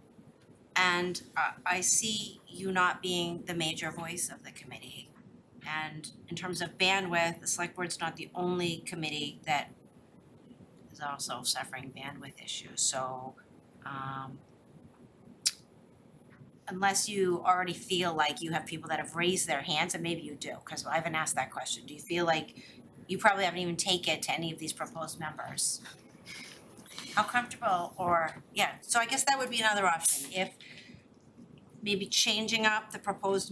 and I see you not being the major voice of the committee. And in terms of bandwidth, the select board's not the only committee that is also suffering bandwidth issues, so unless you already feel like you have people that have raised their hands, and maybe you do, because I haven't asked that question. Do you feel like you probably haven't even taken it to any of these proposed members? How comfortable, so I guess that would be another option. If maybe changing up the proposed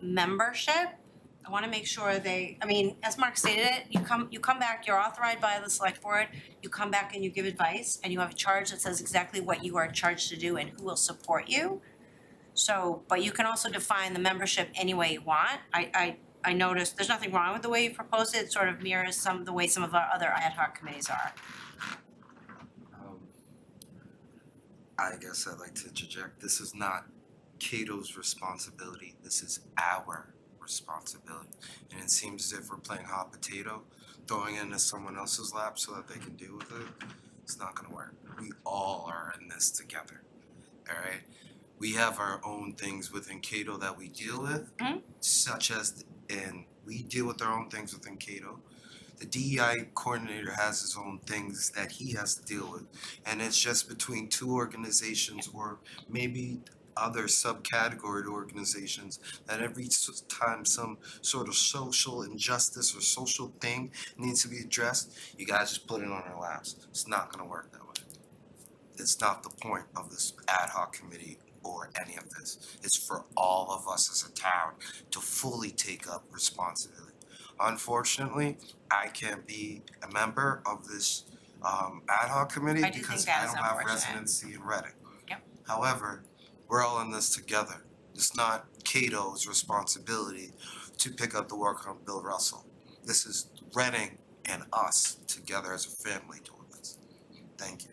membership, I want to make sure as Mark stated it, you come back, you're authorized by the select board, you come back and you give advice, and you have a charge that says exactly what you are charged to do and who will support you. So, but you can also define the membership any way you want. I noticed there's nothing wrong with the way you proposed it. It sort of mirrors the way some of our other ad hoc committees are. I guess I'd like to interject. This is not Cato's responsibility. This is our responsibility. And it seems as if we're playing hot potato, throwing it into someone else's lap so that they can deal with it. It's not gonna work. We all are in this together, all right? We have our own things within Cato that we deal with, such as, and we deal with our own things within Cato. The DEI coordinator has his own things that he has to deal with. And it's just between two organizations or maybe other subcategory organizations that every time some sort of social injustice or social thing needs to be addressed, you guys just put it on our laps. It's not gonna work that way. It's not the point of this ad hoc committee or any of this. It's for all of us as a town to fully take up responsibility. Unfortunately, I can't be a member of this ad hoc committee because I don't have residency in Reading. Yep. However, we're all in this together. It's not Cato's responsibility to pick up the work on Bill Russell. This is Reading and us together as a family doing this. Thank you.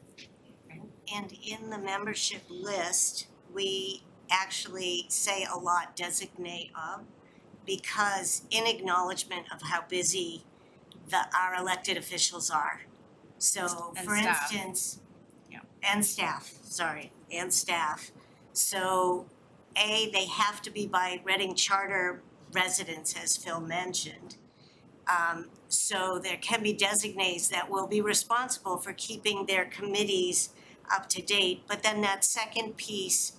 And in the membership list, we actually say a lot designate of, because in acknowledgement of how busy our elected officials are. So And for staff. instance, and staff. So they have to be by Reading Charter residents, as Phil mentioned. So there can be designates that will be responsible for keeping their committees up to date. But then that second piece,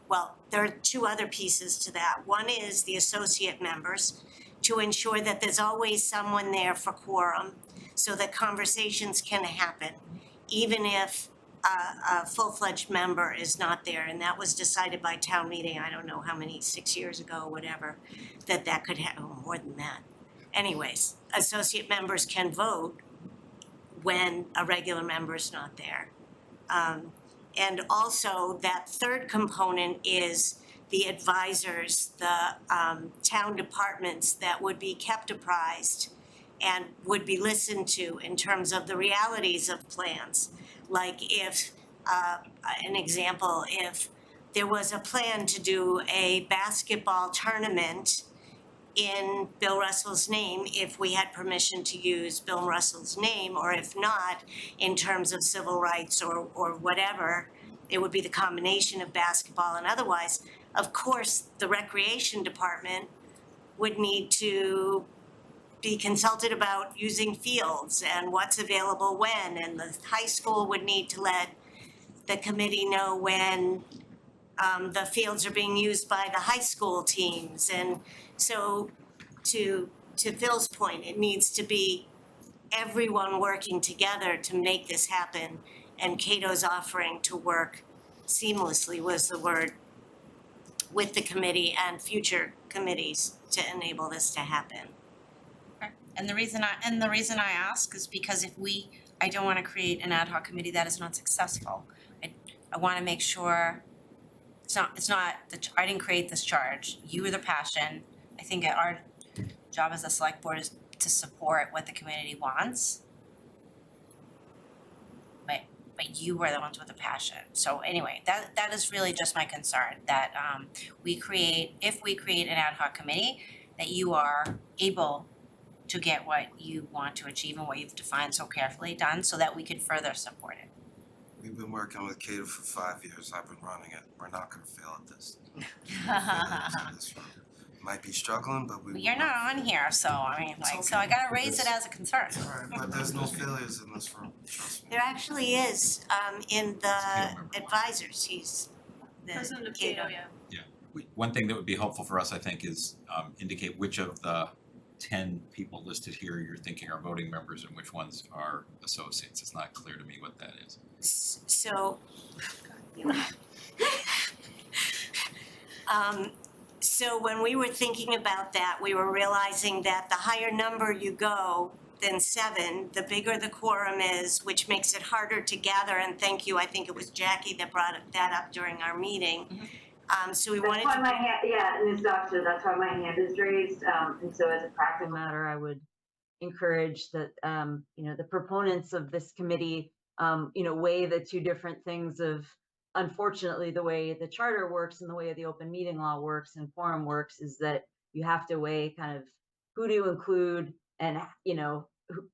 well, there are two other pieces to that. One is the associate members, to ensure that there's always someone there for quorum. so that conversations can happen, even if a full-fledged member is not there. And that was decided by town meeting, I don't know how many, 6 years ago, whatever, that could happen, more than that. Anyways, associate members can vote when a regular member is not there. And also, that third component is the advisors, the town departments that would be kept apprised and would be listened to in terms of the realities of plans. Like if, an example, if there was a plan to do a basketball tournament in Bill Russell's name, if we had permission to use Bill Russell's name, or if not, in terms of civil rights or whatever, it would be the combination of basketball and otherwise. Of course, the recreation department would need to be consulted about using fields and what's available when, and the high school would need to let the committee know when the fields are being used by the high school teams. And so to Phil's point, it needs to be everyone working together to make this happen. And Cato's offering to work seamlessly was the word with the committee and future committees to enable this to happen. And the reason I ask is because I don't wanna create an ad hoc committee that is not successful. I wanna make sure I didn't create this charge, you were the passion. I think our job as a select board is to support what the community wants. But you were the ones with the passion. So anyway, that is really just my concern, that if we create an ad hoc committee, that you are able to get what you want to achieve and what you've defined so carefully done, so that we can further support it. We've been working with Cato for 5 years. I've been running it. We're not gonna fail at this. Might be struggling, but we. You're not on here, so I mean, so I gotta raise it as a concern. Alright, but there's no failures in this room, trust me. There actually is, in the advisors, he's the President of Cato. Cato, yeah. One thing that would be helpful for us, I think, is indicate which of the 10 people listed here you're thinking are voting members and which ones are associates. It's not clear to me what that is. So, so when we were thinking about that, we were realizing that the higher number you go than 7, the bigger the quorum is, which makes it harder to gather. And thank you, I think it was Jackie that brought that up during our meeting. So we wanted to. That's why my hand, yeah, Ms. Doctor, that's why my hand is raised. And so as a practical matter, I would encourage that, the proponents of this committee, weigh the two different things of, unfortunately, the way the charter works and the way the open meeting law works and quorum works is that you have to weigh kind of who to include and,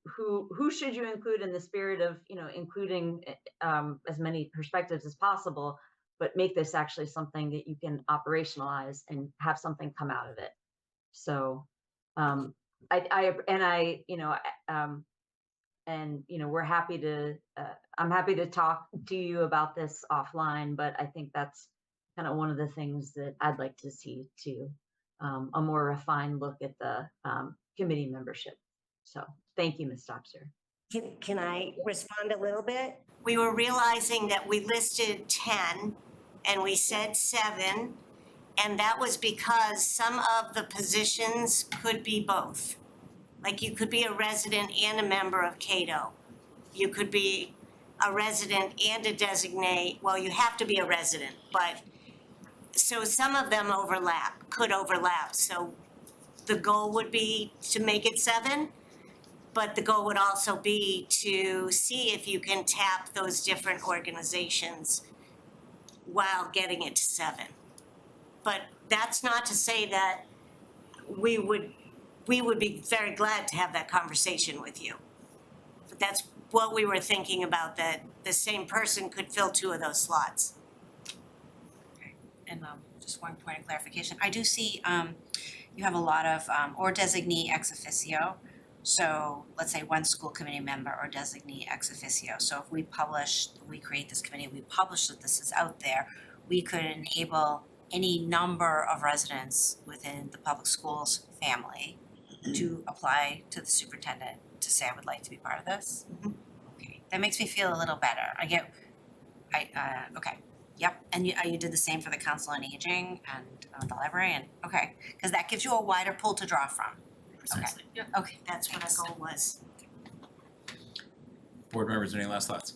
who should you include in the spirit of, including as many perspectives as possible, but make this actually something that you can operationalize and have something come out of it. So, we're happy to, I'm happy to talk to you about this offline, but I think that's kind of one of the things that I'd like to see too, a more refined look at the committee membership. So thank you, Ms. Doxer. Can I respond a little bit? We were realizing that we listed 10 and we said 7, and that was because some of the positions could be both. Like you could be a resident and a member of Cato. You could be a resident and a designate. Well, you have to be a resident, but so some of them could overlap. So the goal would be to make it 7, but the goal would also be to see if you can tap those different organizations while getting it to 7. But that's not to say that we would be very glad to have that conversation with you. But that's what we were thinking about, that the same person could fill 2 of those slots. And just one point of clarification, I do see you have a lot of or designee ex officio. So let's say one school committee member or designee ex officio. So if we create this committee, we publish that this is out there, we could enable any number of residents within the public schools family to apply to the superintendent to say I would like to be part of this? Okay, that makes me feel a little better. Okay, yep, and you did the same for the Council on Aging and the library and, okay, because that gives you a wider pool to draw from. Precisely, yeah. Okay, That's what our goal was. Board members, any last thoughts?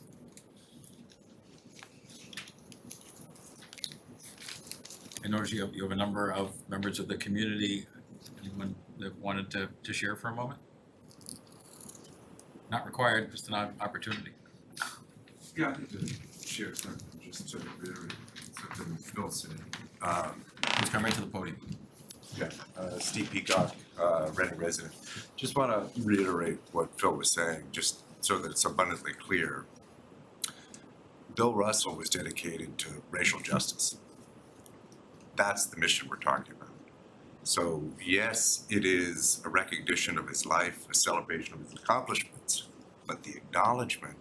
I notice you have a number of members of the community. Anyone that wanted to share for a moment? Not required, just an opportunity. Yeah, I think to share something, just to reiterate something Phil said. Please come right to the podium. Yeah, Steve Peacock, Reading resident. Just want to reiterate what Phil was saying, just so that it's abundantly clear. Bill Russell was dedicated to racial justice. That's the mission we're talking about. So yes, it is a recognition of his life, a celebration of his accomplishments, but the acknowledgement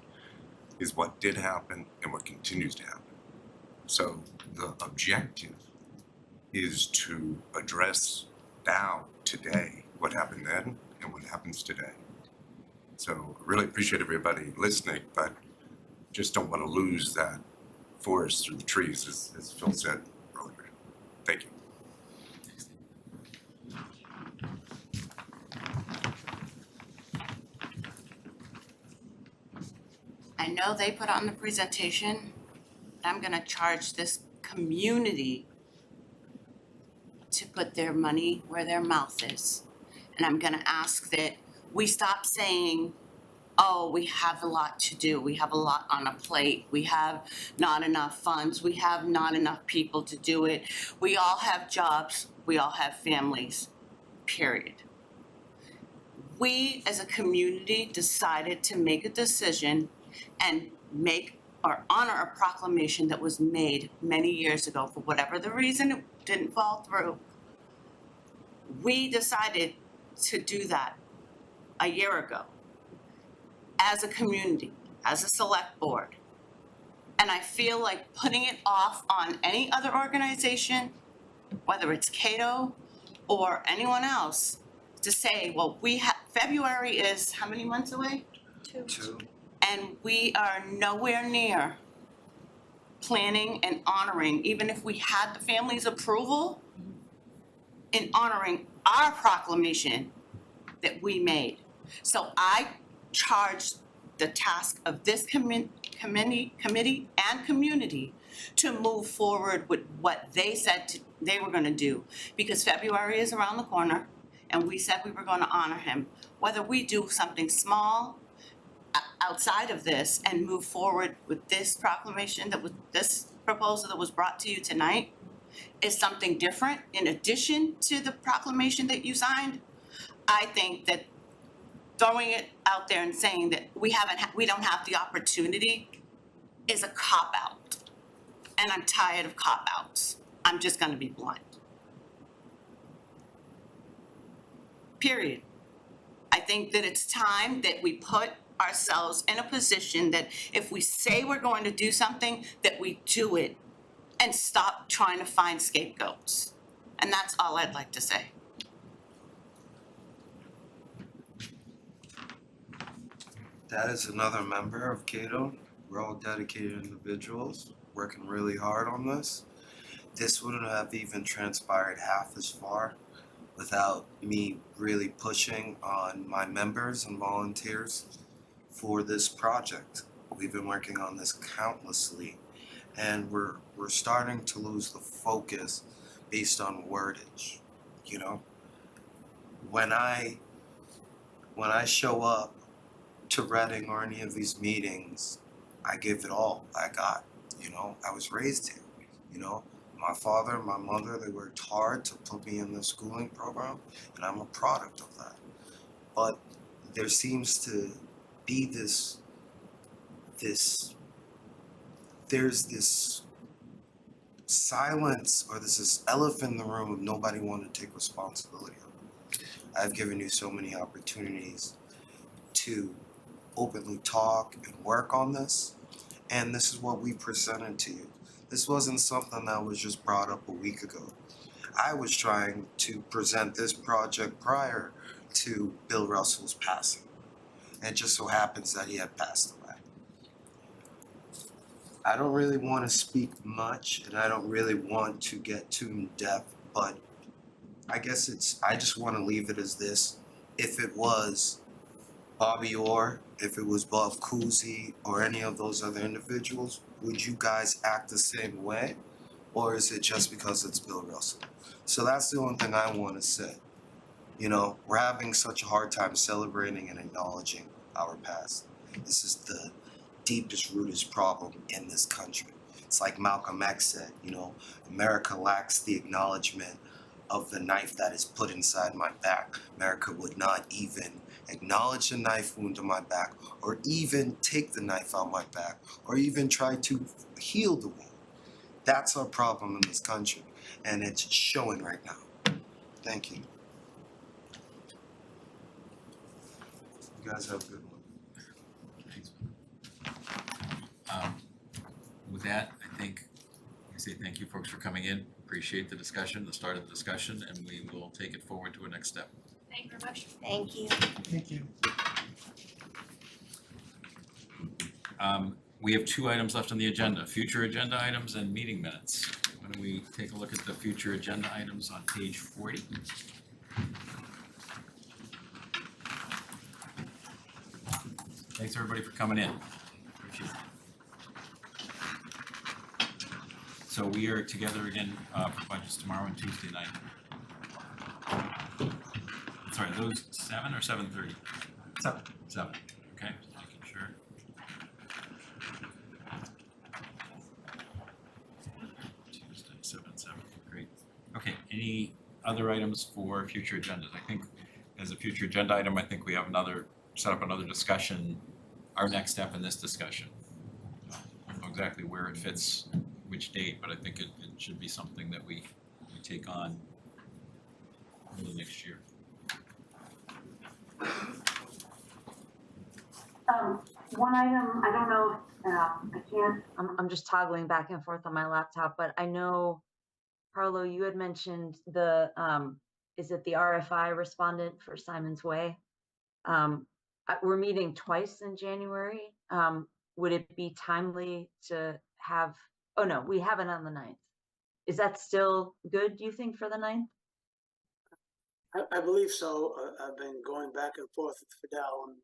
is what did happen and what continues to happen. So the objective is to address now, today, what happened then and what happens today. So I really appreciate everybody listening, but just don't want to lose that forest through the trees, as Phil said earlier. Thank you. I know they put on the presentation, but I'm gonna charge this community to put their money where their mouth is. And I'm gonna ask that we stop saying, oh, we have a lot to do, we have a lot on a plate, we have not enough funds, we have not enough people to do it. We all have jobs, we all have families, period. We as a community decided to make a decision and make or honor a proclamation that was made many years ago. For whatever the reason, it didn't fall through. We decided to do that a year ago as a community, as a select board. And I feel like putting it off on any other organization, whether it's Cato or anyone else, to say, well, February is how many months away? 2. And we are nowhere near planning and honoring, even if we had the family's approval, in honoring our proclamation that we made. So I charge the task of this committee and community to move forward with what they said they were gonna do. Because February is around the corner, and we said we were gonna honor him. Whether we do something small outside of this and move forward with this proclamation this proposal that was brought to you tonight is something different in addition to the proclamation that you signed. I think that throwing it out there and saying that we don't have the opportunity is a cop-out. And I'm tired of cop-outs. I'm just gonna be blunt. Period. I think that it's time that we put ourselves in a position that if we say we're going to do something, that we do it and stop trying to find scapegoats. And that's all I'd like to say. That is another member of Cato. We're all dedicated individuals working really hard on this. This wouldn't have even transpired half as far without me really pushing on my members and volunteers for this project. We've been working on this countlessly, and we're starting to lose the focus based on wordage, you know? When I show up to Reading or any of these meetings, I give it all I got, you know? I was raised here, you know? My father, my mother, they worked hard to put me in the schooling program, and I'm a product of that. But there seems to be there's this silence, or there's this elephant in the room of nobody wanting to take responsibility of it. I've given you so many opportunities to openly talk and work on this, and this is what we presented to you. This wasn't something that was just brought up a week ago. I was trying to present this project prior to Bill Russell's passing. And it just so happens that he had passed away. I don't really want to speak much, and I don't really want to get too in depth, but I guess I just want to leave it as this. If it was Bobby Orr, if it was Bob Cousy, or any of those other individuals, would you guys act the same way? Or is it just because it's Bill Russell? So that's the only thing I want to say. You know, we're having such a hard time celebrating and acknowledging our past. This is the deepest rooted problem in this country. It's like Malcolm X said, you know, America lacks the acknowledgement of the knife that is put inside my back. America would not even acknowledge the knife wound on my back, or even take the knife out my back, or even try to heal the wound. That's our problem in this country, and it's showing right now. Thank you. You guys have a good one. Thanks. With that, I think I say thank you folks for coming in. Appreciate the discussion, the start of the discussion, and we will take it forward to a next step. Thank you very much. Thank you. Thank you. We have 2 items left on the agenda, future agenda items and meeting minutes. Why don't we take a look at the future agenda items on page 40? Thanks everybody for coming in. Appreciate it. So we are together again for budgets tomorrow and Tuesday night. Sorry, those 7 or 7:30? 7. 7, okay, just making sure. Tuesday, 7, great. Okay, any other items for future agendas? I think as a future agenda item, I think we have set up another discussion, our next step in this discussion. I don't know exactly where it fits, which date, but I think it should be something that we take on early next year. One item, I don't know, I can't, I'm just toggling back and forth on my laptop, but I know, Carlo, you had mentioned the, is it the RFI respondent for Simon's Way? We're meeting twice in January. Would it be timely to have, oh no, we have it on the 9th. Is that still good, do you think, for the 9th? I believe so. I've been going back and forth with Fidel and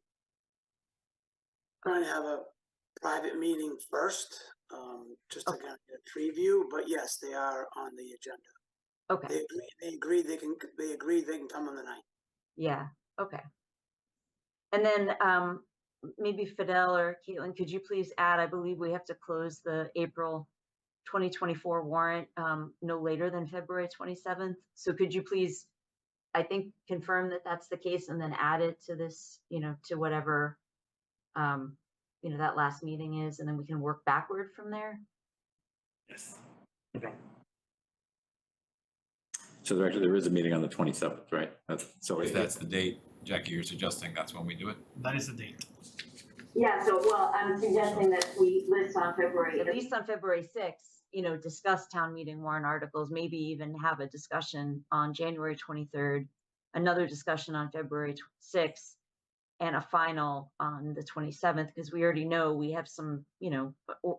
trying to have a private meeting first, just to kind of get a preview, but yes, they are on the agenda. Okay. They agree they can come on the 9th. Yeah, okay. And then maybe Fidel or Caitlin, could you please add, I believe we have to close the April 2024 warrant no later than February 27th. So could you please, I think, confirm that that's the case and then add it to this, to whatever, that last meeting is, and then we can work backward from there? Yes. No problem. So there is a meeting on the 27th, right? If that's the date, Jackie, you're suggesting that's when we do it? That is the date. Yeah, so, well, I'm suggesting that we list on February. At least on February 6th, discuss town meeting warrant articles, maybe even have a discussion on January 23rd, another discussion on February 6th, and a final on the 27th, because we already know we have some,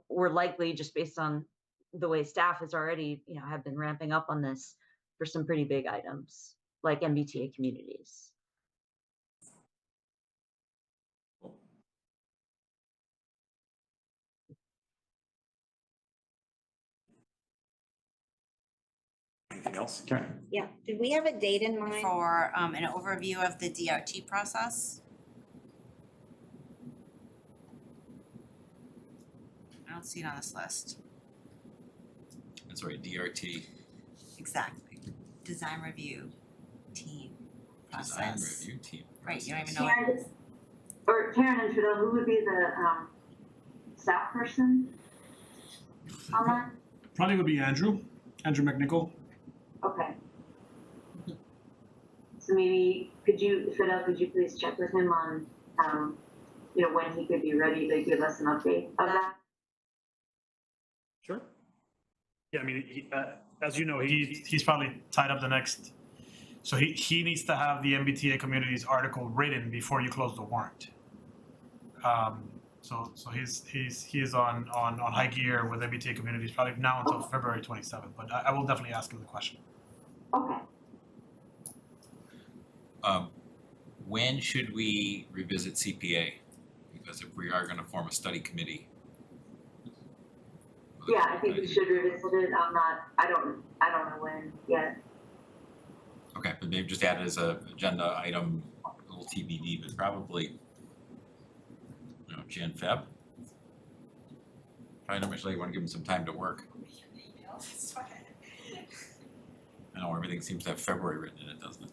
we're likely, just based on the way staff is already, have been ramping up on this for some pretty big items, like MBTA communities. Anything else, Karen? Yeah, did we have a date in mind? For an overview of the DRT process. I don't see it on this list. That's right, DRT. Exactly. Design review team process. Design review team. Right, you don't even know. Karen and Fidel, who would be the staff person on that? Probably would be Andrew McNichol. Okay. So maybe, Fidel, could you please check with him on, when he could be ready to give us an update of that? Sure. Yeah, I mean, as you know, He's probably tied up the next, so he needs to have the MBTA Communities article written before you close the warrant. So he is on high gear with MBTA Communities probably now until February 27th, but I will definitely ask him the question. Okay. When should we revisit CPA? Because if we are gonna form a study committee. Yeah, I think we should revisit it. I don't know when yet. Okay, but maybe just add it as a agenda item, a little TBD, but probably, you know, Jan, Feb. Probably not much later, you wanna give them some time to work. I know everything seems to have February written in it, doesn't it?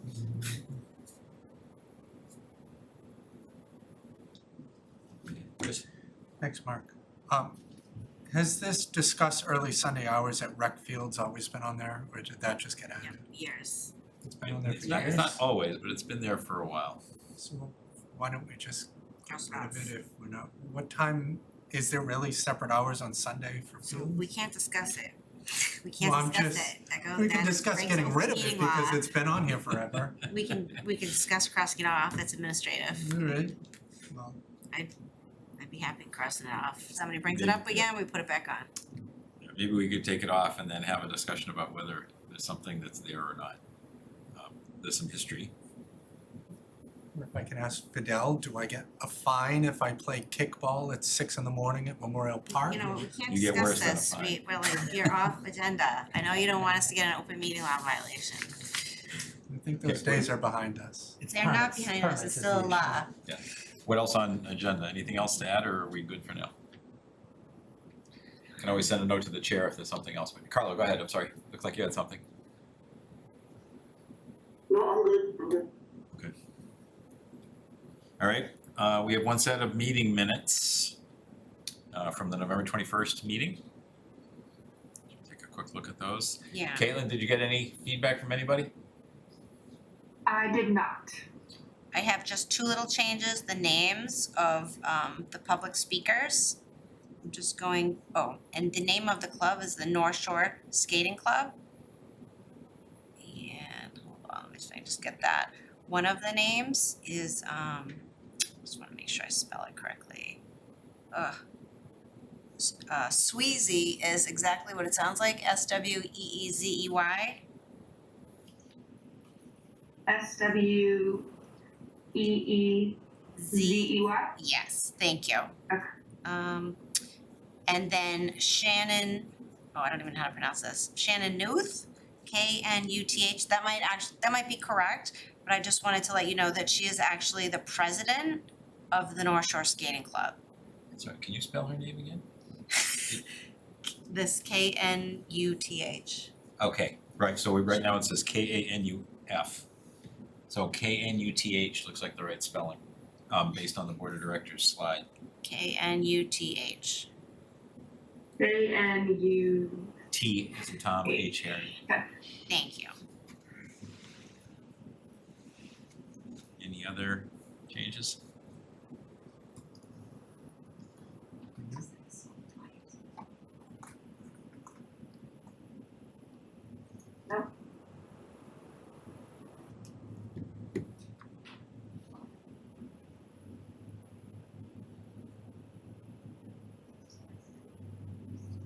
Chris? Thanks, Mark. Has this discuss early Sunday hours at rec fields always been on there, or did that just get added? Years. It's been on there for It's years. not always, but it's been there for a while. So why don't we just get rid of Cross it if we're not, what time, is there really separate hours on Sunday for So fields? we can't discuss it. We can't Well, I'm discuss just- it. That goes- We can that discuss breaks getting open rid of it meeting because law. it's been on here forever. We can discuss crossing it off, that's administrative. All right, well, I'd be happy crossing it off. If somebody brings it up again, we put it back on. Maybe we could take it off and then have a discussion about whether there's something that's there or not. There's some history. if I can ask Fidel, do I get a fine if I play kickball at 6 in the morning at Memorial Park? You know, we can't You get discuss worse than a this. fine. We're like, you're off agenda. I know you don't want us to get an open meeting law violation. I think those days are behind us. They're not behind us, it's still a law. What else on agenda? Anything else to add, or are we good for now? Can always send a note to the chair if there's something else. Carlo, go ahead, I'm sorry. Looks like you had something. No, I'm good, I'm good. Okay. All right, we have one set of meeting minutes from the November 21st meeting. Take a quick look at those. Yeah. Caitlin, did you get any feedback from anybody? I did not. I have just two little changes, the names of the public speakers. I'm just going, and the name of the club is the North Shore Skating Club. And hold on, let me just get that. One of the names is, just wanna make sure I spell it correctly. Sweezy is exactly what it sounds like, SWEEZEY. SWEEZEY? Yes, thank you. Okay. And then Shannon, I don't even know how to pronounce this. Shannon Nuth, KNUTH. That might be correct, but I just wanted to let you know that she is actually the president of the North Shore Skating Club. Sorry, can you spell her name again? This KNUTH. Okay, right, so right now it says KANUF. So KNUTH looks like the right spelling, based on the board of directors slide. KNUTH. KNU. T is in Tom, H Harry. Thank you. Any other changes? No.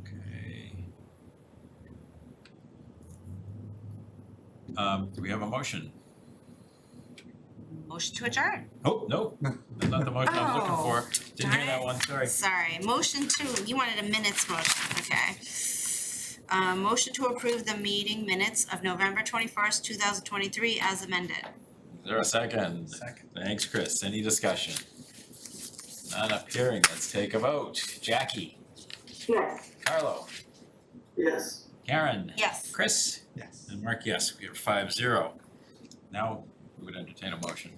Okay. Do we have a motion? Motion to adjourn. Oh, no, that's not the motion I was looking for. Didn't hear that one, sorry. Sorry, motion to, you wanted a minutes motion, okay. Motion to approve the meeting minutes of November 21st, 2023 as amended. Is there a second? Second. Thanks, Chris. Any discussion? Not appearing. Let's take a vote. Jackie, Yes. Carlo, Yes. Karen, Yes. Chris, Yes. and Mark, yes. We are 5-0. Now we would entertain a motion.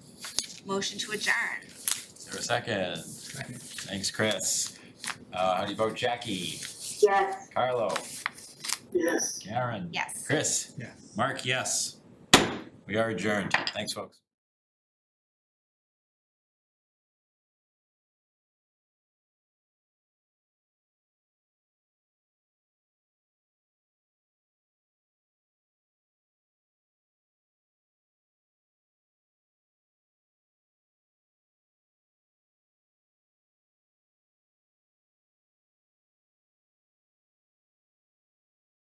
Motion to adjourn. Is there a second? Second. Thanks, Chris. How do you vote, Jackie? Yes. Carlo, Yes. Karen? Yes. Chris? Yes. Mark, yes. We are adjourned. Thanks, folks.